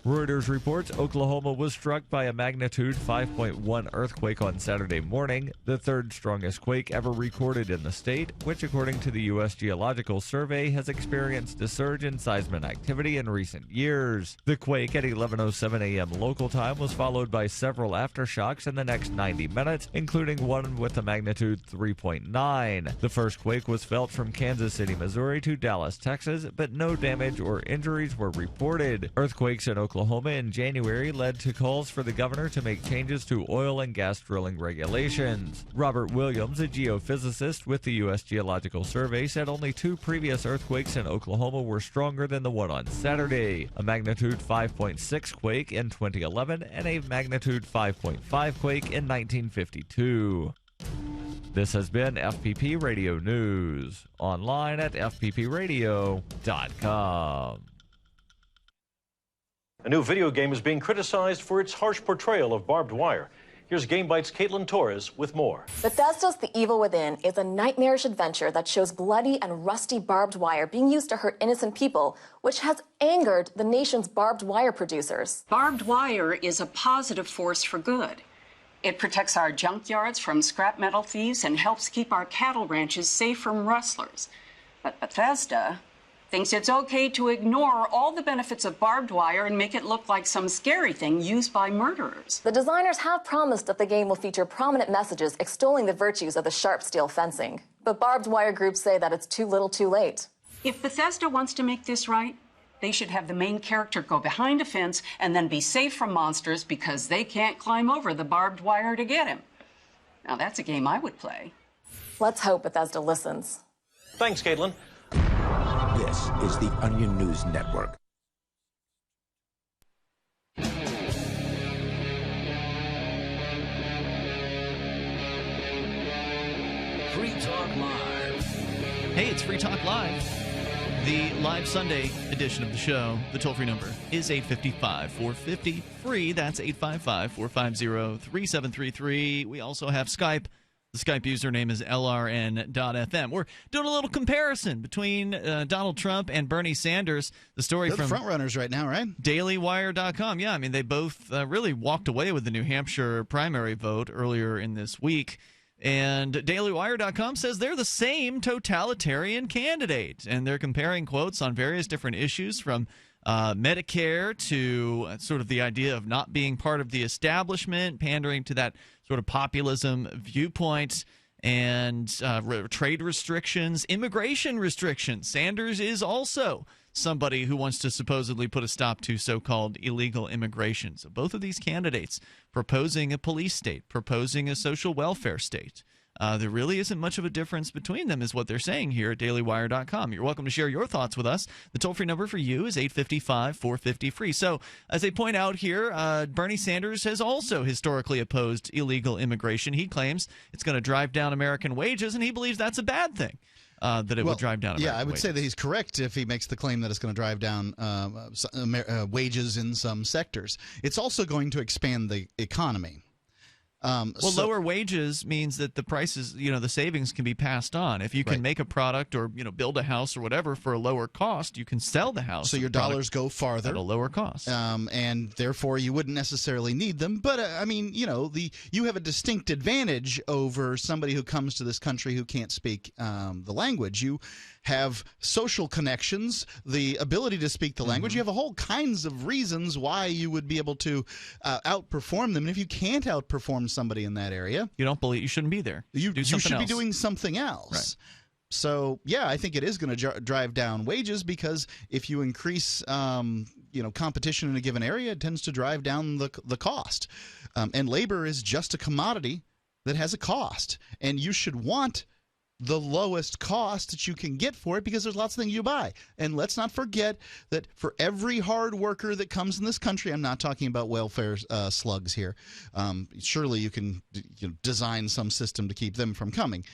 Reuters reports Oklahoma was struck by a magnitude 5.1 earthquake on Saturday morning, the third strongest quake ever recorded in the state, which, according to the U.S. Geological Survey, has experienced a surge in seismic activity in recent years. The quake at 11:07 a.m. local time was followed by several aftershocks in the next 90 minutes, including one with a magnitude 3.9. The first quake was felt from Kansas City, Missouri to Dallas, Texas, but no damage or injuries were reported. Earthquakes in Oklahoma in January led to calls for the governor to make changes to oil and gas drilling regulations. Robert Williams, a geophysicist with the U.S. Geological Survey, said only 2 previous earthquakes in Oklahoma were stronger than the one on Saturday, a magnitude 5.6 quake in 2011 and a magnitude 5.5 quake in 1952. This has been FPP Radio News, online at fppradio.com. A new video game is being criticized for its harsh portrayal of barbed wire. Here's GameBite's Caitlin Torres with more. Bethesda's The Evil Within is a nightmarish adventure that shows bloody and rusty barbed wire being used to hurt innocent people, which has angered the nation's barbed wire producers. Barbed wire is a positive force for good. It protects our junkyards from scrap metal thieves and helps keep our cattle ranches safe from rustlers. But Bethesda thinks it's okay to ignore all the benefits of barbed wire and make it look like some scary thing used by murderers. The designers have promised that the game will feature prominent messages extolling the virtues of the sharp steel fencing. But barbed wire groups say that it's too little too late. If Bethesda wants to make this right, they should have the main character go behind a fence and then be safe from monsters because they can't climb over the barbed wire to get him. Now that's a game I would play. Let's hope Bethesda listens. Thanks, Caitlin. This is the Onion News Network. Free Talk Live. Hey, it's Free Talk Live. The live Sunday edition of the show, the toll-free number is 855-450-FREE. That's 855-450-3733. We also have Skype. The Skype username is LRN.FM. We're doing a little comparison between Donald Trump and Bernie Sanders. The story They're from the front runners right now, right? DailyWire.com. Yeah, I mean, they both really walked away with the New Hampshire primary vote earlier in this week. And DailyWire.com says they're the same totalitarian candidate. And they're comparing quotes on various different issues from Medicare to sort of the idea of not being part of the establishment, pandering to that sort of populism viewpoint, and trade restrictions, immigration restrictions. Sanders is also somebody who wants to supposedly put a stop to so-called illegal immigration. So both of these candidates proposing a police state, proposing a social welfare state. There really isn't much of a difference between them is what they're saying here at dailywire.com. You're welcome to share your thoughts with us. The toll-free number for you is 855-450-FREE. So, as they point out here, Bernie Sanders has also historically opposed illegal immigration. He claims it's going to drive down American wages, and he believes that's a bad thing. That it would drive down American I would wages. say that he's correct if he makes the claim that it's going to drive down wages in some sectors. It's also going to expand the economy. Lower wages means that the prices, the savings can be passed on. If you can make a product or, build a house or whatever for a lower cost, you can sell the house. So your dollars go farther at a lower cost. And therefore you wouldn't necessarily need them. But, you have a distinct advantage over somebody who comes to this country who can't speak the language. You have social connections, the ability to speak the language. You have a whole kinds of reasons why you would be able to outperform them. And if you can't outperform somebody in that area, you shouldn't be there. You should else. be doing something else. Right. So, I think it is going to drive down wages because if you increase, competition in a given area, it tends to drive down the cost. And labor is just a commodity that has a cost. And you should want the lowest cost that you can get for it, because there's lots of things you buy. And let's not forget that for every hard worker that comes in this country, I'm not talking about welfare slugs here. Surely you can design some system to keep them from coming.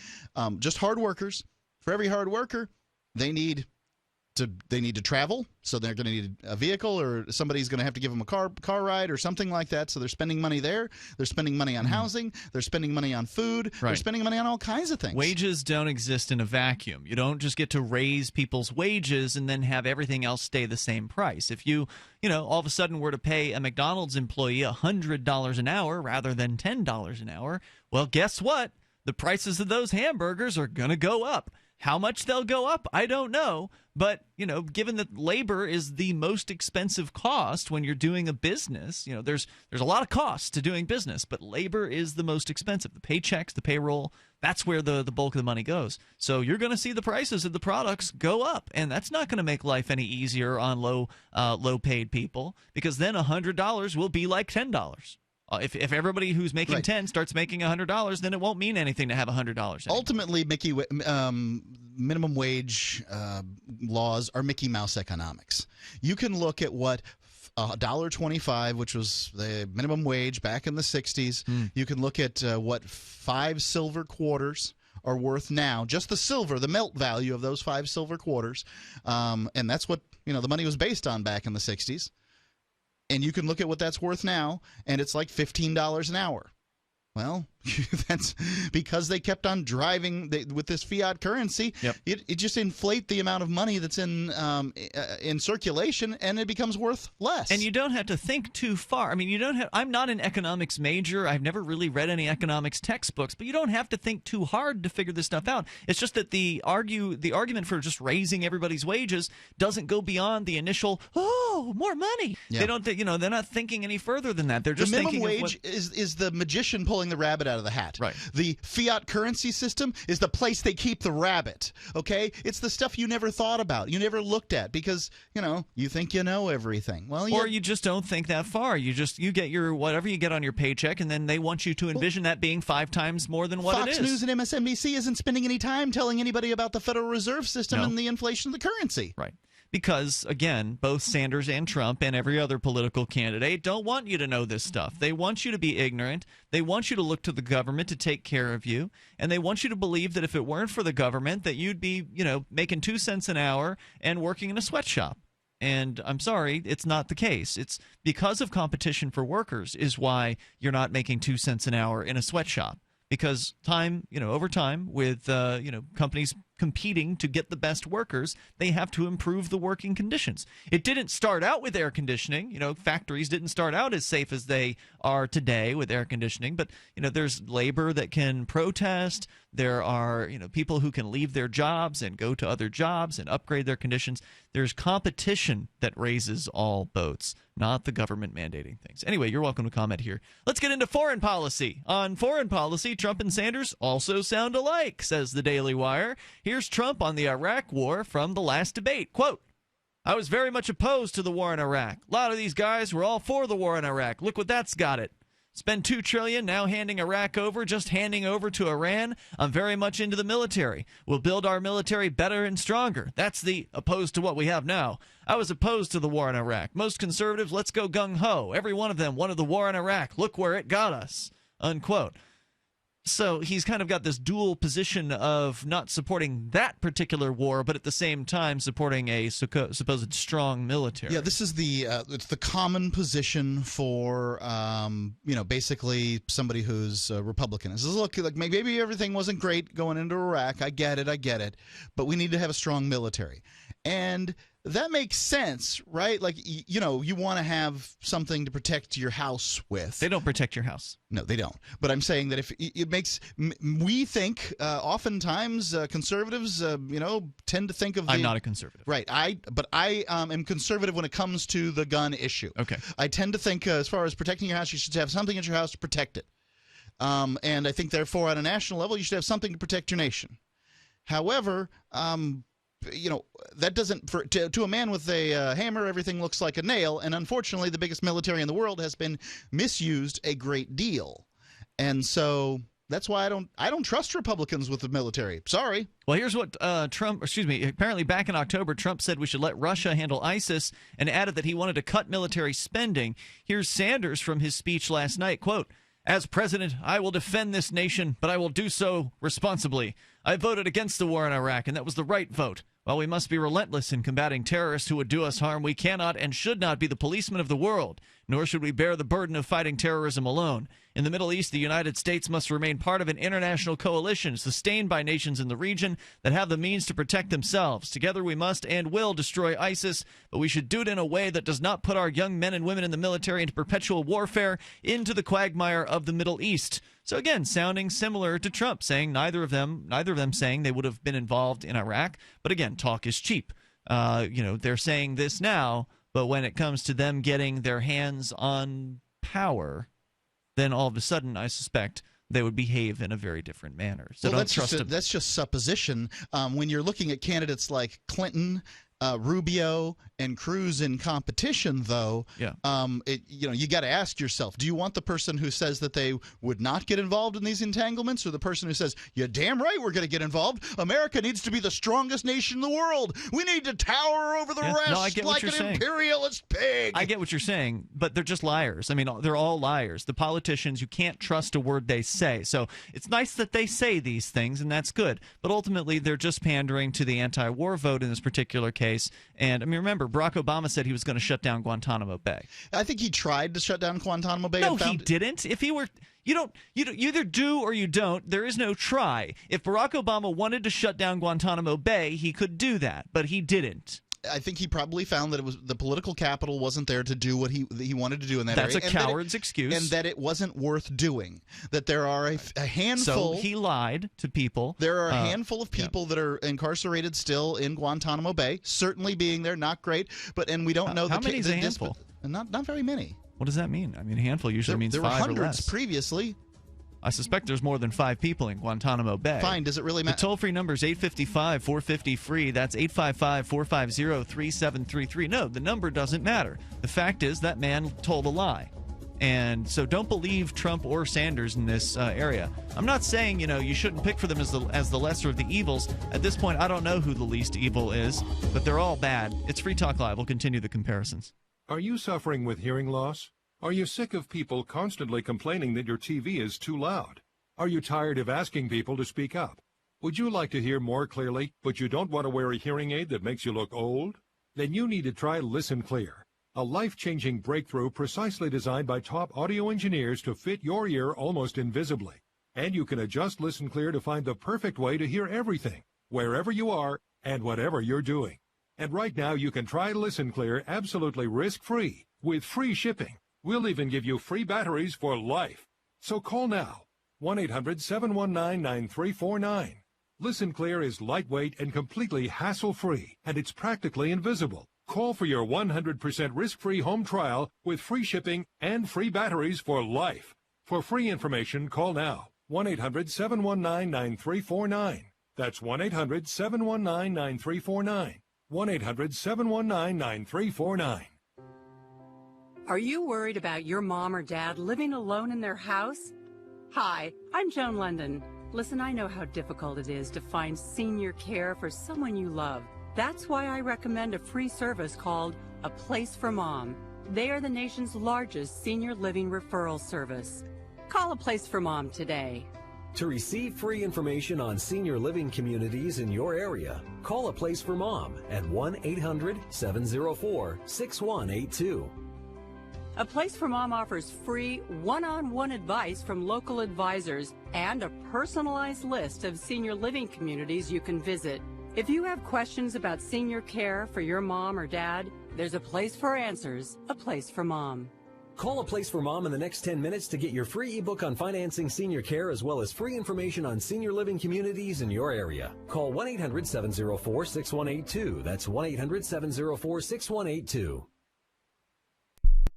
Just hard workers. For every hard worker, they need to travel, so they're going to need a vehicle, or somebody's going to have to give them a car ride or something like that. So they're spending money there. They're spending money on housing. They're spending money on food. Right. They're spending money on all kinds of things. Wages don't exist in a vacuum. You don't just get to raise people's wages and then have everything else stay the same price. If you all of a sudden were to pay a McDonald's employee $100 an hour rather than $10 an hour, well, guess what? The prices of those hamburgers are going to go up. How much they'll go up, I don't know. But, given that labor is the most expensive cost when you're doing a business, there's a lot of costs to doing business, but labor is the most expensive. The paychecks, the payroll, that's where the bulk of the money goes. So you're going to see the prices of the products go up, and that's not going to make life any easier on low-paid people, because then $100 will be like $10. If everybody who's making 10 starts making $100, then it won't mean anything to have $100 anymore. Ultimately, minimum wage laws are Mickey Mouse economics. You can look at what $1.25, which was the minimum wage back in the 60s. You can look at what 5 silver quarters are worth now, just the silver, the melt value of those 5 silver quarters. And that's what the money was based on back in the 60s. And you can look at what that's worth now, and it's like $15 an hour. Well, that's because they kept on driving with this fiat currency. Yep. It just inflate the amount of money that's in circulation, and it becomes worth less. And you don't have to think too far. I mean, I'm not an economics major. I've never really read any economics textbooks, but you don't have to think too hard to figure this stuff out. It's just that the argument for just raising everybody's wages doesn't go beyond the initial more money. Yeah. They don't. They're not thinking any further than that. They're just the minimum thinking wage is the magician pulling the rabbit out of the hat. Right. The fiat currency system is the place they keep the rabbit. Okay? It's the stuff you never thought about. You never looked at because, you think you know everything. Well, or you just don't think that far. You get your whatever you get on your paycheck, and then they want you to envision that being 5 times more than what it is. Fox News and MSNBC isn't spending any time telling anybody about the Federal Reserve System and the inflation of the currency. Right. Because, again, both Sanders and Trump and every other political candidate don't want you to know this stuff. They want you to be ignorant. They want you to look to the government to take care of you. And they want you to believe that if it weren't for the government, that you'd be, making 2 cents an hour and working in a sweatshop. And I'm sorry, it's not the case. It's because of competition for workers is why you're not making 2 cents an hour in a sweatshop. Because over time, with companies competing to get the best workers, they have to improve the working conditions. It didn't start out with air conditioning. Factories didn't start out as safe as they are today with air conditioning. But there's labor that can protest. There are people who can leave their jobs and go to other jobs and upgrade their conditions. There's competition that raises all boats, not the government mandating things. Anyway, you're welcome to comment here. Let's get into foreign policy. On foreign policy, Trump and Sanders also sound alike, says the Daily Wire. Here's Trump on the Iraq war from the last debate. Quote, "I was very much opposed to the war in Iraq. A lot of these guys were all for the war in Iraq. Look what that's got it. Spend $2 trillion now handing Iraq over, just handing over to Iran. I'm very much into the military. We'll build our military better and stronger. That's the opposed to what we have now. I was opposed to the war in Iraq. Most conservatives, let's go gung-ho. Every one of them wanted the war in Iraq. Look where it got us." Unquote. So he's kind of got this dual position of not supporting that particular war, but at the same time supporting a supposed strong military. Yeah, this is it's the common position for basically somebody who's a Republican. It says, look, like maybe everything wasn't great going into Iraq. I get it, but we need to have a strong military. And that makes sense, right? Like, you want to have something to protect your house with. They don't protect your house. No, they don't. But I'm saying that if it makes we think oftentimes conservatives, tend to think of. I'm not a conservative, right? I am conservative when it comes to the gun issue. Okay. I tend to think as far as protecting your house, you should have something at your house to protect it. And I think therefore, on a national level, you should have something to protect your nation. However, that doesn't to a man with a hammer, everything looks like a nail, and unfortunately the biggest military in the world has been misused a great deal. And so That's why I don't trust Republicans with the military. Sorry. Well, here's what apparently back in October, Trump said we should let Russia handle ISIS and added that he wanted to cut military spending. Here's Sanders from his speech last night, quote, "As president, I will defend this nation, but I will do so responsibly. I voted against the war in Iraq, and that was the right vote. While we must be relentless in combating terrorists who would do us harm, we cannot and should not be the policemen of the world, nor should we bear the burden of fighting terrorism alone. In the Middle East, the United States must remain part of an international coalition sustained by nations in the region that have the means to protect themselves. Together we must and will destroy ISIS, but we should do it in a way that does not put our young men and women in the military into perpetual warfare into the quagmire of the Middle East." So again, sounding similar to Trump, saying neither of them saying they would have been involved in Iraq. But again, talk is cheap. They're saying this now, but when it comes to them getting their hands on power, then all of a sudden, I suspect they would behave in a very different manner. So well, don't trust them. That's just supposition. When you're looking at candidates like Clinton, Rubio, and Cruz in competition, though, you got to ask yourself: do you want the person who says that they would not get involved in these entanglements, or the person who says, "You're damn right, we're going to get involved. America needs to be the strongest nation in the world. We need to tower over the rest like an imperialist pig." I get what you're saying, but they're just liars. I mean, they're all liars. The politicians, you can't trust a word they say. So it's nice that they say these things, and that's good. But ultimately, they're just pandering to the anti-war vote in this particular case. And I mean, remember, Barack Obama said he was going to shut down Guantanamo Bay. I think he tried to shut down Guantanamo Bay. No, he didn't. If he were, you either do or you don't. There is no try. If Barack Obama wanted to shut down Guantanamo Bay, he could do that, but he didn't. I think he probably found that it was the political capital wasn't there to do what he wanted to do in that area. That's a coward's excuse. And that it wasn't worth doing. That there are a handful. So he lied to people. There are a handful of people that are incarcerated still in Guantanamo Bay. Certainly being there, not great. And we don't know how many is a handful? Not very many. What does that mean? I mean, a handful usually means 5 or less. There were hundreds previously. I suspect there's more than 5 people in Guantanamo Bay. Fine. Does it really matter? The toll-free number is 855-450-FREE. That's 855-450-3733. No, the number doesn't matter. The fact is that man told a lie. And so don't believe Trump or Sanders in this area. I'm not saying, you shouldn't pick for them as the lesser of the evils. At this point, I don't know who the least evil is, but they're all bad. It's Free Talk Live. We'll continue the comparisons. Are you suffering with hearing loss? Are you sick of people constantly complaining that your TV is too loud? Are you tired of asking people to speak up? Would you like to hear more clearly, but you don't want to wear a hearing aid that makes you look old? Then you need to try Listen Clear, a life-changing breakthrough precisely designed by top audio engineers to fit your ear almost invisibly. And you can adjust Listen Clear to find the perfect way to hear everything, wherever you are and whatever you're doing. And right now you can try Listen Clear absolutely risk-free with free shipping. We'll even give you free batteries for life. So call now, 1-800-719-9349. Listen Clear is lightweight and completely hassle-free, and it's practically invisible. Call for your 100% risk-free home trial with free shipping and free batteries for life. For free information, call now, 1-800-719-9349. That's 1-800-719-9349. 1-800-719-9349. Are you worried about your mom or dad living alone in their house? Hi, I'm Joan London. Listen, I know how difficult it is to find senior care for someone you love. That's why I recommend a free service called A Place for Mom. They are the nation's largest senior living referral service. Call A Place for Mom today. To receive free information on senior living communities in your area, call A Place for Mom at 1-800-704-6182. A Place for Mom offers free one-on-one advice from local advisors and a personalized list of senior living communities you can visit. If you have questions about senior care for your mom or dad, there's a place for answers, A Place for Mom. Call A Place for Mom in the next 10 minutes to get your free ebook on financing senior care as well as free information on senior living communities in your area. Call 1-800-704-6182. That's 1-800-704-6182.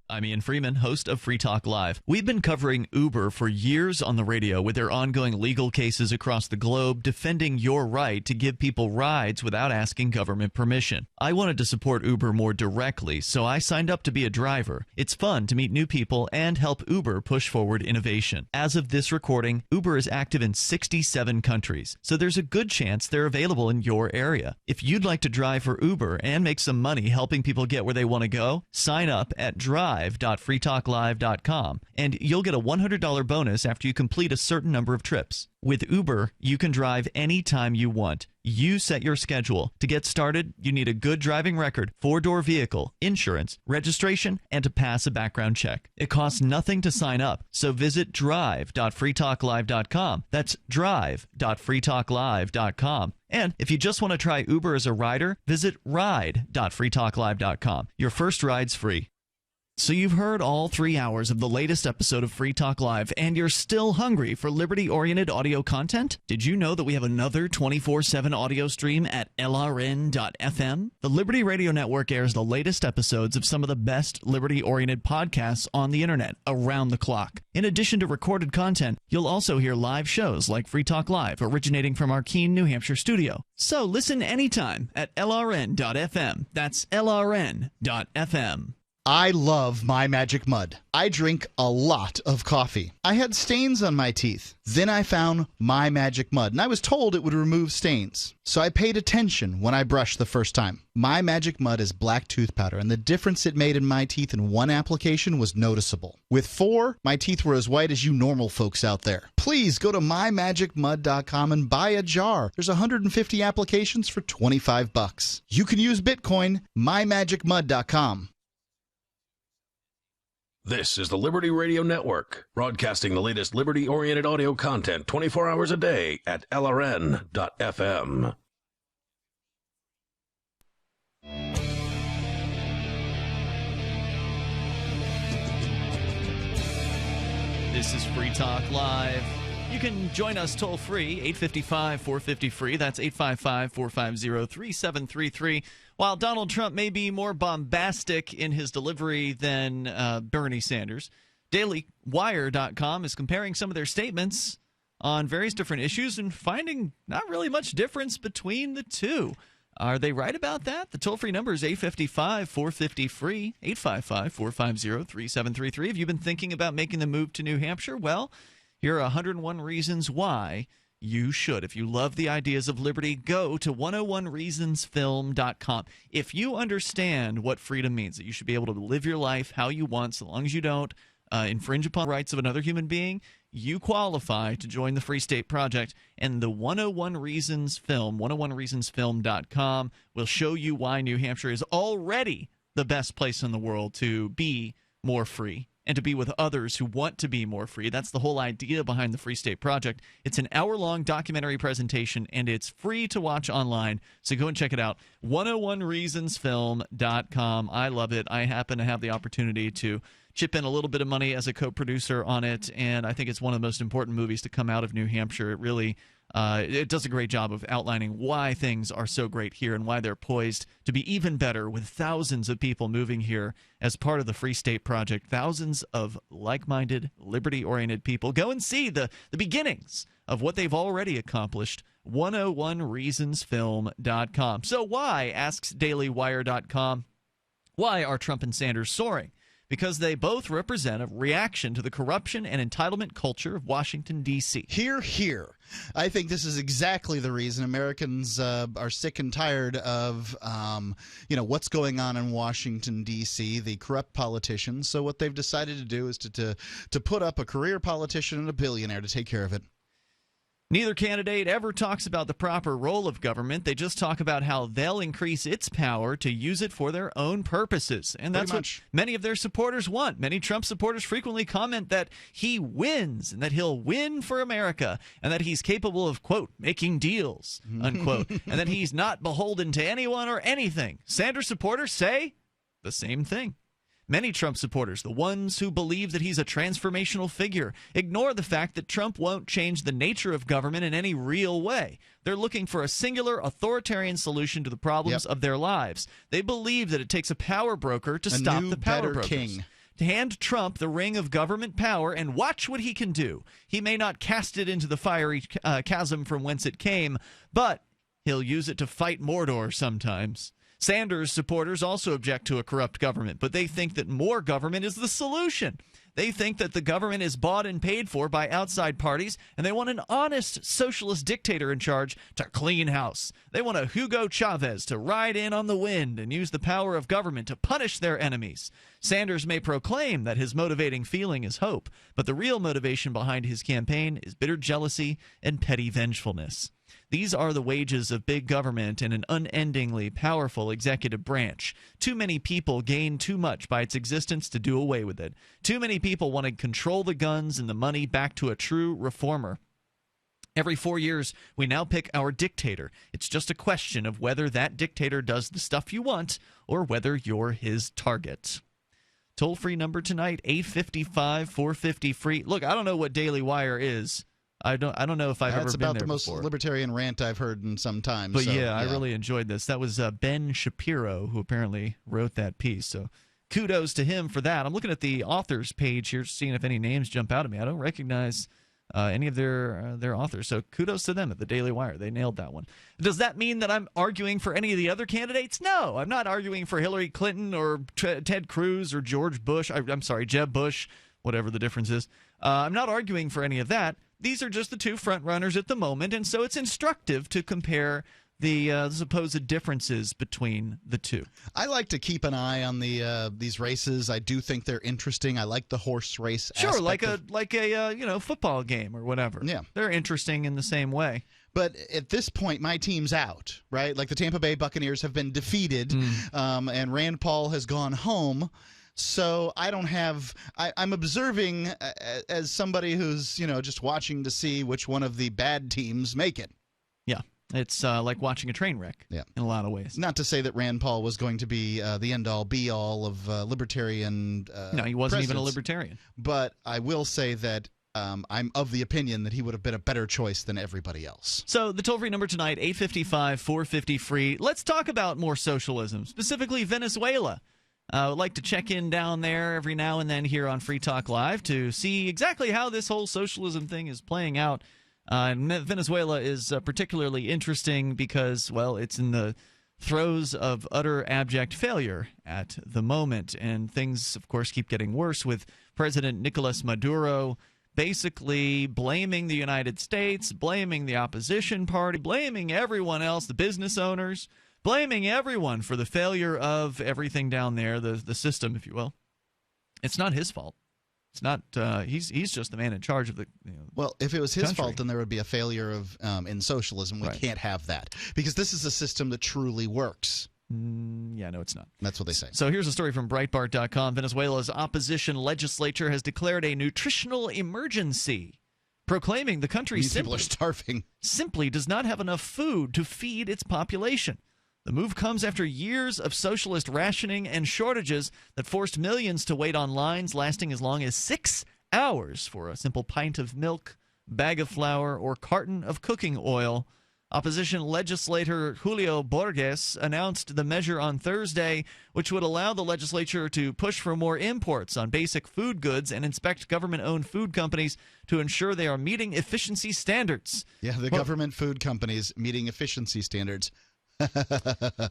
I'm Ian Freeman, host of Free Talk Live. We've been covering Uber for years on the radio with their ongoing legal cases across the globe defending your right to give people rides without asking government permission. I wanted to support Uber more directly, so I signed up to be a driver. It's fun to meet new people and help Uber push forward innovation. As of this recording, Uber is active in 67 countries, so there's a good chance they're available in your area. If you'd like to drive for Uber and make some money helping people get where they want to go, sign up at drive.freetalklive.com, and you'll get a $100 bonus after you complete a certain number of trips. With Uber, you can drive anytime you want. You set your schedule. To get started, you need a good driving record, 4-door vehicle, insurance, registration, and to pass a background check. It costs nothing to sign up, so visit drive.freetalklive.com. That's drive.freetalklive.com. And if you just want to try Uber as a rider, visit ride.freetalklive.com. Your first ride's free. So you've heard all 3 hours of the latest episode of Free Talk Live, and you're still hungry for liberty-oriented audio content? Did you know that we have another 24/7 audio stream at LRN.FM? The Liberty Radio Network airs the latest episodes of some of the best liberty-oriented podcasts on the internet around the clock. In addition to recorded content, you'll also hear live shows like Free Talk Live, originating from our Keene, New Hampshire studio. So listen anytime at LRN.FM. That's LRN.FM. I love My Magic Mud. I drink a lot of coffee. I had stains on my teeth. Then I found My Magic Mud, and I was told it would remove stains. So I paid attention when I brushed the first time. My Magic Mud is black tooth powder, and the difference it made in my teeth in one application was noticeable. With 4, my teeth were as white as you normal folks out there. Please go to mymagicmud.com and buy a jar. There's 150 applications for $25. You can use Bitcoin, mymagicmud.com. This is the Liberty Radio Network, broadcasting the latest liberty-oriented audio content 24 hours a day at LRN.FM. This is Free Talk Live. You can join us toll-free, 855-450-FREE. That's 855-450-3733. While Donald Trump may be more bombastic in his delivery than Bernie Sanders, DailyWire.com is comparing some of their statements on various different issues and finding not really much difference between the two. Are they right about that? The toll-free number is 855-450-FREE, 855-450-3733. Have you been thinking about making the move to New Hampshire? Well, here are 101 reasons why you should. If you love the ideas of liberty, go to 101reasonsfilm.com. If you understand what freedom means, that you should be able to live your life how you want so long as you don't infringe upon the rights of another human being, you qualify to join the Free State Project. And the 101 Reasons Film, 101reasonsfilm.com, will show you why New Hampshire is already the best place in the world to be more free and to be with others who want to be more free. That's the whole idea behind the Free State Project. It's an hour-long documentary presentation, and it's free to watch online. So go and check it out, 101reasonsfilm.com. I love it. I happen to have the opportunity to chip in a little bit of money as a co-producer on it, and I think it's one of the most important movies to come out of New Hampshire. It really it does a great job of outlining why things are so great here and why they're poised to be even better with thousands of people moving here as part of the Free State Project. Thousands of like-minded, liberty-oriented people. Go and see the beginnings of what they've already accomplished. 101reasonsfilm.com. So why, asks DailyWire.com, why are Trump and Sanders soaring? Because they both represent a reaction to the corruption and entitlement culture of Washington, D.C. Hear, hear. I think this is exactly the reason Americans are sick and tired of, what's going on in Washington, D.C., the corrupt politicians. So what they've decided to do is to put up a career politician and a billionaire to take care of it. Neither candidate ever talks about the proper role of government. They just talk about how they'll increase its power to use it for their own purposes. And that's what many of their supporters want. Many Trump supporters frequently comment that he wins and that he'll win for America and that he's capable of, quote, making deals, unquote, and that he's not beholden to anyone or anything. Sanders supporters say the same thing. Many Trump supporters, the ones who believe that he's a transformational figure, ignore the fact that Trump won't change the nature of government in any real way. They're looking for a singular authoritarian solution to the problems of their lives. They believe that it takes a power broker to stop the power brokers. King. Hand Trump the ring of government power and watch what he can do. He may not cast it into the fiery chasm from whence it came, but he'll use it to fight Mordor sometimes. Sanders supporters also object to a corrupt government, but they think that more government is the solution. They think that the government is bought and paid for by outside parties, and they want an honest socialist dictator in charge to clean house. They want a Hugo Chavez to ride in on the wind and use the power of government to punish their enemies. Sanders may proclaim that his motivating feeling is hope, but the real motivation behind his campaign is bitter jealousy and petty vengefulness. These are the wages of big government and an unendingly powerful executive branch. Too many people gain too much by its existence to do away with it. Too many people want to control the guns and the money back to a true reformer. Every 4 years, we now pick our dictator. It's just a question of whether that dictator does the stuff you want or whether you're his target. Toll-free number tonight, 855-450-FREE. Look, I don't know what Daily Wire is. I don't know if I've ever been there before. That's about the most libertarian rant I've heard in some time. But yeah, I really enjoyed this. That was Ben Shapiro who apparently wrote that piece. So kudos to him for that. I'm looking at the authors page here, seeing if any names jump out at me. I don't recognize any of their authors. So kudos to them at the Daily Wire. They nailed that one. Does that mean that I'm arguing for any of the other candidates? No, I'm not arguing for Hillary Clinton or Ted Cruz or George Bush. I'm sorry, Jeb Bush, whatever the difference is. I'm not arguing for any of that. These are just the two front runners at the moment, and so it's instructive to compare the supposed differences between the two. I like to keep an eye on these races. I do think they're interesting. I like the horse race. Sure, like a football game or whatever. Yeah, they're interesting in the same way. But at this point, my team's out, right? Like the Tampa Bay Buccaneers have been defeated, and Rand Paul has gone home. So I don't have I'm observing as somebody who's, just watching to see which one of the bad teams make it. Yeah. It's like watching a train wreck in a lot of ways. Not to say that Rand Paul was going to be the end-all, be-all of libertarian No, he wasn't even a presence. libertarian. But I will say that I'm of the opinion that he would have been a better choice than everybody else. So the toll-free number tonight, 855-450-FREE. Let's talk about more socialism, specifically Venezuela. I would like to check in down there every now and then here on Free Talk Live to see exactly how this whole socialism thing is playing out. Venezuela is particularly interesting because, well, it's in the throes of utter abject failure at the moment. And things, of course, keep getting worse with President Nicolas Maduro basically blaming the United States, blaming the opposition party, blaming everyone else, the business owners, blaming everyone for the failure of everything down there, the system, if you will. It's not his fault. It's not. He's just the man in charge of the. Well, if it was his country. fault, then there would be a failure of in socialism. We can't have that because this is a system that truly works. Yeah, no, it's not. That's what they say. So here's a story from Breitbart.com. Venezuela's opposition legislature has declared a nutritional emergency, proclaiming the country people are starving. Simply does not have enough food to feed its population. The move comes after years of socialist rationing and shortages that forced millions to wait on lines lasting as long as 6 hours for a simple pint of milk, bag of flour, or carton of cooking oil. Opposition legislator Julio Borges announced the measure on Thursday, which would allow the legislature to push for more imports on basic food goods and inspect government-owned food companies to ensure they are meeting efficiency standards. Yeah, the government food companies meeting efficiency standards.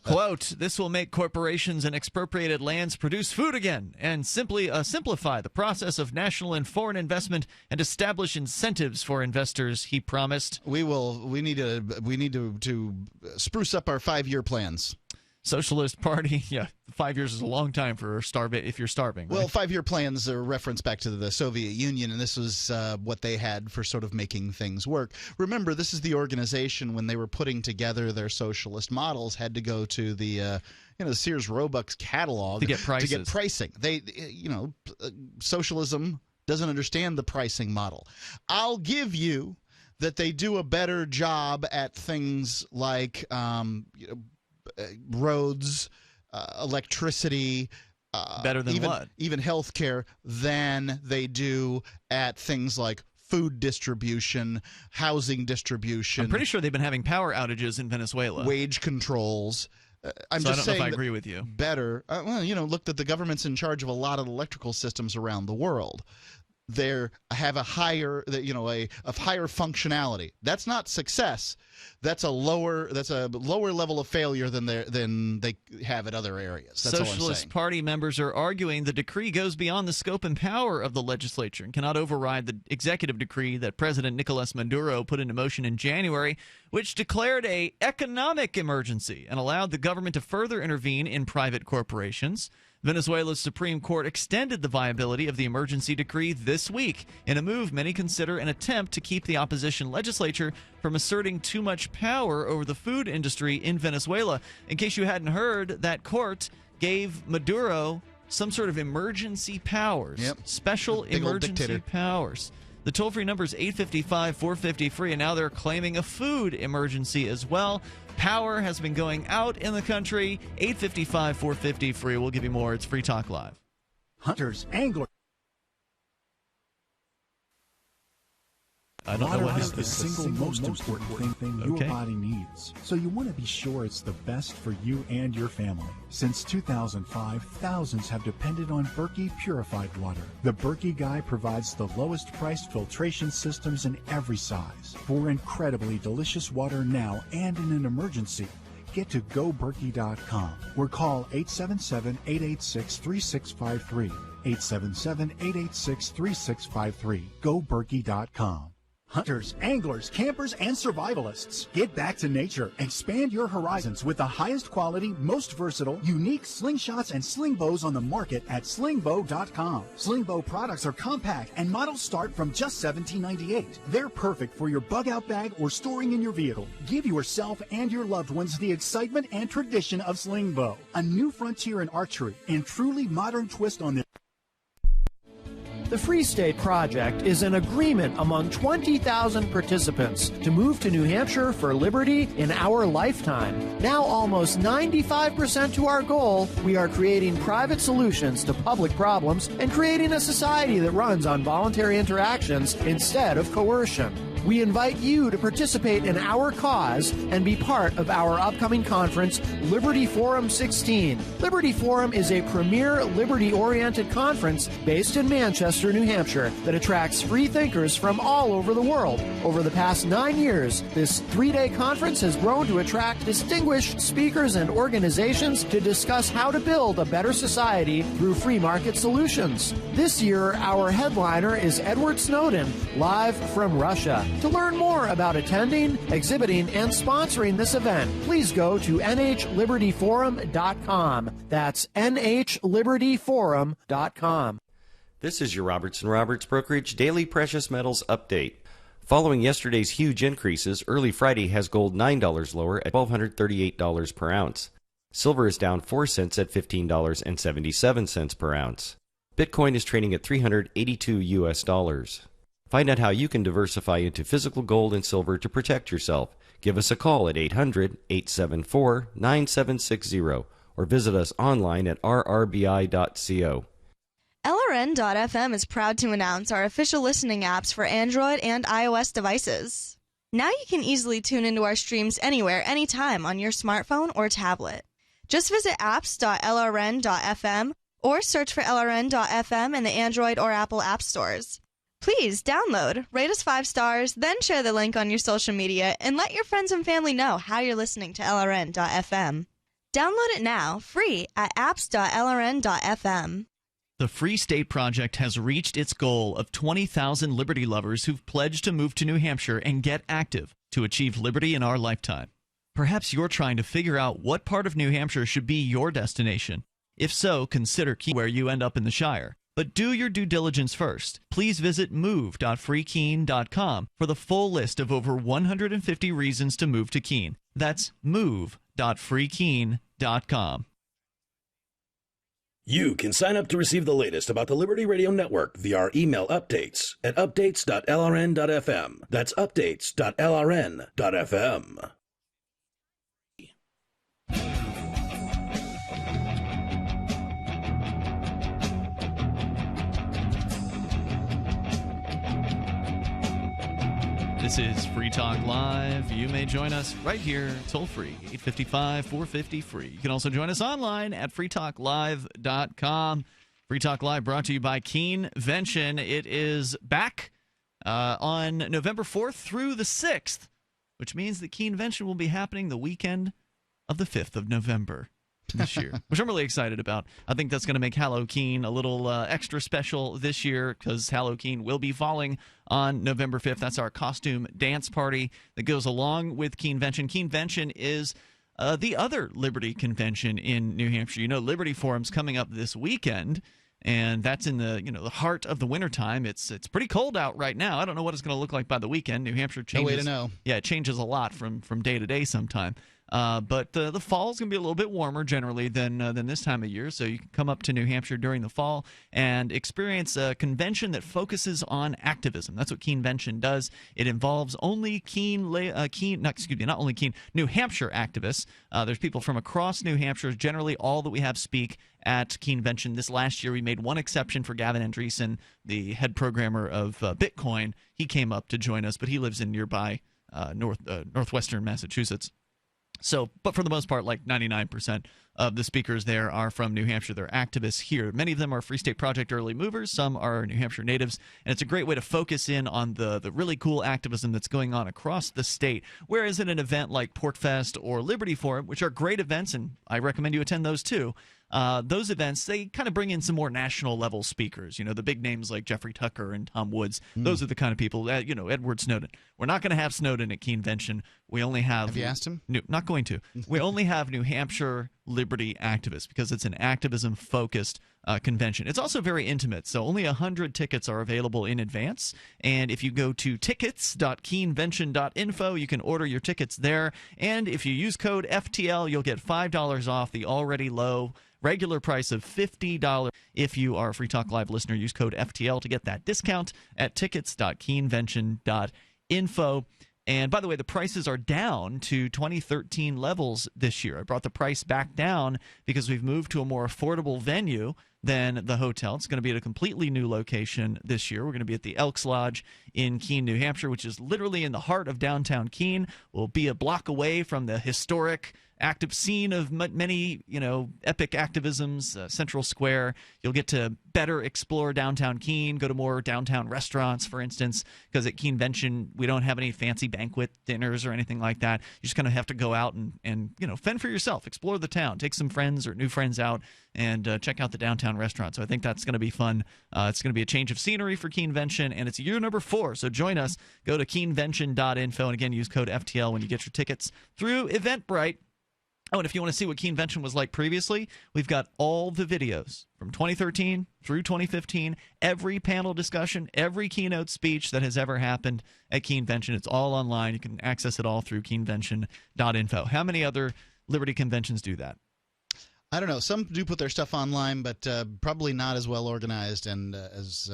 Quote, this will make corporations and expropriated lands produce food again and simply simplify the process of national and foreign investment and establish incentives for investors, he promised. We need to spruce up our 5-year plans. Socialist Party, 5 years is a long time for if you're starving. Right? Well, 5-year plans are a reference back to the Soviet Union, and this was what they had for sort of making things work. Remember, this is the organization when they were putting together their socialist models had to go to the Sears Roebuck's catalog to get prices. To get pricing. They, socialism doesn't understand the pricing model. I'll give you that they do a better job at things like roads, electricity, better than even healthcare than they do at things like food distribution, housing distribution. I'm pretty sure they've been having power outages in Venezuela. Wage controls. I'm so just I don't saying know if I agree with you. Better. Well, look that the government's in charge of a lot of electrical systems around the world. They have a higher, a higher functionality. That's not success. That's a lower level of failure than they have at other areas. That's all I'm Socialist saying. Party members are arguing the decree goes beyond the scope and power of the legislature and cannot override the executive decree that President Nicolas Maduro put into motion in January, which declared an economic emergency and allowed the government to further intervene in private corporations. Venezuela's Supreme Court extended the viability of the emergency decree this week in a move many consider an attempt to keep the opposition legislature from asserting too much power over the food industry in Venezuela. In case you hadn't heard, that court gave Maduro some sort of emergency powers, special emergency powers. The toll-free number is 855-450-FREE, and now they're claiming a food emergency as well. Power has been going out in the country. 855-450-FREE. We'll give you more. It's Free Talk Live. Hunters, anglers. I don't know what is the single most important thing your body needs. So you want to be sure it's the best for you and your family. Since 2005, thousands have depended on Berkey purified water. The Berkey Guy provides the lowest priced filtration systems in every size. For incredibly delicious water now and in an emergency, get to GoBerkey.com or call 877-886-3653. 877-886-3653. GoBerkey.com. Hunters, anglers, campers, and survivalists, get back to nature. Expand your horizons with the highest quality, most versatile, unique slingshots and sling bows on the market at slingbow.com. Slingbow products are compact and models start from just $17.98. They're perfect for your bug-out bag or storing in your vehicle. Give yourself and your loved ones the excitement and tradition of slingbow, a new frontier in archery and truly modern twist on this. The Free State Project is an agreement among 20,000 participants to move to New Hampshire for liberty in our lifetime. Now almost 95% to our goal, we are creating private solutions to public problems and creating a society that runs on voluntary interactions instead of coercion. We invite you to participate in our cause and be part of our upcoming conference, Liberty Forum 16. Liberty Forum is a premier liberty-oriented conference based in Manchester, New Hampshire, that attracts free thinkers from all over the world. Over the past 9 years, this 3-day conference has grown to attract distinguished speakers and organizations to discuss how to build a better society through free market solutions. This year, our headliner is Edward Snowden, live from Russia. To learn more about attending, exhibiting, and sponsoring this event, please go to nhlibertyforum.com. That's nhlibertyforum.com. This is your Robertson Roberts Brokerage Daily Precious Metals Update. Following yesterday's huge increases, early Friday has gold $9 lower at $1,238 per ounce. Silver is down 4 cents at $15.77 per ounce. Bitcoin is trading at $382 US. Find out how you can diversify into physical gold and silver to protect yourself. Give us a call at 800-874-9760 or visit us online at rrbi.co. LRN.FM is proud to announce our official listening apps for Android and iOS devices. Now you can easily tune into our streams anywhere, anytime on your smartphone or tablet. Just visit apps.lrn.fm or search for LRN.FM in the Android or Apple app stores. Please download, rate us 5 stars, then share the link on your social media and let your friends and family know how you're listening to LRN.FM. Download it now, free at apps.lrn.fm. The Free State Project has reached its goal of 20,000 liberty lovers who've pledged to move to New Hampshire and get active to achieve liberty in our lifetime. Perhaps you're trying to figure out what part of New Hampshire should be your destination. If so, consider where you end up in the Shire. But do your due diligence first. Please visit move.freekeene.com for the full list of over 150 reasons to move to Keene. That's move.freekeene.com. You can sign up to receive the latest about the Liberty Radio Network via our email updates at updates.lrn.fm. That's updates.lrn.fm. This is Free Talk Live. You may join us right here, toll-free, 855-450-FREE. You can also join us online at freetalklive.com. Free Talk Live brought to you by Keenvention. It is back on November 4th through the 6th, which means that Keenvention will be happening the weekend of the 5th of November this year, which I'm really excited about. I think that's going to make Halloween a little extra special this year because Halloween will be falling on November 5th. That's our costume dance party that goes along with Keenvention. Keenvention is the other Liberty convention in New Hampshire. You know, Liberty Forum's coming up this weekend, and that's in the the heart of the wintertime. It's pretty cold out right now. I don't know what it's going to look like by the weekend. New Hampshire changes. No way to know. Yeah, it changes a lot from day to day sometime. But the fall is going to be a little bit warmer generally than this time of year, so you can come up to New Hampshire during the fall and experience a convention that focuses on activism. That's what Keenvention does. It involves only New Hampshire activists. There's people from across New Hampshire, generally all that we have speak at Keenvention. This last year, we made one exception for Gavin Andreessen, the head programmer of Bitcoin. He came up to join us, but he lives in nearby northwestern Massachusetts. So, but for the most part, like 99% of the speakers there are from New Hampshire. They're activists here. Many of them are Free State Project early movers. Some are New Hampshire natives. And it's a great way to focus in on the really cool activism that's going on across the state. Whereas in an event like Portfest or Liberty Forum, which are great events, and I recommend you attend those too, those events, they kind of bring in some more national level speakers. The big names like Jeffrey Tucker and Tom Woods. Those are the kind of people, Edward Snowden. We're not going to have Snowden at Keenvention. We only have... Have you asked him? No, not going to. We only have New Hampshire liberty activists because it's an activism-focused convention. It's also very intimate, so only 100 tickets are available in advance. And if you go to tickets.keenvention.info, you can order your tickets there. And if you use code FTL, you'll get $5 off the already low regular price of $50. If you are a Free Talk Live listener, use code FTL to get that discount at tickets.keenvention.info. And by the way, the prices are down to 2013 levels this year. I brought the price back down because we've moved to a more affordable venue than the hotel. It's going to be at a completely new location this year. We're going to be at the Elks Lodge in Keene, New Hampshire, which is literally in the heart of downtown Keene. We'll be a block away from the historic active scene of many, epic activisms, Central Square. You'll get to better explore downtown Keene, go to more downtown restaurants, for instance, because at Keenvention, we don't have any fancy banquet dinners or anything like that. You just kind of have to go out and fend for yourself, explore the town, take some friends or new friends out, and check out the downtown restaurant. So I think that's going to be fun. It's going to be a change of scenery for Keenvention, and it's year number 4. So join us. Go to keenvention.info, and again, use code FTL when you get your tickets through Eventbrite. Oh, and if you want to see what Keenvention was like previously, we've got all the videos from 2013 through 2015, every panel discussion, every keynote speech that has ever happened at Keenvention. It's all online. You can access it all through keenvention.info. How many other Liberty conventions do that? I don't know. Some do put their stuff online, but probably not as well organized and as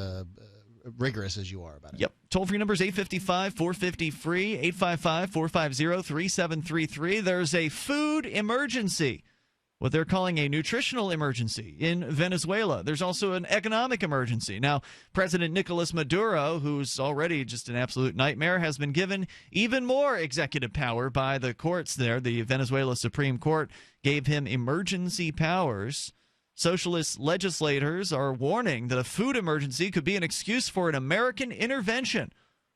rigorous as you are about it. Yep. Toll-free number is 855-450-FREE, 855-450-3733. There's a food emergency, what they're calling a nutritional emergency in Venezuela. There's also an economic emergency. Now, President Nicolas Maduro, who's already just an absolute nightmare, has been given even more executive power by the courts there. The Venezuela Supreme Court gave him emergency powers. Socialist legislators are warning that a food emergency could be an excuse for an American intervention.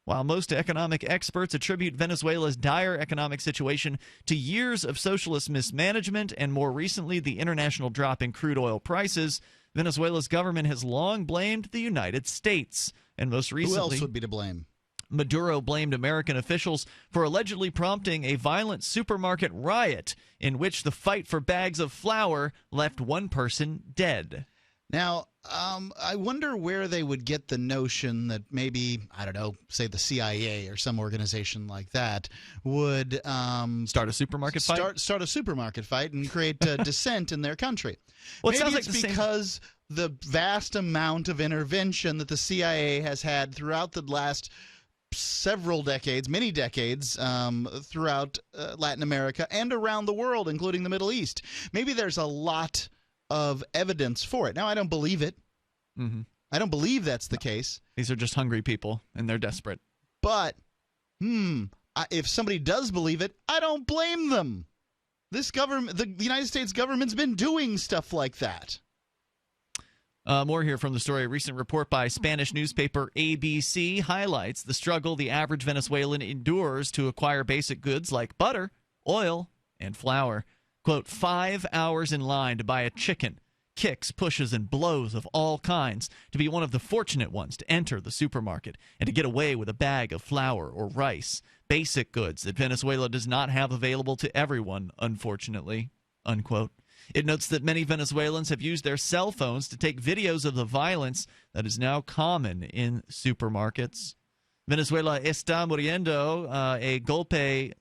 While most economic experts attribute Venezuela's dire economic situation to years of socialist mismanagement and more recently the international drop in crude oil prices, Venezuela's government has long blamed the United States. And most recently, who else would be to blame? Maduro blamed American officials for allegedly prompting a violent supermarket riot in which the fight for bags of flour left one person dead. Now, I wonder where they would get the notion that maybe, I don't know, say the CIA or some organization like that would start a supermarket fight? Start a supermarket fight and create dissent in their country. Well, maybe it sounds it's like because the vast amount of intervention that the CIA has had throughout the last several decades, many decades, throughout Latin America and around the world, including the Middle East. Maybe there's a lot of evidence for it. Now, I don't believe it. Mm-hmm. I don't believe that's the case. These are just hungry people, and they're desperate. But If somebody does believe it, I don't blame them. This government, the United States government's been doing stuff like that. More here from the story. A recent report by Spanish newspaper ABC highlights the struggle the average Venezuelan endures to acquire basic goods like butter, oil, and flour. Quote, 5 hours in line to buy a chicken, kicks, pushes, and blows of all kinds to be one of the fortunate ones to enter the supermarket and to get away with a bag of flour or rice. Basic goods that Venezuela does not have available to everyone, unfortunately, unquote. It notes that many Venezuelans have used their cell phones to take videos of the violence that is now common in supermarkets. Venezuela está muriendo a golpe.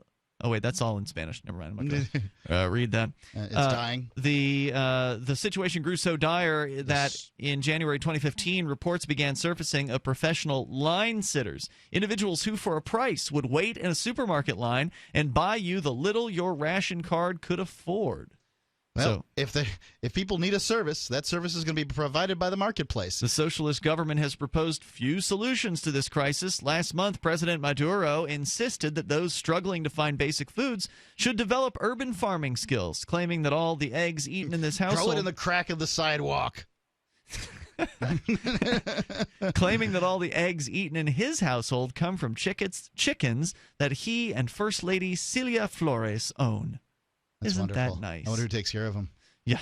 Oh, wait, that's all in Spanish. Never mind. I'm not going to read that. It's dying. The situation grew so dire that in January 2015, reports began surfacing of professional line sitters, individuals who, for a price, would wait in a supermarket line and buy you the little your ration card could afford. Well, if people need a service, that service is going to be provided by the marketplace. The socialist government has proposed few solutions to this crisis. Last month, President Maduro insisted that those struggling to find basic foods should develop urban farming skills, claiming that all the eggs eaten in this household... Throw it in the crack of the sidewalk. Claiming that all the eggs eaten in his household come from chickens that he and First Lady Celia Flores own. That's Isn't wonderful. that nice? I wonder who takes care of them. Yeah.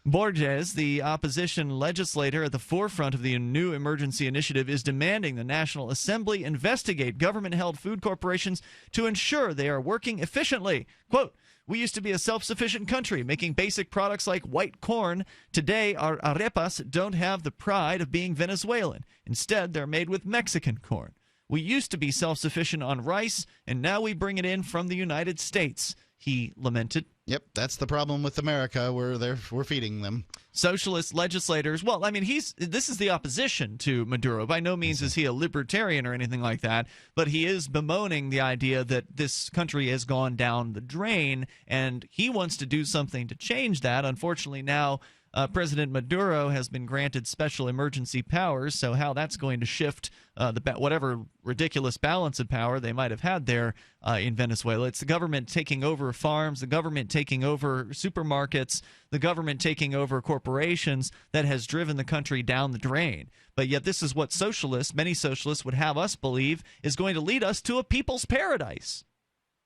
Borges, the opposition legislator at the forefront of the new emergency initiative, is demanding the National Assembly investigate government-held food corporations to ensure they are working efficiently. Quote, we used to be a self-sufficient country making basic products like white corn. Today, our arepas don't have the pride of being Venezuelan. Instead, they're made with Mexican corn. We used to be self-sufficient on rice, and now we bring it in from the United States, he lamented. Yep, that's the problem with America. We're feeding them. Socialist legislators, well, I mean, this is the opposition to Maduro. By no means is he a libertarian or anything like that, but he is bemoaning the idea that this country has gone down the drain, and he wants to do something to change that. Unfortunately, now President Maduro has been granted special emergency powers, so how that's going to shift whatever ridiculous balance of power they might have had there in Venezuela. It's the government taking over farms, the government taking over supermarkets, the government taking over corporations that has driven the country down the drain. But yet this is what many socialists would have us believe is going to lead us to a people's paradise.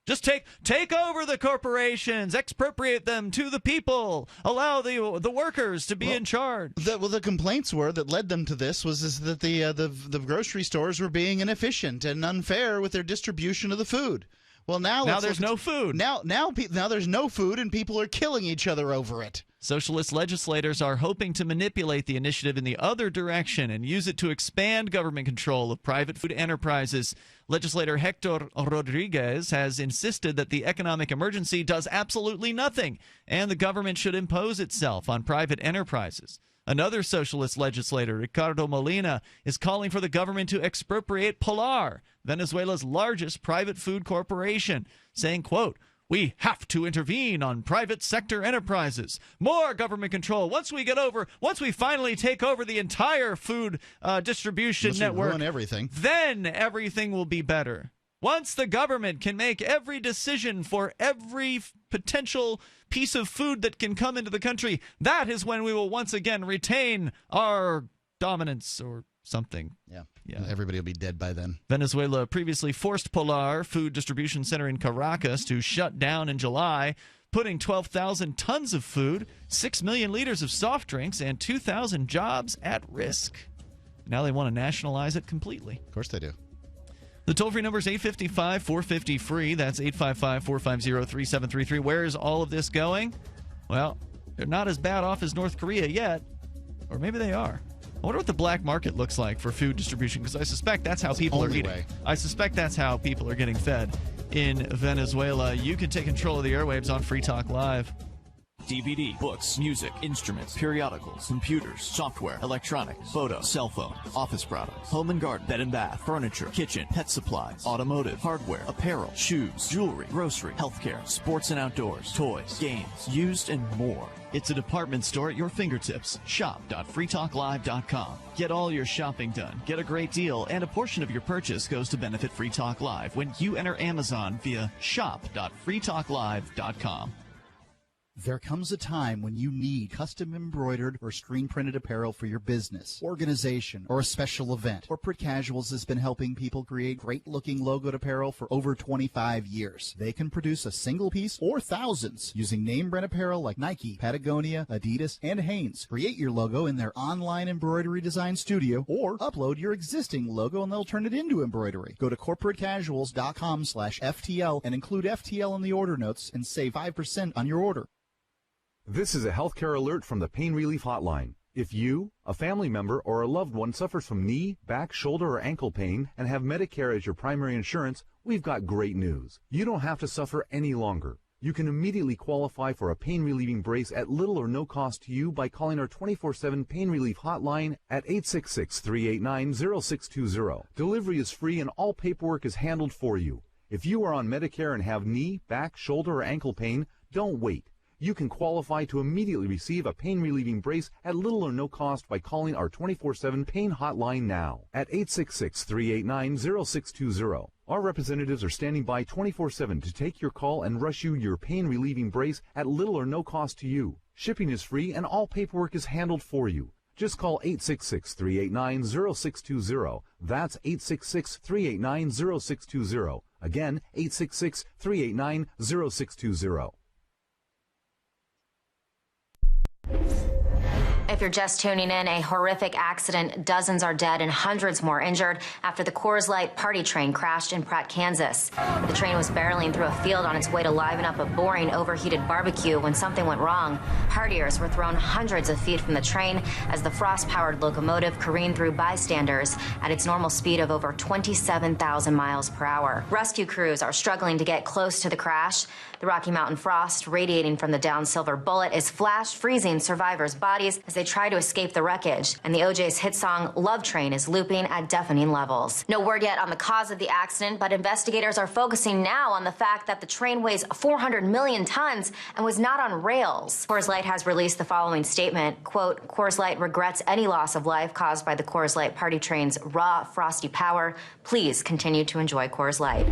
Just take over the corporations, expropriate them to the people, allow the workers to be in charge. The complaints that led them to this was that the grocery stores were being inefficient and unfair with their distribution of the food. Well, now there's no food. Now there's no food, and people are killing each other over it. Socialist legislators are hoping to manipulate the initiative in the other direction and use it to expand government control of private food enterprises. Legislator Hector Rodriguez has insisted that the economic emergency does absolutely nothing, and the government should impose itself on private enterprises. Another socialist legislator, Ricardo Molina, is calling for the government to expropriate Pilar, Venezuela's largest private food corporation, saying, quote, we have to intervene on private sector enterprises. More government control. Once we finally take over the entire food distribution network, ruin everything. Then everything will be better. Once the government can make every decision for every potential piece of food that can come into the country, that is when we will once again retain our dominance or something. Yeah. Everybody will be dead by then. Venezuela previously forced Pilar Food Distribution Center in Caracas to shut down in July, putting 12,000 tons of food, 6 million liters of soft drinks, and 2,000 jobs at risk. Now they want to nationalize it completely. Of course they do. The toll-free number is 855-450-FREE. That's 855-450-3733. Where is all of this going? Well, they're not as bad off as North Korea yet. Or maybe they are. I wonder what the black market looks like for food distribution, because I suspect that's how people are eating. I suspect that's how people are getting fed in Venezuela. You can take control of the airwaves on Free Talk Live. DVD, books, music, instruments, periodicals, computers, software, electronics, photo, cell phones, office products, home and garden, bed and bath, furniture, kitchen, pet supplies, automotive, hardware, apparel, shoes, jewelry, grocery, healthcare, sports and outdoors, toys, games, used, and more. It's a department store at your fingertips. Shop.freetalklive.com. Get all your shopping done, get a great deal, and a portion of your purchase goes to benefit Free Talk Live when you enter Amazon via shop.freetalklive.com. There comes a time when you need custom embroidered or screen printed apparel for your business, organization, or a special event. Corporate Casuals has been helping people create great looking logoed apparel for over 25 years. They can produce a single piece or thousands using name brand apparel like Nike, Patagonia, Adidas, and Hanes. Create your logo in their online embroidery design studio or upload your existing logo and they'll turn it into embroidery. Go to corporatecasuals.com/FTL and include FTL in the order notes and save 5% on your order. This is a healthcare alert from the Pain Relief Hotline. If you, a family member, or a loved one suffers from knee, back, shoulder, or ankle pain and have Medicare as your primary insurance, we've got great news. You don't have to suffer any longer. You can immediately qualify for a pain-relieving brace at little or no cost to you by calling our 24/7 Pain Relief Hotline at 866-389-0620. Delivery is free and all paperwork is handled for you. If you are on Medicare and have knee, back, shoulder, or ankle pain, don't wait. You can qualify to immediately receive a pain-relieving brace at little or no cost by calling our 24/7 Pain Hotline now at 866-389-0620. Our representatives are standing by 24/7 to take your call and rush you your pain-relieving brace at little or no cost to you. Shipping is free and all paperwork is handled for you. Just call 866-389-0620. That's 866-389-0620. Again, 866-389-0620. If you're just tuning in, a horrific accident. Dozens are dead and hundreds more injured after the Coors Light party train crashed in Pratt, Kansas. The train was barreling through a field on its way to liven up a boring, overheated barbecue when something went wrong. Partiers were thrown hundreds of feet from the train as the frost-powered locomotive careened through bystanders at its normal speed of over 27,000 miles per hour. Rescue crews are struggling to get close to the crash. The Rocky Mountain frost radiating from the downed silver bullet is flash freezing survivors' bodies as they try to escape the wreckage. And the OJ's hit song Love Train is looping at deafening levels. No word yet on the cause of the accident, but investigators are focusing now on the fact that the train weighs 400 million tons and was not on rails. Coors Light has released the following statement, quote, Coors Light regrets any loss of life caused by the Coors Light party train's raw, frosty power. Please continue to enjoy Coors Light.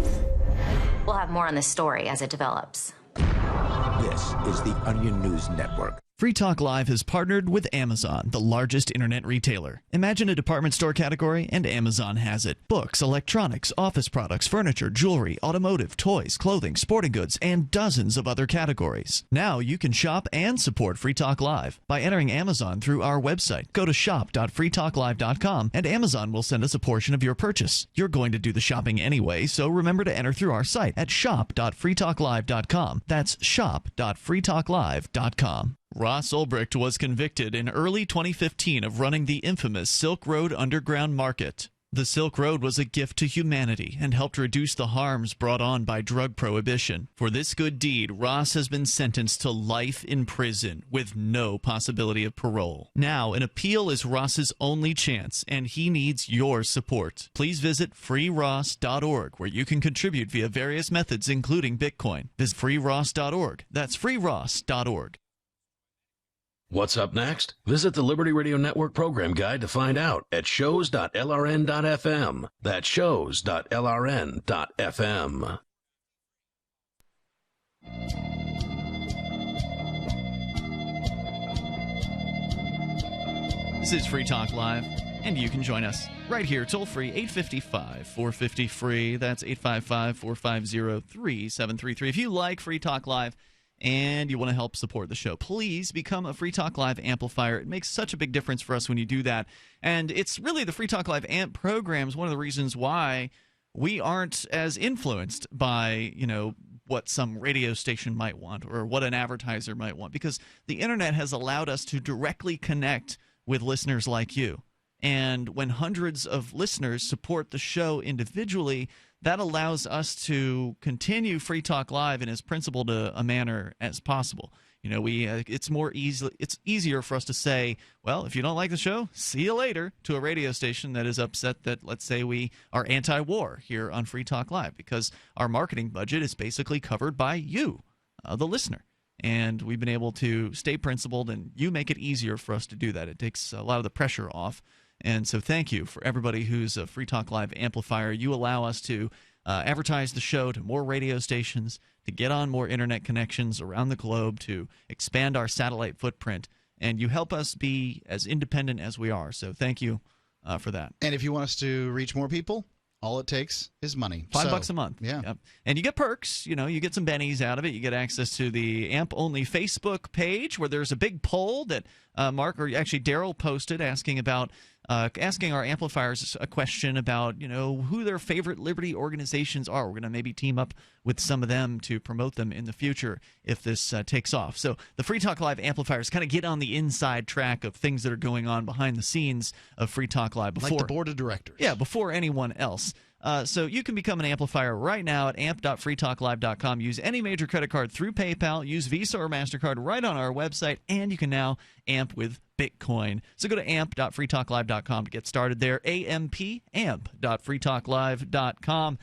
We'll have more on this story as it develops. This is the Onion News Network. Free Talk Live has partnered with Amazon, the largest internet retailer. Imagine a department store category, and Amazon has it. Books, electronics, office products, furniture, jewelry, automotive, toys, clothing, sporting goods, and dozens of other categories. Now you can shop and support Free Talk Live by entering Amazon through our website. Go to shop.freetalklive.com, and Amazon will send us a portion of your purchase. You're going to do the shopping anyway, so remember to enter through our site at shop.freetalklive.com. That's shop.freetalklive.com. Ross Ulbricht was convicted in early 2015 of running the infamous Silk Road Underground Market. The Silk Road was a gift to humanity and helped reduce the harms brought on by drug prohibition. For this good deed, Ross has been sentenced to life in prison with no possibility of parole. Now, an appeal is Ross's only chance, and he needs your support. Please visit freeross.org, where you can contribute via various methods, including Bitcoin. Visit freeross.org. That's freeross.org. What's up next? Visit the Liberty Radio Network program guide to find out at shows.lrn.fm. That's shows.lrn.fm. This is Free Talk Live, and you can join us right here, toll free, 855-450-FREE. That's 855-450-3733. If you like Free Talk Live and you want to help support the show, please become a Free Talk Live amplifier. It makes such a big difference for us when you do that. And it's really the Free Talk Live amp programs, one of the reasons why we aren't as influenced by, what some radio station might want or what an advertiser might want, because the internet has allowed us to directly connect with listeners like you. And when hundreds of listeners support the show individually, that allows us to continue Free Talk Live in as principled a manner as possible. You know, it's easier for us to say, well, if you don't like the show, see you later, to a radio station that is upset that, let's say, we are anti-war here on Free Talk Live, because our marketing budget is basically covered by you, the listener. And we've been able to stay principled, and you make it easier for us to do that. It takes a lot of the pressure off. And so thank you for everybody who's a Free Talk Live amplifier. You allow us to advertise the show to more radio stations, to get on more internet connections around the globe, to expand our satellite footprint, and you help us be as independent as we are. So thank you for that. And if you want us to reach more people, all it takes is money. $5 a month. Yeah. Yep. And you get perks. You know, you get some bennies out of it. You get access to the AMP-only Facebook page, where there's a big poll that Daryl posted asking our amplifiers a question about, you know, who their favorite liberty organizations are. We're going to maybe team up with some of them to promote them in the future if this takes off. So the Free Talk Live amplifiers kind of get on the inside track of things that are going on behind the scenes of Free Talk Live before, like the board of directors. Yeah, before anyone else. So you can become an amplifier right now at amp.freetalklive.com. Use any major credit card through PayPal. Use Visa or MasterCard right on our website. And you can now amp with Bitcoin. So go to amp.freetalklive.com to get started there. amp.freetalklive.com.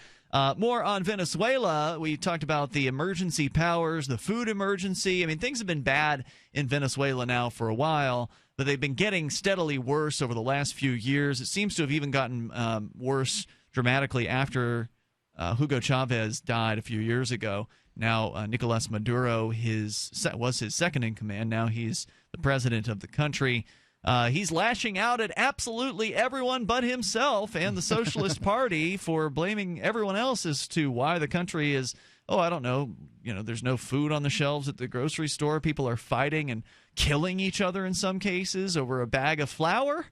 More on Venezuela. We talked about the emergency powers, the food emergency. I mean, things have been bad in Venezuela now for a while, but they've been getting steadily worse over the last few years. It seems to have even gotten worse dramatically after Hugo Chavez died a few years ago. Now Nicolas Maduro was his second in command. Now he's the president of the country. He's lashing out at absolutely everyone but himself and the Socialist Party for blaming everyone else as to why the country is, I don't know, there's no food on the shelves at the grocery store. People are fighting and killing each other in some cases over a bag of flour.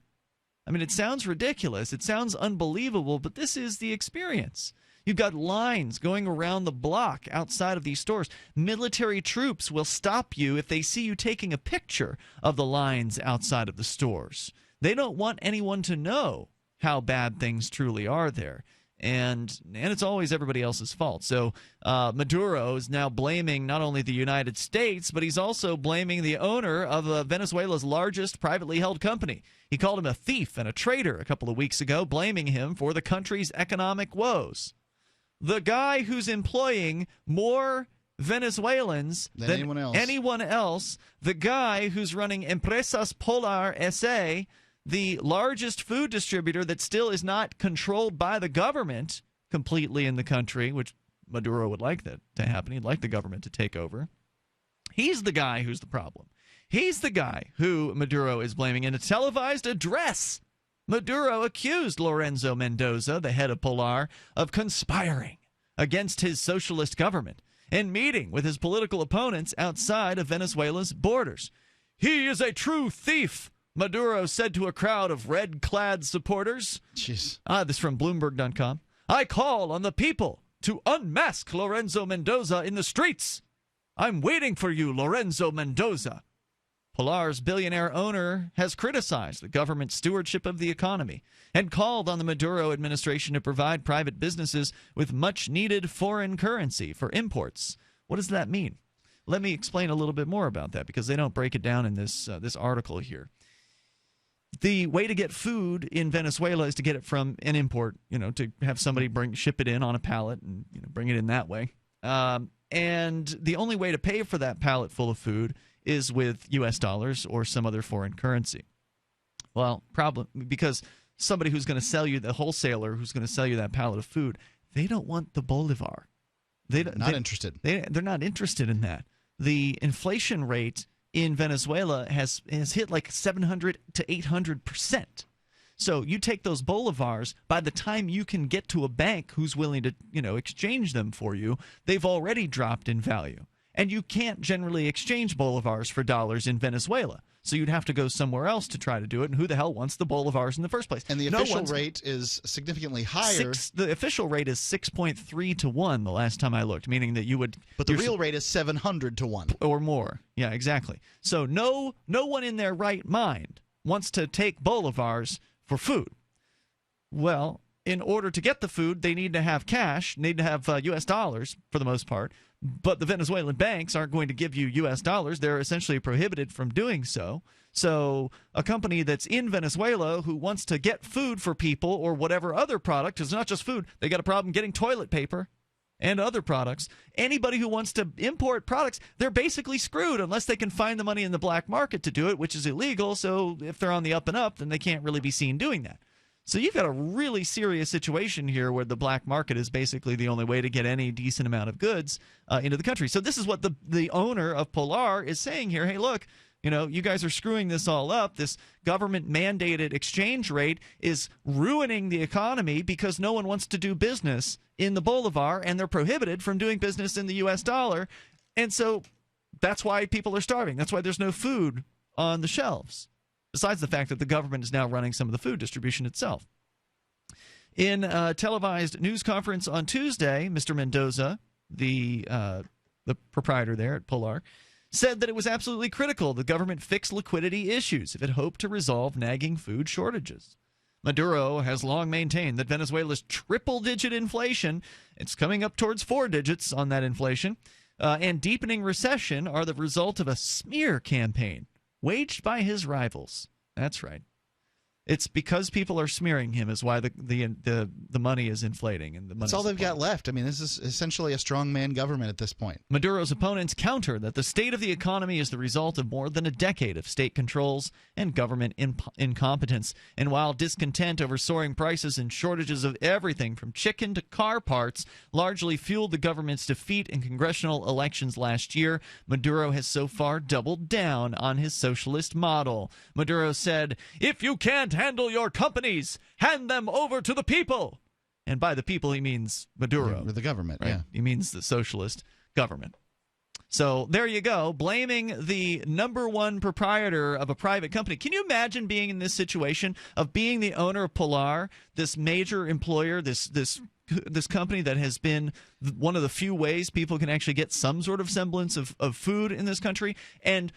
I mean, it sounds ridiculous. It sounds unbelievable, but this is the experience. You've got lines going around the block outside of these stores. Military troops will stop you if they see you taking a picture of the lines outside of the stores. They don't want anyone to know how bad things truly are there. And it's always everybody else's fault. So Maduro is now blaming not only the United States, but he's also blaming the owner of Venezuela's largest privately held company. He called him a thief and a traitor a couple of weeks ago, blaming him for the country's economic woes. The guy who's employing more Venezuelans than anyone else, the guy who's running Empresas Polar S.A., the largest food distributor that still is not controlled by the government completely in the country, which Maduro would like that to happen. He'd like the government to take over. He's the guy who's the problem. He's the guy who Maduro is blaming. In a televised address, Maduro accused Lorenzo Mendoza, the head of Polar, of conspiring against his socialist government and meeting with his political opponents outside of Venezuela's borders. He is a true thief, Maduro said to a crowd of red-clad supporters. Jeez. This is from Bloomberg.com. I call on the people to unmask Lorenzo Mendoza in the streets. I'm waiting for you, Lorenzo Mendoza. Polar's billionaire owner has criticized the government's stewardship of the economy and called on the Maduro administration to provide private businesses with much-needed foreign currency for imports. What does that mean? Let me explain a little bit more about that, because they don't break it down in this article here. The way to get food in Venezuela is to get it from an import, to have somebody ship it in on a pallet and bring it in that way. And the only way to pay for that pallet full of food is with U.S. dollars or some other foreign currency. Well, because somebody who's going to sell you, the wholesaler who's going to sell you that pallet of food, they don't want the bolivar. They're not interested in that. The inflation rate in Venezuela has hit like 700 to 800%. So you take those bolivars, by the time you can get to a bank who's willing to, exchange them for you, they've already dropped in value. And you can't generally exchange bolivars for dollars in Venezuela. So you'd have to go somewhere else to try to do it. And who the hell wants the bolivars in the first place? And the official rate is significantly higher. The official rate is 6.3 to 1 the last time I looked, meaning that you would... But the real rate is 700 to 1. Or more. Yeah, exactly. So no one in their right mind wants to take bolivars for food. Well, in order to get the food, they need to have cash, need to have U.S. dollars for the most part. But the Venezuelan banks aren't going to give you U.S. dollars. They're essentially prohibited from doing so. So a company that's in Venezuela who wants to get food for people or whatever other product, because it's not just food, they got a problem getting toilet paper and other products. Anybody who wants to import products, they're basically screwed unless they can find the money in the black market to do it, which is illegal. So if they're on the up and up, then they can't really be seen doing that. So you've got a really serious situation here where the black market is basically the only way to get any decent amount of goods into the country. So this is what the owner of Polar is saying here. Hey, look, you guys are screwing this all up. This government-mandated exchange rate is ruining the economy because no one wants to do business in the Bolivar, and they're prohibited from doing business in the U.S. dollar. And so that's why people are starving. That's why there's no food on the shelves, besides the fact that the government is now running some of the food distribution itself. In a televised news conference on Tuesday, Mr. Mendoza, the proprietor there at Polar, said that it was absolutely critical the government fix liquidity issues if it hoped to resolve nagging food shortages. Maduro has long maintained that Venezuela's triple-digit inflation, it's coming up towards 4 digits on that inflation, and deepening recession are the result of a smear campaign waged by his rivals. That's right. It's because people are smearing him is why the money is inflating. And that's all they've got left. I mean, this is essentially a strongman government at this point. Maduro's opponents counter that the state of the economy is the result of more than a decade of state controls and government incompetence. And while discontent over soaring prices and shortages of everything from chicken to car parts largely fueled the government's defeat in congressional elections last year, Maduro has so far doubled down on his socialist model. Maduro said, "If you can't handle your companies, hand them over to the people." And by the people, he means Maduro. The government, right? yeah. He means the socialist government. So there you go, blaming the number one proprietor of a private company. Can you imagine being in this situation of being the owner of Polar, this major employer, this company that has been one of the few ways people can actually get some sort of semblance of food in this country? And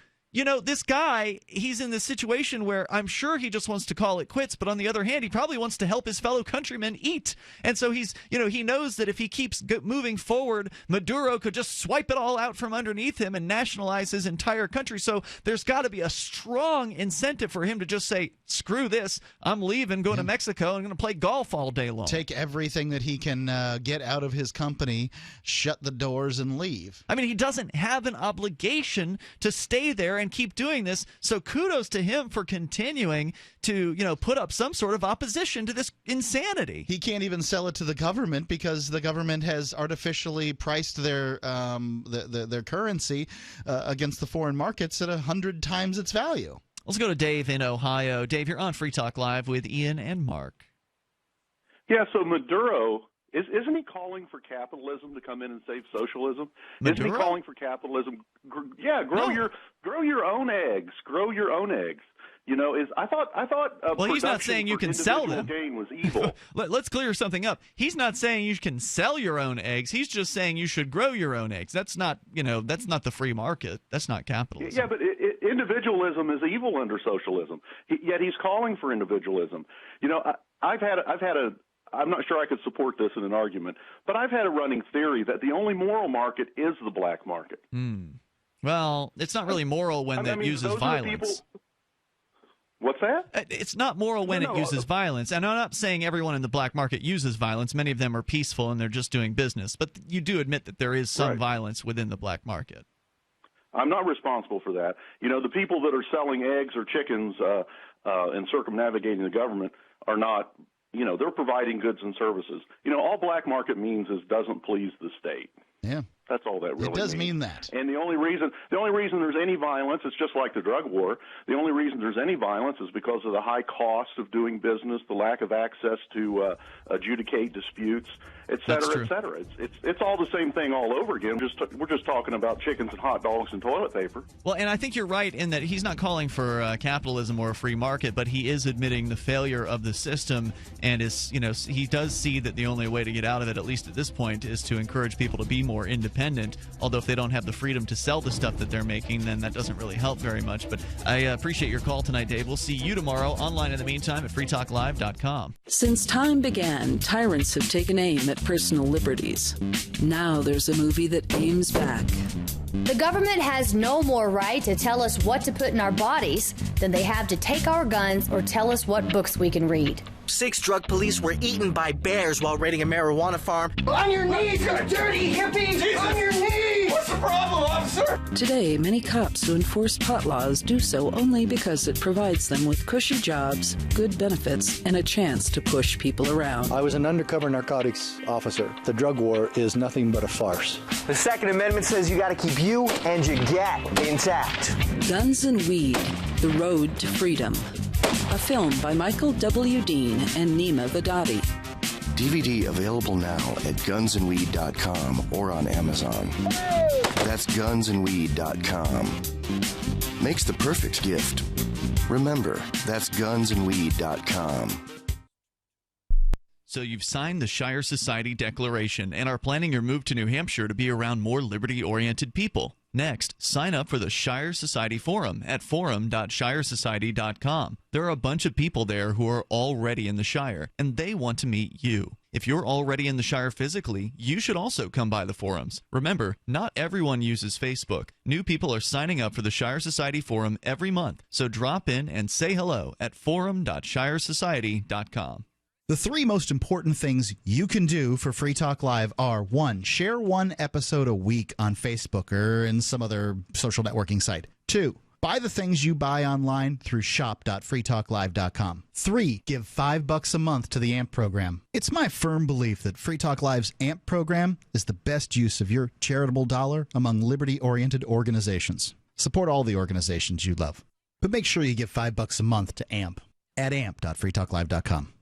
this guy, he's in this situation where I'm sure he just wants to call it quits, but on the other hand, he probably wants to help his fellow countrymen eat. And so he knows that if he keeps moving forward, Maduro could just swipe it all out from underneath him and nationalize his entire country. So there's got to be a strong incentive for him to just say, screw this, I'm leaving, going to Mexico, I'm going to play golf all day long. Take everything that he can get out of his company, shut the doors, and leave. I mean, he doesn't have an obligation to stay there and keep doing this, so kudos to him for continuing to put up some sort of opposition to this insanity. He can't even sell it to the government because the government has artificially priced their currency against the foreign markets at 100 times its value. Let's go to Dave in Ohio. Dave, you're on Free Talk Live with Ian and Mark. Yeah, so Maduro, isn't he calling for capitalism to come in and save socialism? Maduro? Isn't he calling for capitalism? Grow your own eggs. Grow your own eggs. I thought. Well, he's not saying you can sell them. Gain was evil. Let's clear something up. He's not saying you can sell your own eggs. He's just saying you should grow your own eggs. That's not, that's not the free market. That's not capitalism. Yeah, but individualism is evil under socialism. Yet he's calling for individualism. I'm not sure I could support this in an argument, but I've had a running theory that the only moral market is the black market. Well, it's not really moral when it uses violence. What's that? It's not moral when it uses violence. And I'm not saying everyone in the black market uses violence. Many of them are peaceful and they're just doing business. But you do admit that there is some violence within the black market. I'm not responsible for that. The people that are selling eggs or chickens and circumnavigating the government are not, they're providing goods and services. All black market means is doesn't please the state. Yeah. That's all that really means. It does means. mean that. And the only reason there's any violence, it's just like the drug war. The only reason there's any violence is because of the high cost of doing business, the lack of access to adjudicate disputes, et cetera, et cetera. It's all the same thing all over again. We're just talking about chickens and hot dogs and toilet paper. Well, and I think you're right in that he's not calling for capitalism or a free market, but he is admitting the failure of the system, and he does see that the only way to get out of it, at least at this point, is to encourage people to be more independent independent, although if they don't have the freedom to sell the stuff that they're making, then that doesn't really help very much. But I appreciate your call tonight, Dave. We'll see you tomorrow online in the meantime at freetalklive.com. Since time began, tyrants have taken aim at personal liberties. Now there's a movie that aims back. The government has no more right to tell us what to put in our bodies than they have to take our guns or tell us what books we can read. 6 drug police were eaten by bears while raiding a marijuana farm. On your knees, you dirty hippie! Jesus. On your knees! What's the problem, officer? Today, many cops who enforce pot laws do so only because it provides them with cushy jobs, good benefits, and a chance to push people around. I was an undercover narcotics officer. The drug war is nothing but a farce. The Second Amendment says you gotta keep you and your gat intact. Guns and Weed, The Road to Freedom. A film by Michael W. Dean and Nima Vadati. DVD available now at gunsandweed.com or on Amazon. That's gunsandweed.com. Makes the perfect gift. Remember, that's gunsandweed.com. So you've signed the Shire Society Declaration and are planning your move to New Hampshire to be around more liberty-oriented people. Next, sign up for the Shire Society Forum at forum.shiresociety.com. There are a bunch of people there who are already in the Shire, and they want to meet you. If you're already in the Shire physically, you should also come by the forums. Remember, not everyone uses Facebook. New people are signing up for the Shire Society Forum every month, so drop in and say hello at forum.shiresociety.com. The 3 most important things you can do for Free Talk Live are: 1, share 1 episode a week on Facebook or in some other social networking site. 2, buy the things you buy online through shop.freetalklive.com. 3, give $5 a month to the AMP program. It's my firm belief that Free Talk Live's AMP program is the best use of your charitable dollar among liberty-oriented organizations. Support all the organizations you love, but make sure you give $5 a month to AMP at amp.freetalklive.com.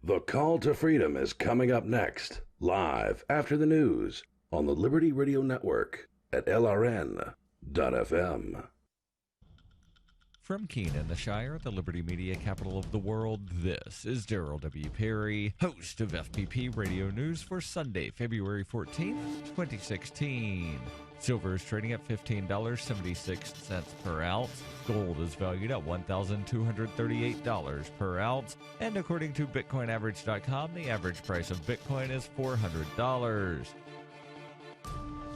The Call to Freedom is coming up next, live after the news on the Liberty Radio Network at LRN.FM. From Keene in the Shire, the Liberty Media capital of the world, this is Daryl W. Perry, host of FPP Radio News for Sunday, February 14th, 2016. Silver is trading at $15.76 per ounce. Gold is valued at $1,238 per ounce. And according to BitcoinAverage.com, the average price of Bitcoin is $400.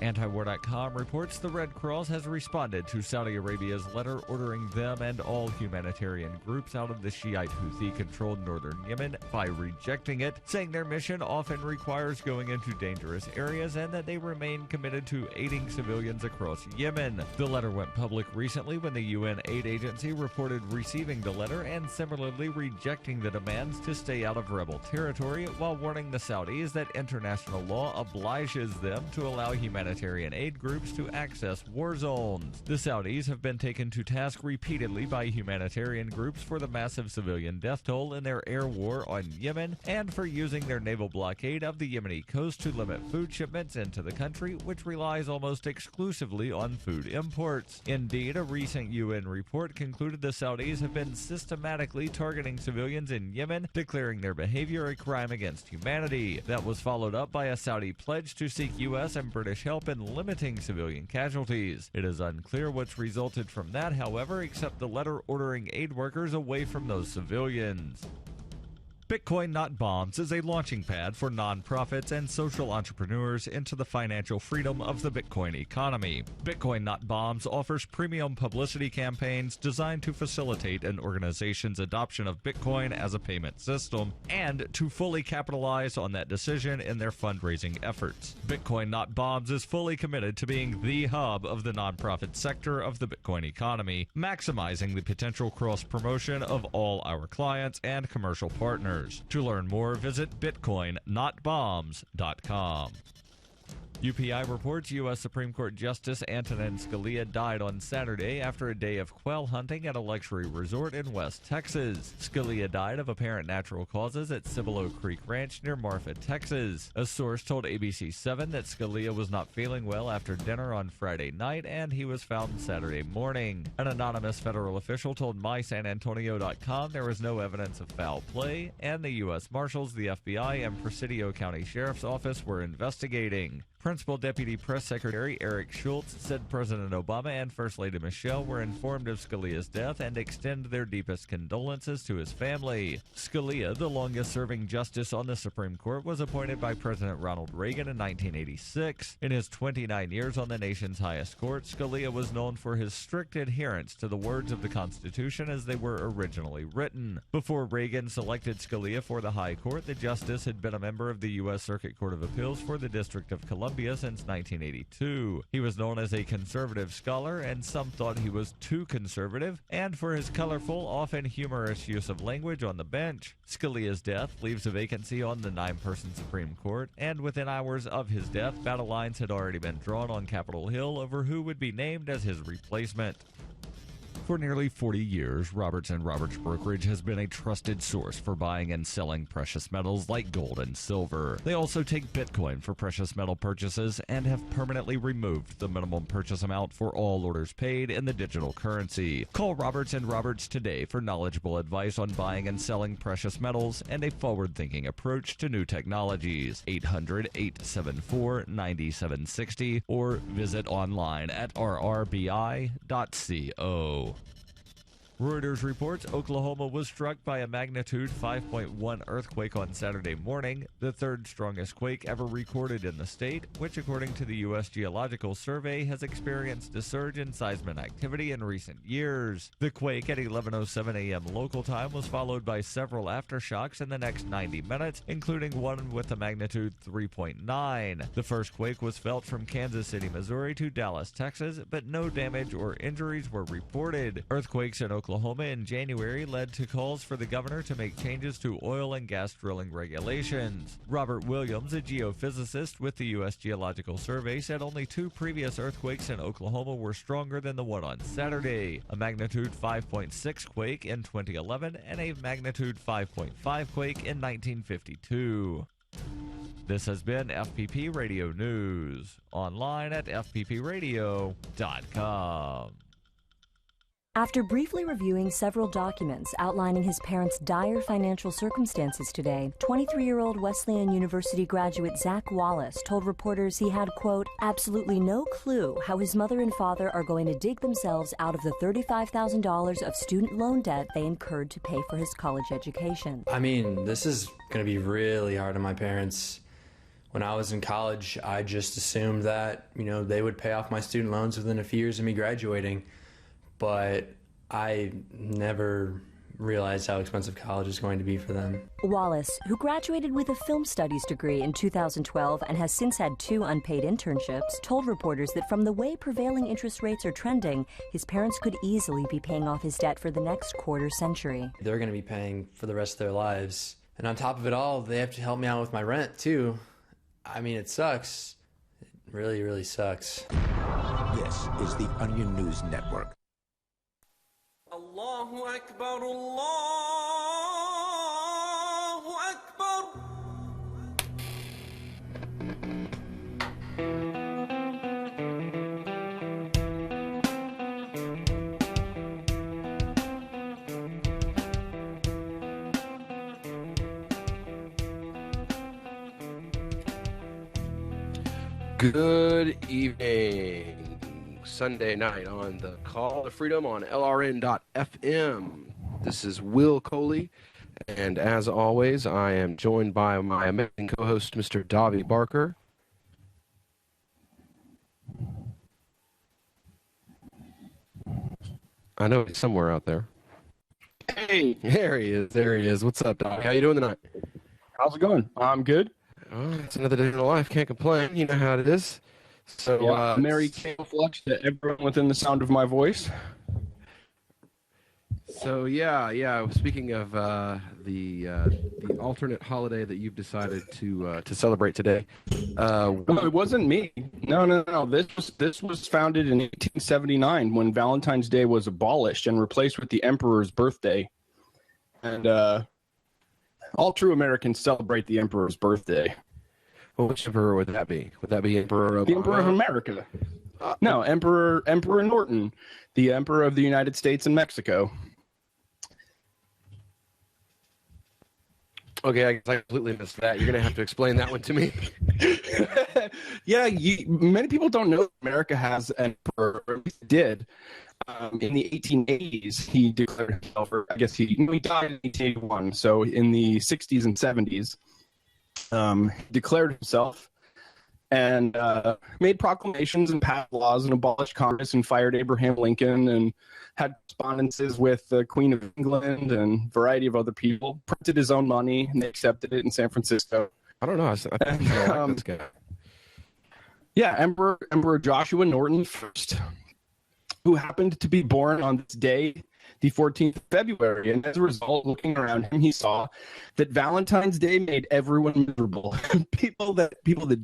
Antiwar.com reports the Red Cross has responded to Saudi Arabia's letter ordering them and all humanitarian groups out of the Shiite Houthi-controlled northern Yemen by rejecting it, saying their mission often requires going into dangerous areas and that they remain committed to aiding civilians across Yemen. The letter went public recently when the UN aid agency reported receiving the letter and similarly rejecting the demands to stay out of rebel territory, while warning the Saudis that international law obliges them to allow humanitarian aid groups to access war zones. The Saudis have been taken to task repeatedly by humanitarian groups for the massive civilian death toll in their air war on Yemen and for using their naval blockade of the Yemeni coast to limit food shipments into the country, which relies almost exclusively on food imports. Indeed, a recent UN report concluded the Saudis have been systematically targeting civilians in Yemen, declaring their behavior a crime against humanity. That was followed up by a Saudi pledge to seek U.S. and British help in limiting civilian casualties. It is unclear what's resulted from that, however, except the letter ordering aid workers away from those civilians. Bitcoin Not Bombs is a launching pad for nonprofits and social entrepreneurs into the financial freedom of the Bitcoin economy. Bitcoin Not Bombs offers premium publicity campaigns designed to facilitate an organization's adoption of Bitcoin as a payment system and to fully capitalize on that decision in their fundraising efforts. Bitcoin Not Bombs is fully committed to being the hub of the nonprofit sector of the Bitcoin economy, maximizing the potential cross-promotion of all our clients and commercial partners. To learn more, visit bitcoinnotbombs.com. UPI reports U.S. Supreme Court Justice Antonin Scalia died on Saturday after a day of quail hunting at a luxury resort in West Texas. Scalia died of apparent natural causes at Cibolo Creek Ranch near Marfa, Texas. A source told ABC7 that Scalia was not feeling well after dinner on Friday night and he was found Saturday morning. An anonymous federal official told MySanAntonio.com there was no evidence of foul play, and the U.S. Marshals, the FBI, and Presidio County Sheriff's Office were investigating. Principal Deputy Press Secretary Eric Schultz said President Obama and First Lady Michelle were informed of Scalia's death and extend their deepest condolences to his family. Scalia, the longest-serving justice on the Supreme Court, was appointed by President Ronald Reagan in 1986. In his 29 years on the nation's highest court, Scalia was known for his strict adherence to the words of the Constitution as they were originally written. Before Reagan selected Scalia for the High Court, the justice had been a member of the U.S. Circuit Court of Appeals for the District of Columbia since 1982. He was known as a conservative scholar, and some thought he was too conservative, and for his colorful, often humorous use of language on the bench. Scalia's death leaves a vacancy on the 9-person Supreme Court, and within hours of his death, battle lines had already been drawn on Capitol Hill over who would be named as his replacement. For nearly 40 years, Roberts & Roberts Brokerage has been a trusted source for buying and selling precious metals like gold and silver. They also take Bitcoin for precious metal purchases and have permanently removed the minimum purchase amount for all orders paid in the digital currency. Call Roberts & Roberts today for knowledgeable advice on buying and selling precious metals and a forward-thinking approach to new technologies. 800-874-9760 or visit online at rrbi.co. Reuters reports Oklahoma was struck by a magnitude 5.1 earthquake on Saturday morning, the third strongest quake ever recorded in the state, which according to the U.S. Geological Survey has experienced a surge in seismic activity in recent years. The quake at 11:07 a.m. local time was followed by several aftershocks in the next 90 minutes, including one with a magnitude 3.9. The first quake was felt from Kansas City, Missouri to Dallas, Texas, but no damage or injuries were reported. Earthquakes in Oklahoma in January led to calls for the governor to make changes to oil and gas drilling regulations. Robert Williams, a geophysicist with the U.S. Geological Survey, said only 2 previous earthquakes in Oklahoma were stronger than the one on Saturday, a magnitude 5.6 quake in 2011 and a magnitude 5.5 quake in 1952. This has been FPP Radio News, online at fppradio.com. After briefly reviewing several documents outlining his parents' dire financial circumstances today, 23-year-old Wesleyan University graduate Zach Wallace told reporters he had, quote, absolutely no clue how his mother and father are going to dig themselves out of the $35,000 of student loan debt they incurred to pay for his college education. I mean, this is going to be really hard on my parents. When I was in college, I just assumed that, they would pay off my student loans within a few years of me graduating. But I never realized how expensive college is going to be for them. Wallace, who graduated with a film studies degree in 2012 and has since had 2 unpaid internships, told reporters that from the way prevailing interest rates are trending, his parents could easily be paying off his debt for the next quarter century. They're going to be paying for the rest of their lives. And on top of it all, they have to help me out with my rent, too. I mean, it sucks. It really, really sucks. This is the Onion News Network. Allahu Akbar, Allahu Akbar. Good evening. Sunday night on the Call to Freedom on LRN.FM. This is Will Coley, and as always, I am joined by my amazing co-host, Mr. Davi Barker. I know he's somewhere out there. Hey! There he is. What's up, Davi? How you doing tonight? How's it going? I'm good. Oh, it's another day in the life. Can't complain. You know how it is. So, Merry camouflage to everyone within the sound of my voice. So, yeah. Speaking of the alternate holiday that you've decided to celebrate today, no, it wasn't me. No. This was founded in 1879 when Valentine's Day was abolished and replaced with the Emperor's birthday. And all true Americans celebrate the Emperor's birthday. Well, which emperor would that be? Would that be Emperor Obama? The Emperor of America. No, Emperor Norton, the Emperor of the United States and Mexico. Okay, I guess I completely missed that. You're going to have to explain that one to me. Yeah, many people don't know America has an emperor, or at least did. In the 1880s, he declared himself, or I guess he died in 1881. So in the 60s and 70s, he declared himself and made proclamations and passed laws and abolished Congress and fired Abraham Lincoln and had correspondences with the Queen of England and a variety of other people, printed his own money, and they accepted it in San Francisco. I don't know. I think I like this guy. Yeah, Emperor Joshua Norton I, who happened to be born on this day, the 14th of February. And as a result, looking around him, he saw that Valentine's Day made everyone miserable. People that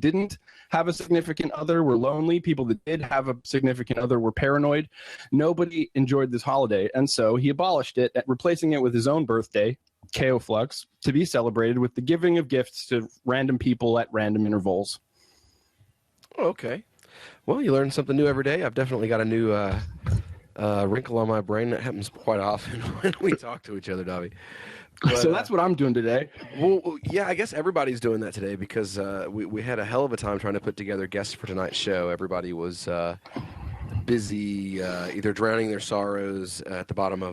didn't have a significant other were lonely. People that did have a significant other were paranoid. Nobody enjoyed this holiday. And so he abolished it, replacing it with his own birthday, Keoflux, to be celebrated with the giving of gifts to random people at random intervals. Oh, okay. Well, you learn something new every day. I've definitely got a new wrinkle on my brain. That happens quite often when we talk to each other, Dobby. But, so that's what I'm doing today. Well, yeah, I guess everybody's doing that today because we had a hell of a time trying to put together guests for tonight's show. Everybody was busy either drowning their sorrows at the bottom of